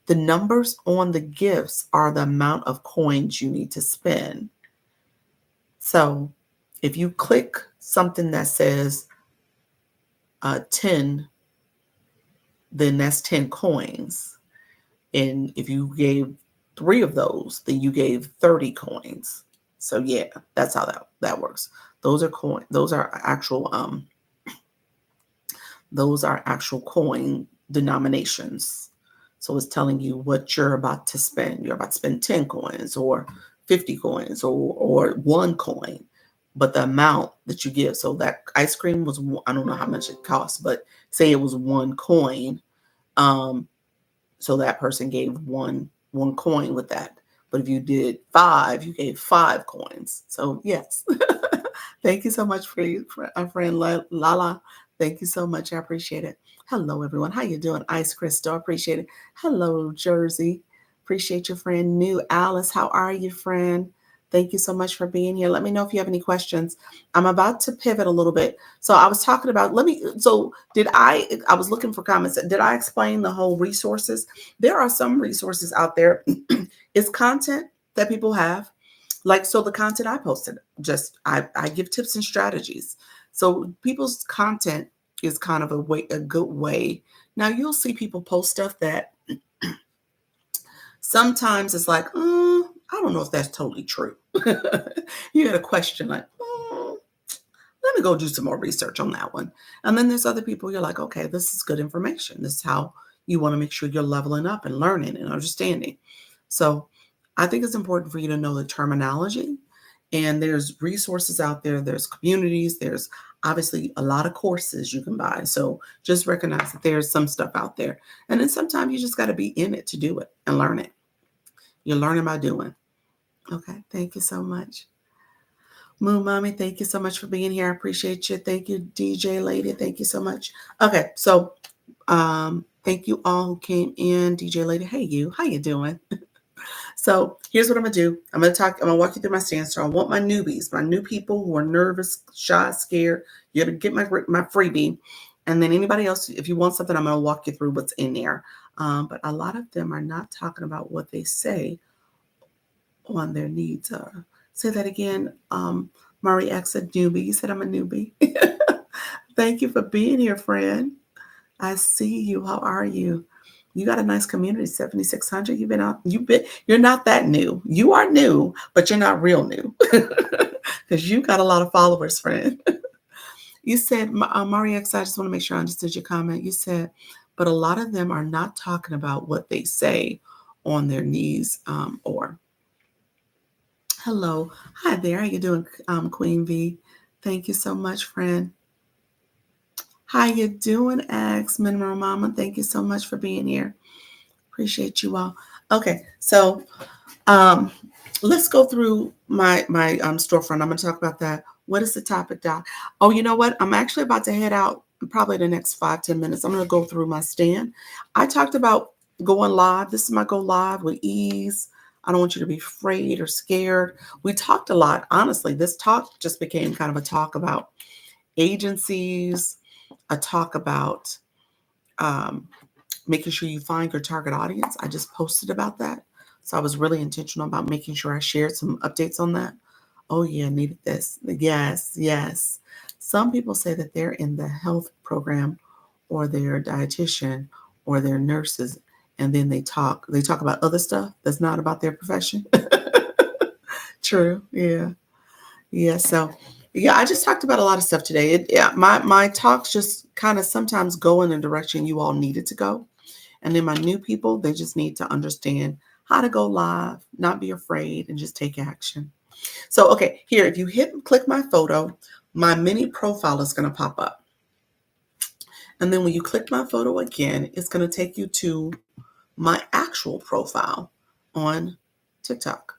The numbers on the gifts are the amount of coins you need to spend. So if you click something that says 10, then that's 10 coins. And if you gave 3 of those, then you gave 30 coins. So yeah, that's how that works. Those are coin. Those are actual coin denominations. So it's telling you what you're about to spend. You're about to spend 10 coins or 50 coins or 1 coin. But the amount that you give, so that ice cream was, I don't know how much it cost, but say it was 1 coin. Um, so that person gave one coin with that. But if you did 5, you gave 5 coins. So yes. Thank you so much for our friend Lala. Thank you so much. I appreciate it. Hello, everyone. How you doing? Ice Crystal. Appreciate it. Hello, Jersey. Appreciate your friend. New Alice. How are you, friend? Thank you so much for being here. Let me know if you have any questions. I'm about to pivot a little bit. So I was talking about, I was looking for comments. Did I explain the whole resources? There are some resources out there. It's content that people have. Like, so the content I posted, I give tips and strategies. So people's content is kind of a good way. Now you'll see people post stuff that sometimes it's like, I don't know if that's totally true. You got a question like, let me go do some more research on that one. And then there's other people you're like, okay, this is good information. This is how you want to make sure you're leveling up and learning and understanding. So I think it's important for you to know the terminology. And there's resources out there, there's communities, there's obviously a lot of courses you can buy. So just recognize that there's some stuff out there. And then sometimes you just got to be in it to do it and learn it. You're learning by doing. Okay, thank you so much. Moon Mommy, thank you so much for being here. I appreciate you. Thank you, DJ Lady. Thank you so much. Okay, so thank you all who came in. DJ Lady, hey you, how you doing? So here's what I'm gonna do. I'm gonna walk you through my stance. So I want my newbies, my new people who are nervous, shy, scared. You're gonna get my freebie. And then anybody else, if you want something, I'm gonna walk you through what's in there. But a lot of them are not talking about what they say on their needs are. Say that again. Murray X, a newbie. You said I'm a newbie. Thank you for being here, friend. I see you. How are you? You got a nice community, 7,600. You're not that new. You are new, but you're not real new because you got a lot of followers, friend. You said, Mari X, I just want to make sure I understood your comment. You said, but a lot of them are not talking about what they say on their knees or. Hello. Hi there. How you doing, Queen V? Thank you so much, friend. How you doing, X Minimum Mama? Thank you so much for being here. Appreciate you all. Okay, so let's go through my storefront. I'm going to talk about that. What is the topic, Doc? Oh, you know what? I'm actually about to head out probably the next 5-10 minutes. I'm going to go through my stand. I talked about going live. This is my go live with ease. I don't want you to be afraid or scared. We talked a lot. Honestly, this talk just became kind of a talk about agencies, a talk about making sure you find your target audience. I just posted about that. So I was really intentional about making sure I shared some updates on that. Oh, yeah, needed this. Yes, yes. Some people say that they're in the health program or they're a dietitian or they're nurses, and then they talk about other stuff that's not about their profession. True. Yeah. Yeah. So Yeah, I just talked about a lot of stuff today. Yeah, my talks just kind of sometimes go in the direction you all needed to go. And then my new people, they just need to understand how to go live, not be afraid, and just take action. So, okay, here, if you click my photo, my mini profile is going to pop up. And then when you click my photo again, it's going to take you to my actual profile on TikTok.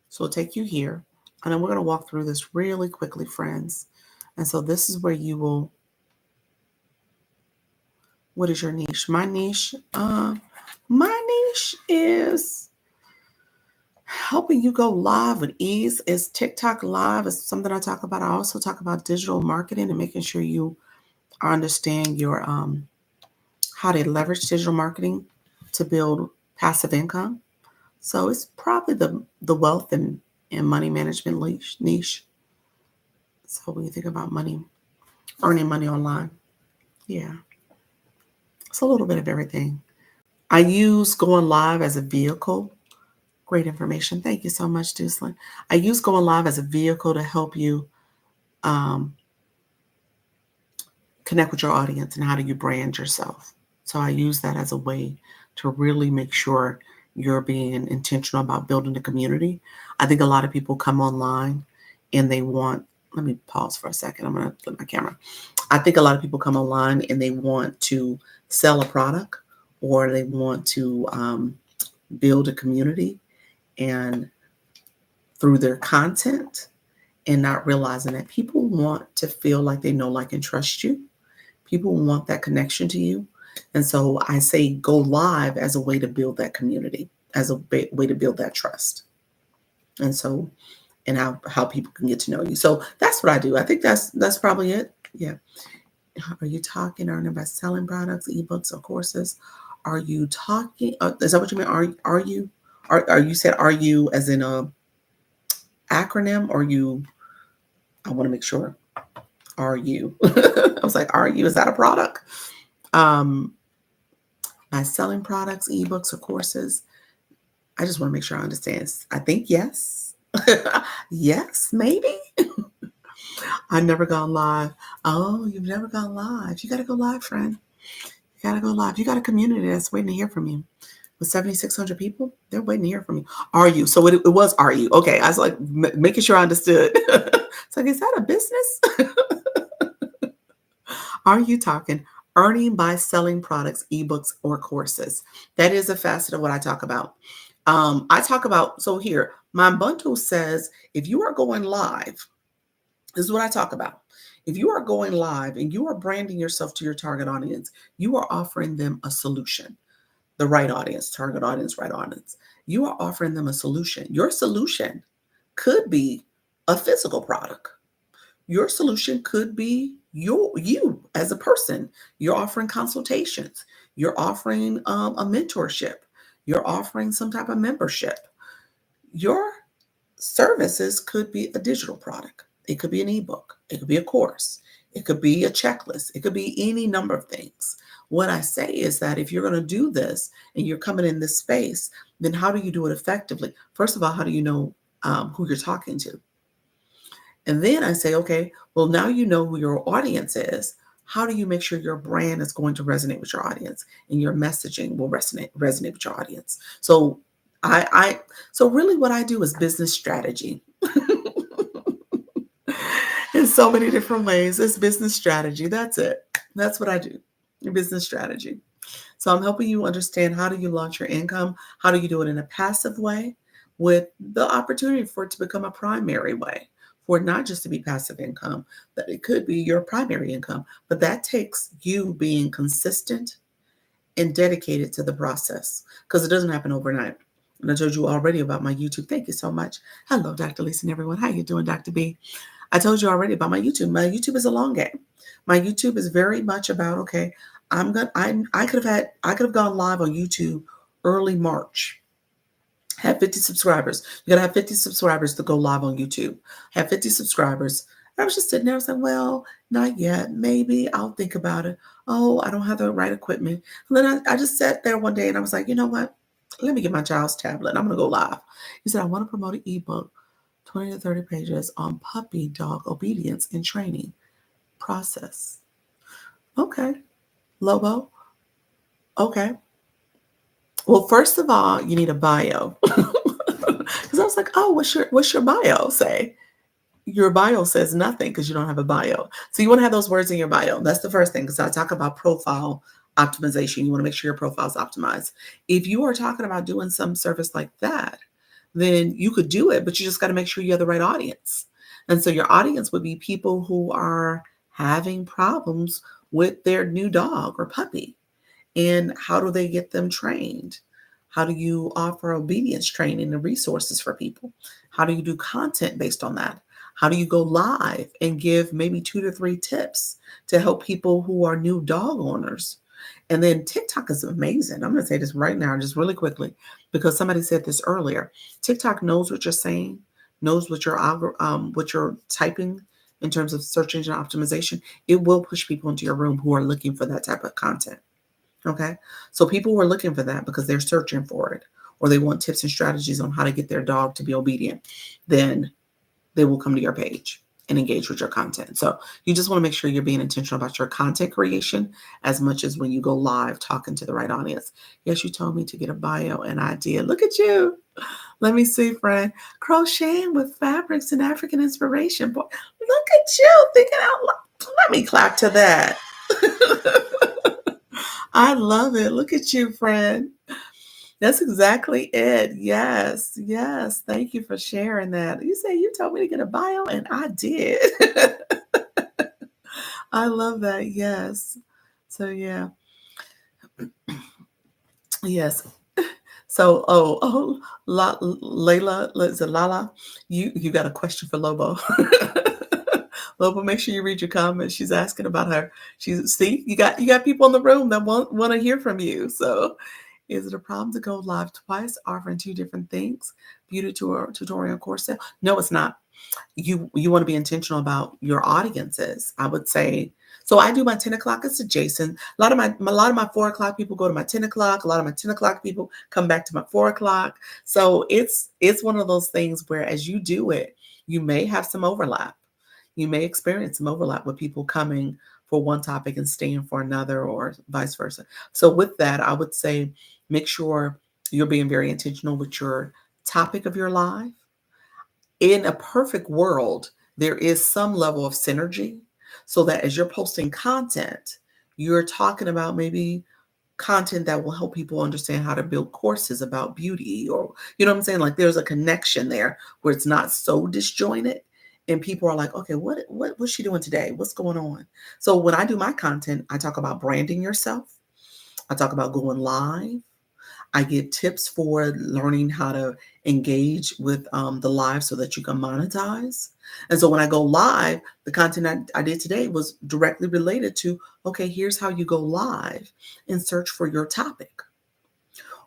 So it'll take you here. And then we're going to walk through this really quickly, friends. And so this is where you will, what is your niche? My niche is helping you go live with ease. Is TikTok live is something I talk about. I also talk about digital marketing and making sure you understand your how to leverage digital marketing to build passive income. So it's probably the wealth and money management niche. So when you think about money, earning money online, yeah, it's a little bit of everything. I use going live as a vehicle. Great information. Thank you so much, Duslin. I use going live as a vehicle to help you um, connect with your audience and how do you brand yourself. So I use that as a way to really make sure you're being intentional about building a community. I think a lot of people come online and they want, let me pause for a second. I'm going to flip my camera. I think a lot of people come online and they want to sell a product or they want to build a community and through their content and not realizing that people want to feel like they know, like, and trust you. People want that connection to you. And so I say go live as a way to build that community, as a way to build that trust. And so, and how people can get to know you. So that's what I do. I think that's probably it. Yeah. Are you talking earning by selling products, ebooks, or courses? Are you talking? Is that what you mean? Are you? Are you said are you as in a acronym or you? I want to make sure. Are you? I was like, are you? Is that a product? Um, by selling products, ebooks, or courses. I just want to make sure I understand. I think yes. Yes, maybe. I've never gone live. Oh, you've never gone live. You got to go live, friend. You got to go live. You got a community that's waiting to hear from you. With 7,600 people, they're waiting to hear from you. Are you? So it was, are you? Okay. I was like, making sure I understood. It's like, is that a business? Are you talking earning by selling products, ebooks, or courses? That is a facet of what I talk about. I talk about, so here, my bundle says, if you are going live, this is what I talk about. If you are going live and you are branding yourself to your target audience, you are offering them a solution, the right audience, target audience, right audience. You are offering them a solution. Your solution could be a physical product. Your solution could be you as a person. You're offering consultations. You're offering a mentorship. You're offering some type of membership. Your services could be a digital product. It could be an ebook. It could be a course. It could be a checklist. It could be any number of things. What I say is that if you're going to do this and you're coming in this space, then how do you do it effectively? First of all, how do you know who you're talking to? And then I say, okay, well, now you know who your audience is. How do you make sure your brand is going to resonate with your audience and your messaging will resonate with your audience? So so really what I do is business strategy. In so many different ways. It's business strategy. That's it. That's what I do. Business strategy. So I'm helping you understand how do you launch your income? How do you do it in a passive way with the opportunity for it to become a primary way, for it not just to be passive income, that it could be your primary income. But that takes you being consistent and dedicated to the process because it doesn't happen overnight. And I told you already about my YouTube. Thank you so much. Hello, Dr. Lisa and everyone. How you doing, Dr. B? I told you already about my YouTube. My YouTube is a long game. My YouTube is very much about, okay, I could have gone live on YouTube early March. Had 50 subscribers. You gotta have 50 subscribers to go live on YouTube. Have 50 subscribers. And I was just sitting there. I was like, well, not yet. Maybe I'll think about it. Oh, I don't have the right equipment. And then I just sat there one day and I was like, you know what? Let me get my child's tablet. I'm gonna go live. He said, I want to promote an ebook 20 to 30 pages on puppy dog obedience and training process. Okay. Lobo. Okay. Well, first of all, you need a bio. Because I was like, oh, what's your bio say? Your bio says nothing because you don't have a bio. So you want to have those words in your bio. That's the first thing, because I talk about profile optimization. You want to make sure your profile is optimized. If you are talking about doing some service like that, then you could do it, but you just got to make sure you have the right audience. And so your audience would be people who are having problems with their new dog or puppy. And how do they get them trained? How do you offer obedience training and resources for people? How do you do content based on that? How do you go live and give maybe 2 to 3 tips to help people who are new dog owners? And then TikTok is amazing. I'm going to say this right now, just really quickly, because somebody said this earlier. TikTok knows what you're saying, knows what you're typing in terms of search engine optimization. It will push people into your room who are looking for that type of content. Okay. So people who are looking for that because they're searching for it, or they want tips and strategies on how to get their dog to be obedient, then they will come to your page and engage with your content. So you just want to make sure you're being intentional about your content creation as much as when you go live talking to the right audience. Yes, you told me to get a bio and I did. Look at you. Let me see, friend. Crocheting with fabrics and African inspiration. Boy, look at you thinking out loud. Let me clap to that. I love it. Look at you, friend. That's exactly it. Yes, yes. Thank you for sharing that. You say you told me to get a bio, and I did. I love that. Yes. So yeah. Yes. So Layla, is it Lala? You got a question for Lobo. Lobo, make sure you read your comments. She's asking about her. You got people in the room that want to hear from you. So is it a problem to go live twice offering 2 different things? Beauty tour, tutorial course sale? No, it's not. You want to be intentional about your audiences. I would say, so I do my 10 o'clock, it's adjacent. A lot of my 4 o'clock people go to my 10 o'clock. A lot of my 10 o'clock people come back to my 4 o'clock. So it's one of those things where as you do it, you may have some overlap. You may experience some overlap with people coming for one topic and staying for another, or vice versa. So with that, I would say make sure you're being very intentional with your topic of your live. In a perfect world, there is some level of synergy so that as you're posting content, you're talking about maybe content that will help people understand how to build courses about beauty, or you know what I'm saying, like there's a connection there where it's not so disjointed and people are like, okay, what's she doing today, what's going on? So when I do my content, I talk about branding yourself, I talk about going live, I give tips for learning how to engage with the live so that you can monetize. And so when I go live, the content I did today was directly related to, okay, here's how you go live and search for your topic.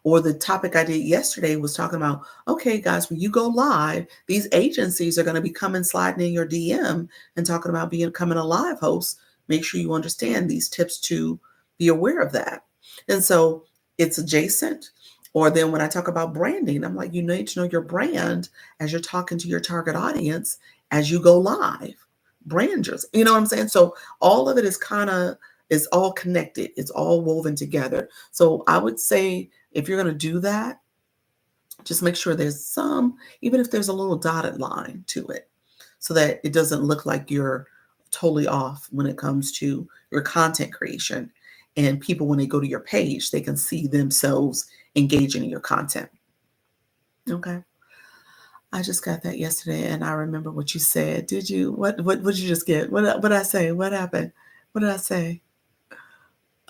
Or the topic I did yesterday was talking about, okay, guys, when you go live, these agencies are going to be coming sliding in your DM and talking about becoming a live host. Make sure you understand these tips to be aware of that. And so it's adjacent. Or then when I talk about branding, I'm like, you need to know your brand as you're talking to your target audience as you go live. Brand yours. You know what I'm saying? So all of it is all connected. It's all woven together. So I would say if you're going to do that, just make sure there's even if there's a little dotted line to it, so that it doesn't look like you're totally off when it comes to your content creation. And people, when they go to your page, they can see themselves engaging in your content. Okay. I just got that yesterday and I remember what you said. Did you? What did you just get? What did I say? What happened? What did I say?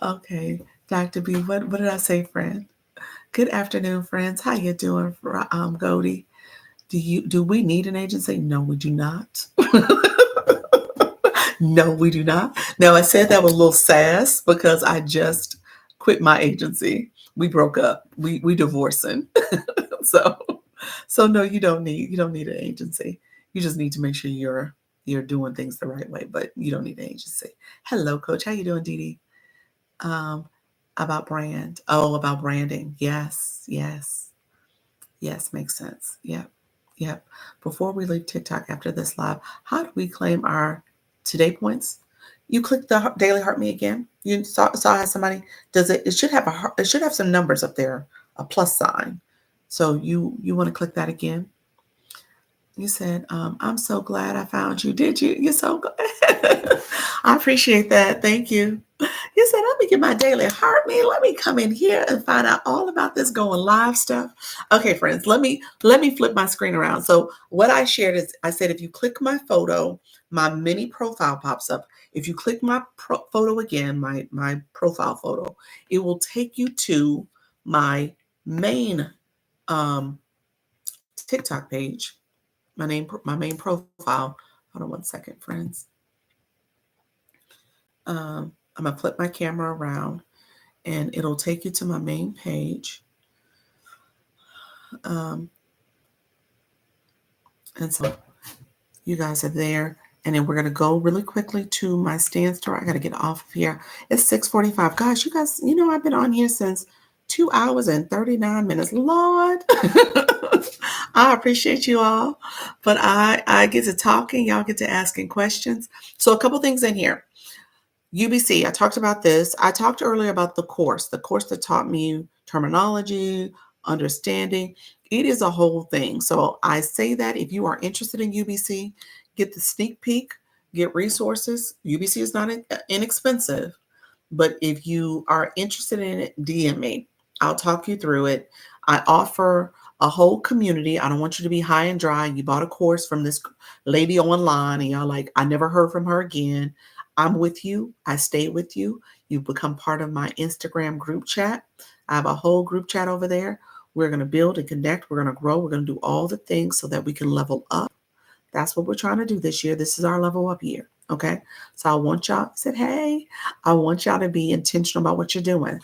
Okay. Dr. B, what did I say, friend? Good afternoon, friends. How you doing, Goldie? Do we need an agency? No, we do not. No, we do not. Now I said that with a little sass because I just quit my agency. We broke up. We divorcing. so so no, you don't need an agency. You just need to make sure you're doing things the right way, but you don't need an agency. Hello, coach. How you doing, Dee Dee? Um, about brand. Oh, about branding. Yes, yes. Yes, makes sense. Yeah. Yep. Before we leave TikTok after this live, how do we claim our today points? You click the daily heart me again. You saw how somebody does it. It should have it should have some numbers up there, a plus sign. So you want to click that again. You said, I'm so glad I found you. Did you? You're so glad. I appreciate that. Thank you. You said, let me get my daily heart me. Let me come in here and find out all about this going live stuff. Okay, friends, let me flip my screen around. So what I shared is I said, if you click my photo, my mini profile pops up. If you click my photo again, my profile photo, it will take you to my main TikTok page, my main profile. Hold on one second, friends. I'm gonna flip my camera around, and it'll take you to my main page. Um, and so you guys are there. And then we're gonna go really quickly to my stand store. I gotta get off of here. It's 6:45. Gosh, you guys, I've been on here since 2 hours and 39 minutes. Lord. I appreciate you all. But I get to talking, y'all get to asking questions. So a couple things in here. UBC, I talked about this. I talked earlier about the course that taught me terminology, understanding. It is a whole thing. So I say that if you are interested in UBC, get the sneak peek, get resources. UBC is not inexpensive, but if you are interested in it, DM me. I'll talk you through it. I offer a whole community. I don't want you to be high and dry. You bought a course from this lady online and y'all like, I never heard from her again. I'm with you. I stay with you. You become part of my Instagram group chat. I have a whole group chat over there. We're going to build and connect. We're going to grow. We're going to do all the things so that we can level up. That's what we're trying to do this year. This is our level up year. Okay. So I want y'all, I want y'all to be intentional about what you're doing.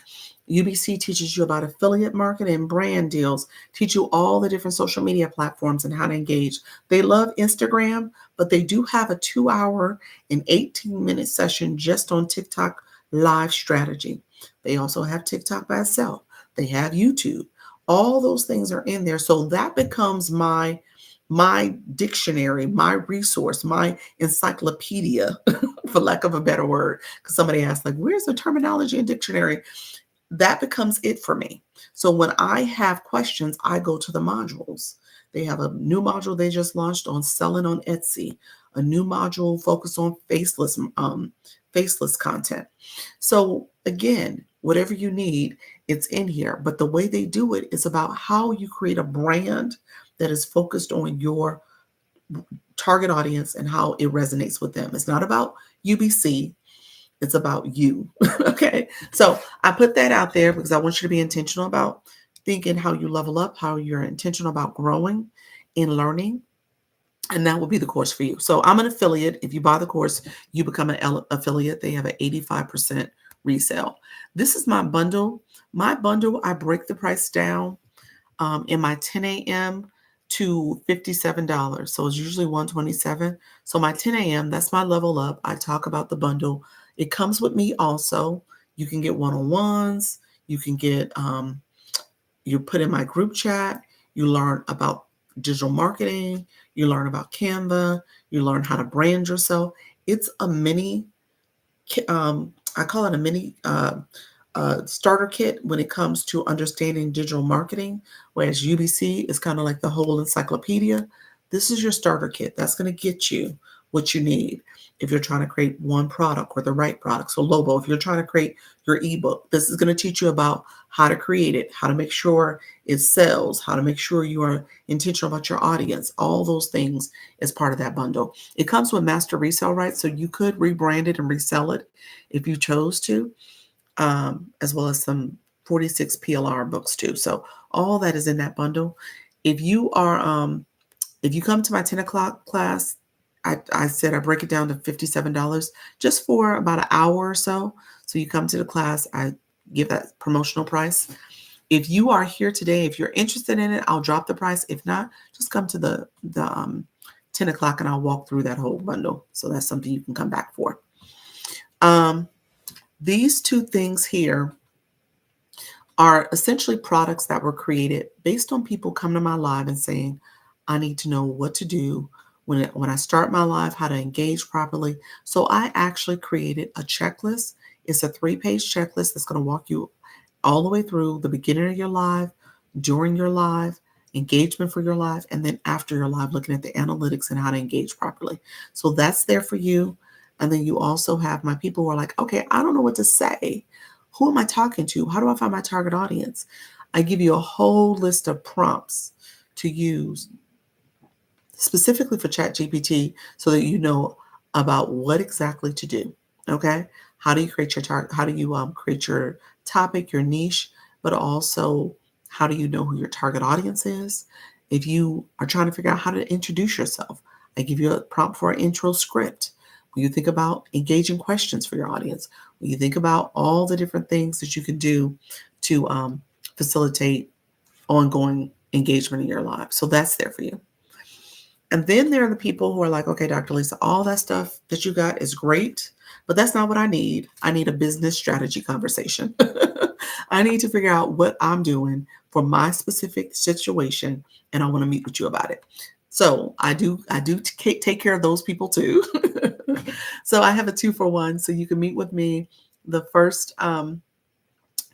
UBC teaches you about affiliate marketing, brand deals, teach you all the different social media platforms and how to engage. They love Instagram, but they do have a 2 hour and 18-minute session just on TikTok live strategy. They also have TikTok by itself. They have YouTube. All those things are in there. So that becomes my dictionary, my resource, my encyclopedia, for lack of a better word. Because somebody asked, like, where's the terminology and dictionary? That becomes it for me. So when I have questions, I go to the modules. They have a new module they just launched on selling on Etsy, a new module focused on faceless content. So again, whatever you need, it's in here. But the way they do it is about how you create a brand that is focused on your target audience and how it resonates with them. It's not about UBC. It's about you. Okay. So I put that out there because I want you to be intentional about thinking how you level up, how you're intentional about growing in learning. And that will be the course for you. So I'm an affiliate. If you buy the course, you become an affiliate. They have an 85% resale. This is my bundle. My bundle, I break the price down in my 10 a.m. to $57. So it's usually $127. So my 10 a.m., that's my level up. I talk about the bundle. It comes with me also. You can get one-on-ones. You can get, you put in my group chat. You learn about digital marketing. You learn about Canva. You learn how to brand yourself. It's a mini, I call it a mini starter kit when it comes to understanding digital marketing, whereas UBC is kind of like the whole encyclopedia. This is your starter kit. That's going to get you what you need if you're trying to create one product or the right product. So Lobo, if you're trying to create your ebook, this is going to teach you about how to create it, how to make sure it sells, how to make sure you are intentional about your audience. All those things is part of that bundle. It comes with master resale rights, so you could rebrand it and resell it if you chose to, as well as some 46 PLR books too. So all that is in that bundle. If you are, if you come to my 10 o'clock class, I said I break it down to $57 just for about an hour or so. So you come to the class, I give that promotional price. If you are here today, if you're interested in it, I'll drop the price. If not, just come to the 10 o'clock and I'll walk through that whole bundle. So that's something you can come back for. These two things here are essentially products that were created based on people coming to my live and saying, I need to know what to do when I start my live, how to engage properly. So I actually created a checklist. It's a 3-page checklist that's going to walk you all the way through the beginning of your live, during your live, engagement for your live, and then after your live, looking at the analytics and how to engage properly. So that's there for you. And then you also have my people who are like, okay, I don't know what to say. Who am I talking to? How do I find my target audience? I give you a whole list of prompts to use specifically for ChatGPT so that you know about what exactly to do. Okay, how do you create your target? How do you create your topic, your niche, but also how do you know who your target audience is? If you are trying to figure out how to introduce yourself, I give you a prompt for an intro script. When you think about engaging questions for your audience, when you think about all the different things that you can do to facilitate ongoing engagement in your life, so that's there for you. And then there are the people who are like, okay, Dr. Lisa, all that stuff that you got is great, but that's not what I need. I need a business strategy conversation. I need to figure out what I'm doing for my specific situation, and I want to meet with you about it. So I do take care of those people too. So I have a 2-for-1. So you can meet with me. The first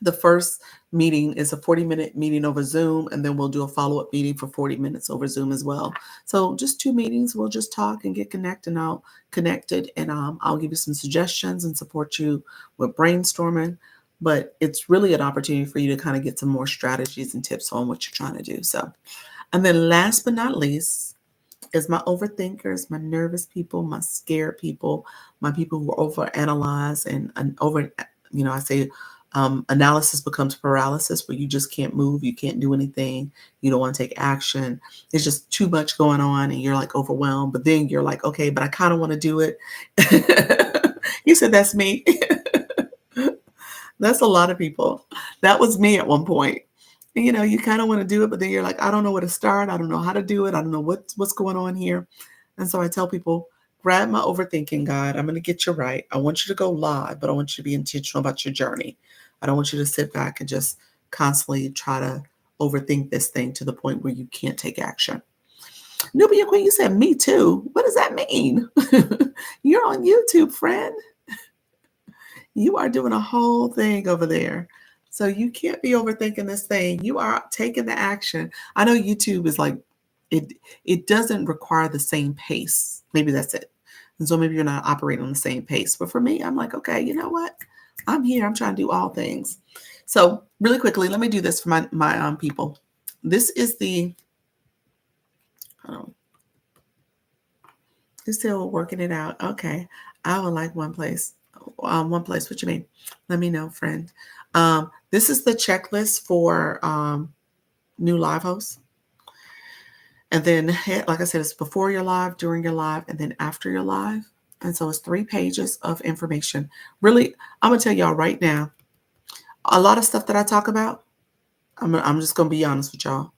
the first meeting is a 40-minute meeting over Zoom, and then we'll do a follow-up meeting for 40 minutes over Zoom as well. So just 2 meetings, we'll just talk and get connected, and I'll give you some suggestions and support you with brainstorming. But it's really an opportunity for you to kind of get some more strategies and tips on what you're trying to do. So, and then last but not least, is my overthinkers, my nervous people, my scared people, my people who overanalyze and over, I say analysis becomes paralysis where you just can't move, you can't do anything, you don't want to take action. There's just too much going on and you're like overwhelmed, but then you're like, okay, but I kind of want to do it. You said that's me. That's a lot of people. That was me at one point. And, you kind of want to do it, but then you're like, I don't know where to start. I don't know how to do it. I don't know what's going on here. And so I tell people, grab my overthinking guide. I'm going to get you right. I want you to go live, but I want you to be intentional about your journey. I don't want you to sit back and just constantly try to overthink this thing to the point where you can't take action. Nubia Queen, you said me too. What does that mean? You're on YouTube, friend. You are doing a whole thing over there. So you can't be overthinking this thing. You are taking the action. I know YouTube is like, it doesn't require the same pace. Maybe that's it. And so maybe you're not operating on the same pace. But for me, I'm like, okay, you know what? I'm here. I'm trying to do all things. So really quickly, let me do this for my people. This is the, you're still working it out. Okay. I would like one place. One place. What you mean? Let me know, friend. This is the checklist for new live hosts. And then, like I said, it's before your live, during your live, and then after your live. And so it's 3 pages of information. Really, I'm going to tell y'all right now, a lot of stuff that I talk about, I'm just going to be honest with y'all,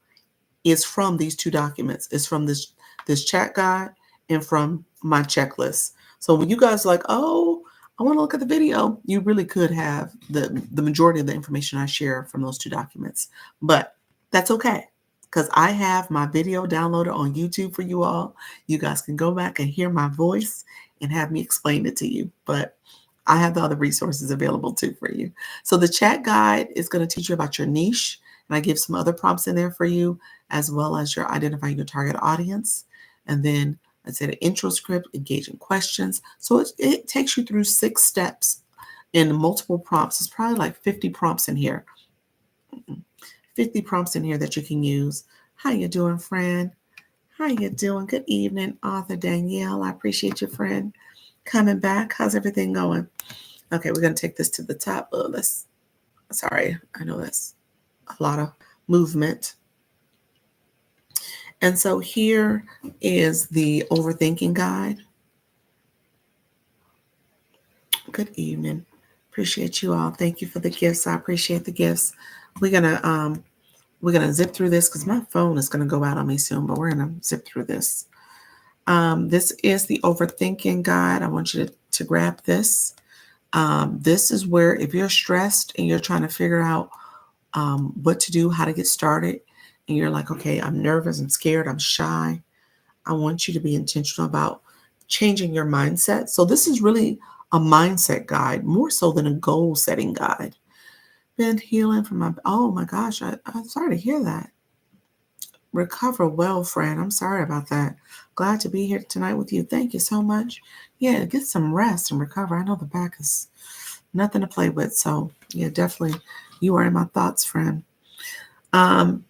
is from these 2 documents. It's from this chat guide and from my checklist. So when you guys are like, oh, I want to look at the video, you really could have the majority of the information I share from those 2 documents. But that's okay, because I have my video downloaded on YouTube for you all. You guys can go back and hear my voice and have me explain it to you. But I have the other resources available too for you. So the chat guide is going to teach you about your niche. And I give some other prompts in there for you, as well as your identifying your target audience. And then I said an intro script, engaging questions. So it takes you through 6 steps in multiple prompts. It's probably like 50 prompts in here. 50 prompts in here that you can use. How you doing, friend? How you doing? Good evening, author Danielle. I appreciate you, friend, coming back. How's everything going? Okay, we're going to take this to the top. Sorry, I know that's a lot of movement. And so here is the overthinking guide. Good evening. Appreciate you all. Thank you for the gifts. I appreciate the gifts. We're gonna zip through this because my phone is gonna go out on me soon, but we're gonna zip through this. This is the overthinking guide. I want you to grab this. This is where if you're stressed and you're trying to figure out what to do, how to get started, and you're like, okay, I'm nervous, I'm scared, I'm shy. I want you to be intentional about changing your mindset. So this is really a mindset guide, more so than a goal setting guide. Been healing from oh my gosh, I'm sorry to hear that. Recover well, friend. I'm sorry about that. Glad to be here tonight with you. Thank you so much. Yeah, get some rest and recover. I know the back is nothing to play with. So yeah, definitely you are in my thoughts, friend. Um,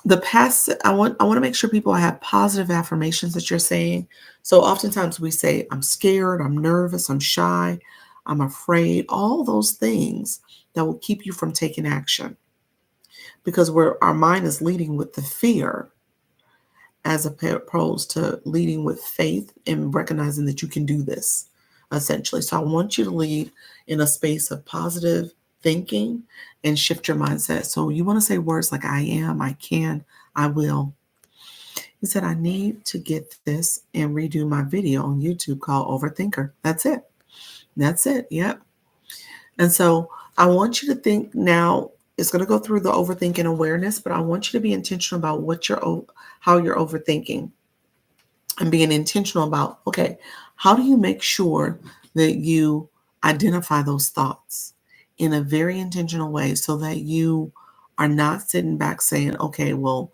the past, I want to make sure people have positive affirmations that you're saying. So oftentimes we say, I'm scared, I'm nervous, I'm shy, I'm afraid, all those things that will keep you from taking action because our mind is leading with the fear as opposed to leading with faith and recognizing that you can do this, essentially. So I want you to lead in a space of positive thinking and shift your mindset. So you want to say words like I am, I can, I will. He said, I need to get this and redo my video on YouTube called Overthinker. That's it. That's it. Yep. And so I want you to think now, it's going to go through the overthinking awareness, but I want you to be intentional about how you're overthinking and being intentional about, okay, how do you make sure that you identify those thoughts in a very intentional way so that you are not sitting back saying, okay, well,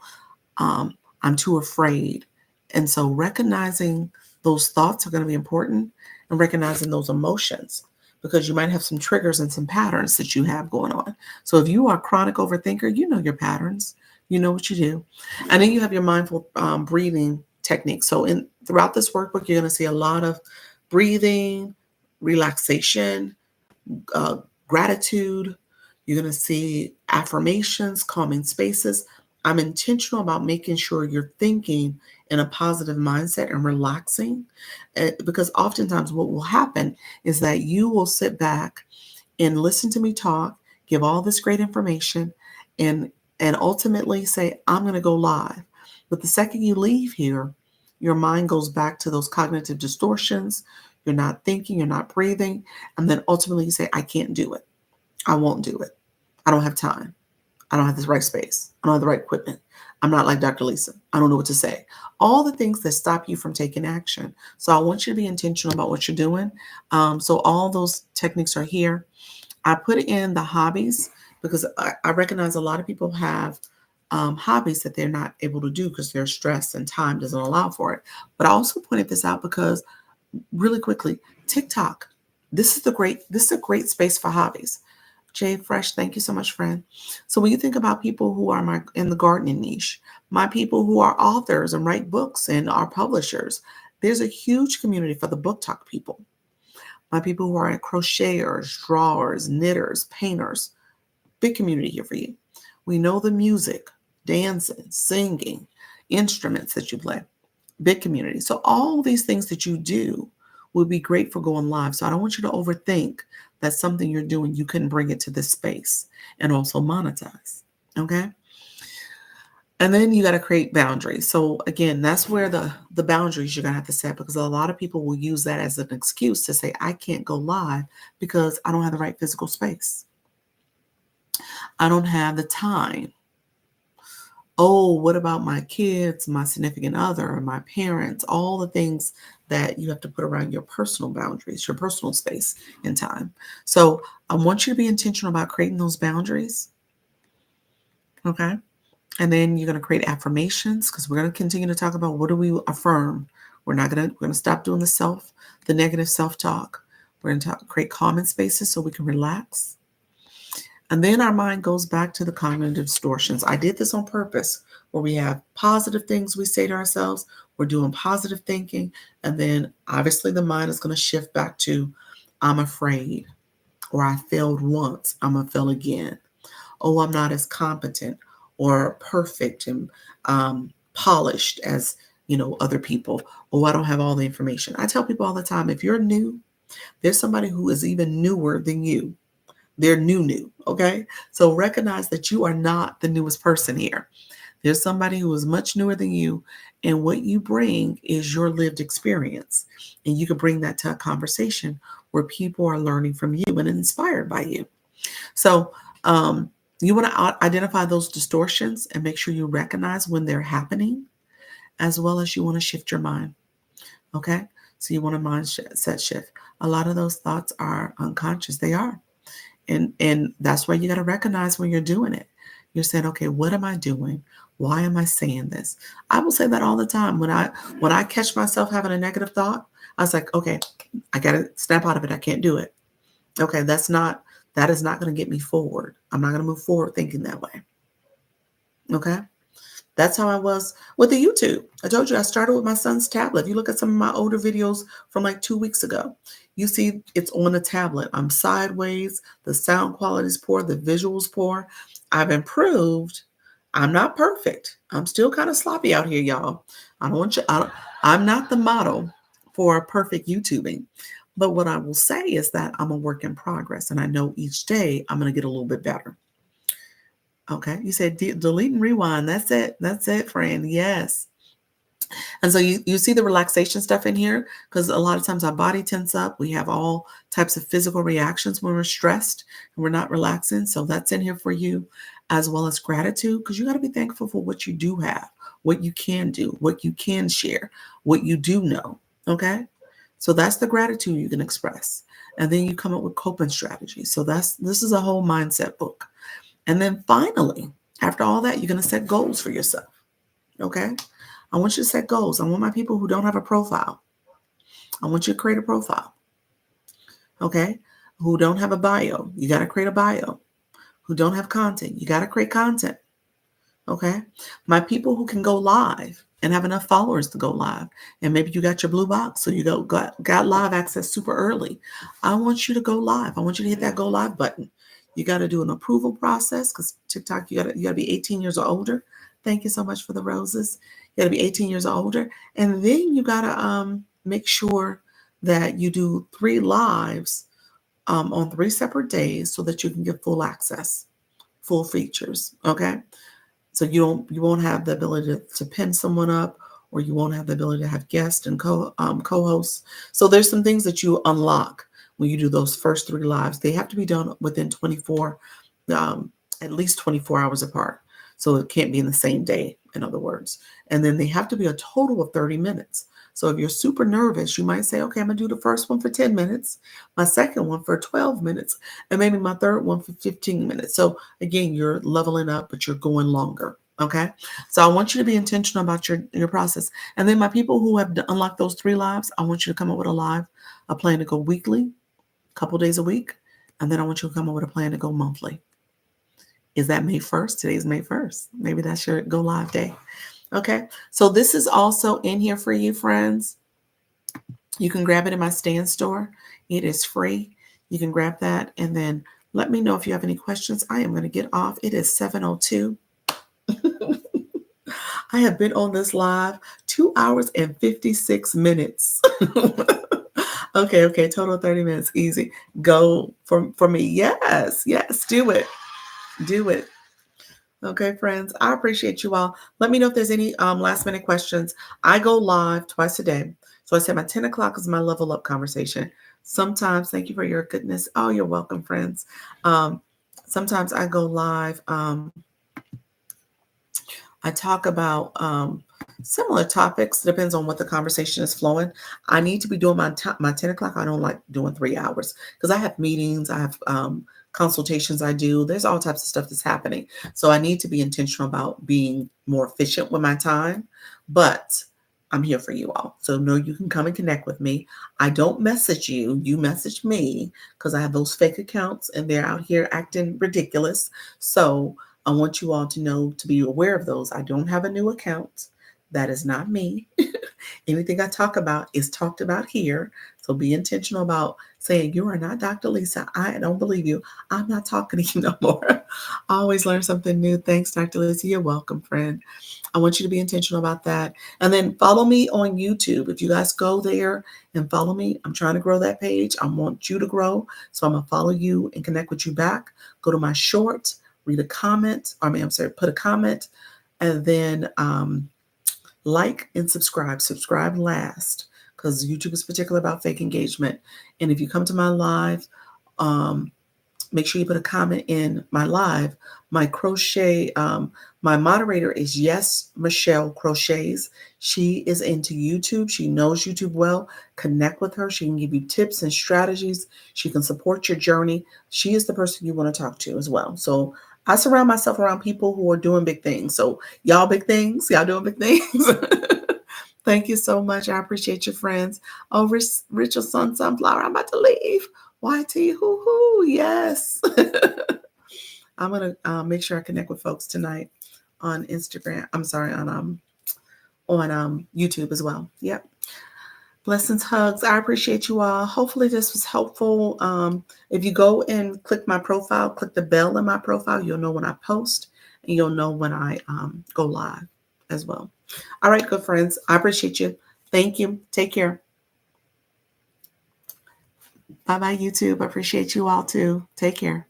I'm too afraid. And so recognizing those thoughts are going to be important and recognizing those emotions because you might have some triggers and some patterns that you have going on. So if you are a chronic overthinker, you know your patterns, you know what you do. And then you have your mindful breathing techniques. So throughout this workbook, you're going to see a lot of breathing, relaxation, uh, gratitude. You're going to see affirmations, calming spaces. I'm intentional about making sure you're thinking in a positive mindset and relaxing because oftentimes what will happen is that you will sit back and listen to me talk, give all this great information, and ultimately say, I'm going to go live. But the second you leave here, your mind goes back to those cognitive distortions. You're not thinking, you're not breathing. And then ultimately you say, I can't do it. I won't do it. I don't have time. I don't have the right space. I don't have the right equipment. I'm not like Dr. Lisa. I don't know what to say. All the things that stop you from taking action. So I want you to be intentional about what you're doing. So all those techniques are here. I put in the hobbies because I recognize a lot of people have hobbies that they're not able to do because they're stressed and time doesn't allow for it. But I also pointed this out because really quickly, TikTok. This is a great space for hobbies. Jay Fresh, thank you so much, friend. So when you think about people who are in the gardening niche, my people who are authors and write books and are publishers, there's a huge community for the book talk people. My people who are crocheters, drawers, knitters, painters, big community here for you. We know the music, dancing, singing, instruments that you play, big community. So all these things that you do would be great for going live. So I don't want you to overthink that something you're doing, you couldn't bring it to this space and also monetize. Okay. And then you got to create boundaries. So again, that's where the boundaries you're going to have to set because a lot of people will use that as an excuse to say, I can't go live because I don't have the right physical space. I don't have the time. Oh, what about my kids, my significant other, my parents, all the things that you have to put around your personal boundaries, your personal space and time. So I want you to be intentional about creating those boundaries. Okay. And then you're going to create affirmations because we're going to continue to talk about what do we affirm. We're going to stop doing the negative self-talk. We're going to create common spaces so we can relax. And then our mind goes back to the cognitive distortions. I did this on purpose, where we have positive things we say to ourselves. We're doing positive thinking. And then obviously the mind is going to shift back to, I'm afraid, or I failed once, I'm going to fail again. Oh, I'm not as competent or perfect and polished as, other people. Oh, I don't have all the information. I tell people all the time, if you're new, there's somebody who is even newer than you. They're new, okay? So recognize that you are not the newest person here. There's somebody who is much newer than you, and what you bring is your lived experience. And you can bring that to a conversation where people are learning from you and inspired by you. So You want to identify those distortions and make sure you recognize when they're happening, as well as you want to shift your mind. Okay? So you want a mindset shift. A lot of those thoughts are unconscious. They are. And that's why you got to recognize when you're doing it. You're saying, okay, what am I doing? Why am I saying this? I will say that all the time. When I catch myself having a negative thought, I was like, okay, I gotta snap out of it. I can't do it. Okay, that is not going to get me forward. I'm not going to move forward thinking that way. Okay. That's how I was with the YouTube. I told you I started with my son's tablet. If you look at some of my older videos from like 2 weeks ago, you see it's on a tablet. I'm sideways. The sound quality is poor. The visuals poor. I've improved. I'm not perfect. I'm still kind of sloppy out here, y'all. I don't want you. I'm not the model for perfect YouTubing. But what I will say is that I'm a work in progress, and I know each day I'm going to get a little bit better. Okay, you said delete and rewind. That's it. That's it, friend. Yes. And so you see the relaxation stuff in here because a lot of times our body tense up. We have all types of physical reactions when we're stressed and we're not relaxing. So that's in here for you, as well as gratitude, because you got to be thankful for what you do have, what you can do, what you can share, what you do know. Okay. So that's the gratitude you can express. And then you come up with coping strategies. So this is a whole mindset book. And then finally, after all that, you're going to set goals for yourself. Okay. I want you to set goals. I want my people who don't have a profile. I want you to create a profile. Okay. Who don't have a bio. You got to create a bio. Who don't have content. You got to create content. Okay. My people who can go live and have enough followers to go live. And maybe you got your blue box, so you got live access super early. I want you to go live. I want you to hit that go live button. You got to do an approval process because TikTok, you got to be 18 years or older. Thank you so much for the roses. You got to be 18 years or older. And then you got to make sure that you do 3 lives on 3 separate days so that you can get full access, full features. Okay. So you won't have the ability to pin someone up, or you won't have the ability to have guests and co-hosts. So there's some things that you unlock when you do those first 3 lives. They have to be done within 24, at least 24 hours apart. So it can't be in the same day, in other words. And then they have to be a total of 30 minutes. So if you're super nervous, you might say, okay, I'm going to do the first one for 10 minutes, my second one for 12 minutes, and maybe my third one for 15 minutes. So again, you're leveling up, but you're going longer. Okay. So I want you to be intentional about your process. And then my people who have unlocked those 3 lives, I want you to come up with a plan to go weekly, a couple days a week. And then I want you to come up with a plan to go monthly. Is that May 1st? Today's May 1st. Maybe that's your go live day. Okay. So this is also in here for you, friends. You can grab it in my Stand store. It is free. You can grab that and then let me know if you have any questions. I am going to get off. It is 7:02. I have been on this live 2 hours and 56 minutes. Okay. Total 30 minutes. Easy. Go for me. Yes. Do it. Do it. Okay, friends, I appreciate you all. Let me know if there's any last minute questions. I go live twice a day. So I said my 10 o'clock is my level up conversation. Sometimes, thank you for your goodness. Oh, you're welcome, friends. Sometimes I go live. I talk about similar topics. Depends on what the conversation is flowing. I need to be doing my 10 o'clock. I don't like doing 3 hours because I have meetings. I have consultations I do. There's all types of stuff that's happening. So I need to be intentional about being more efficient with my time. But I'm here for you all. So know you can come and connect with me. I don't message you. You message me because I have those fake accounts and they're out here acting ridiculous. So I want you all to know, to be aware of those. I don't have a new account. That is not me. Anything I talk about is talked about here. So be intentional about saying, you are not Dr. Lisa. I don't believe you. I'm not talking to you no more. I always learn something new. Thanks, Dr. Lisa. You're welcome, friend. I want you to be intentional about that. And then follow me on YouTube. If you guys go there and follow me, I'm trying to grow that page. I want you to grow. So I'm going to follow you and connect with you back. Go to my short, read a comment. Put a comment, and then like and subscribe. Subscribe last because YouTube is particular about fake engagement. And if you come to my live, make sure you put a comment in my live. My crochet, my moderator is Yes Michelle Crochets. She is into YouTube. She knows YouTube well. Connect with her. She can give you tips and strategies. She can support your journey. She is the person you want to talk to as well. So I surround myself around people who are doing big things. So y'all big things, y'all doing big things. Thank you so much. I appreciate your friends. Oh, Rachel Sun Sunflower, I'm about to leave. YT, hoo hoo, yes. I'm gonna make sure I connect with folks tonight on Instagram. I'm sorry, on YouTube as well. Yep. Blessings, hugs. I appreciate you all. Hopefully this was helpful. If you go and click my profile, click the bell in my profile, you'll know when I post and you'll know when I go live as well. All right, good friends. I appreciate you. Thank you. Take care. Bye bye, YouTube. I appreciate you all too. Take care.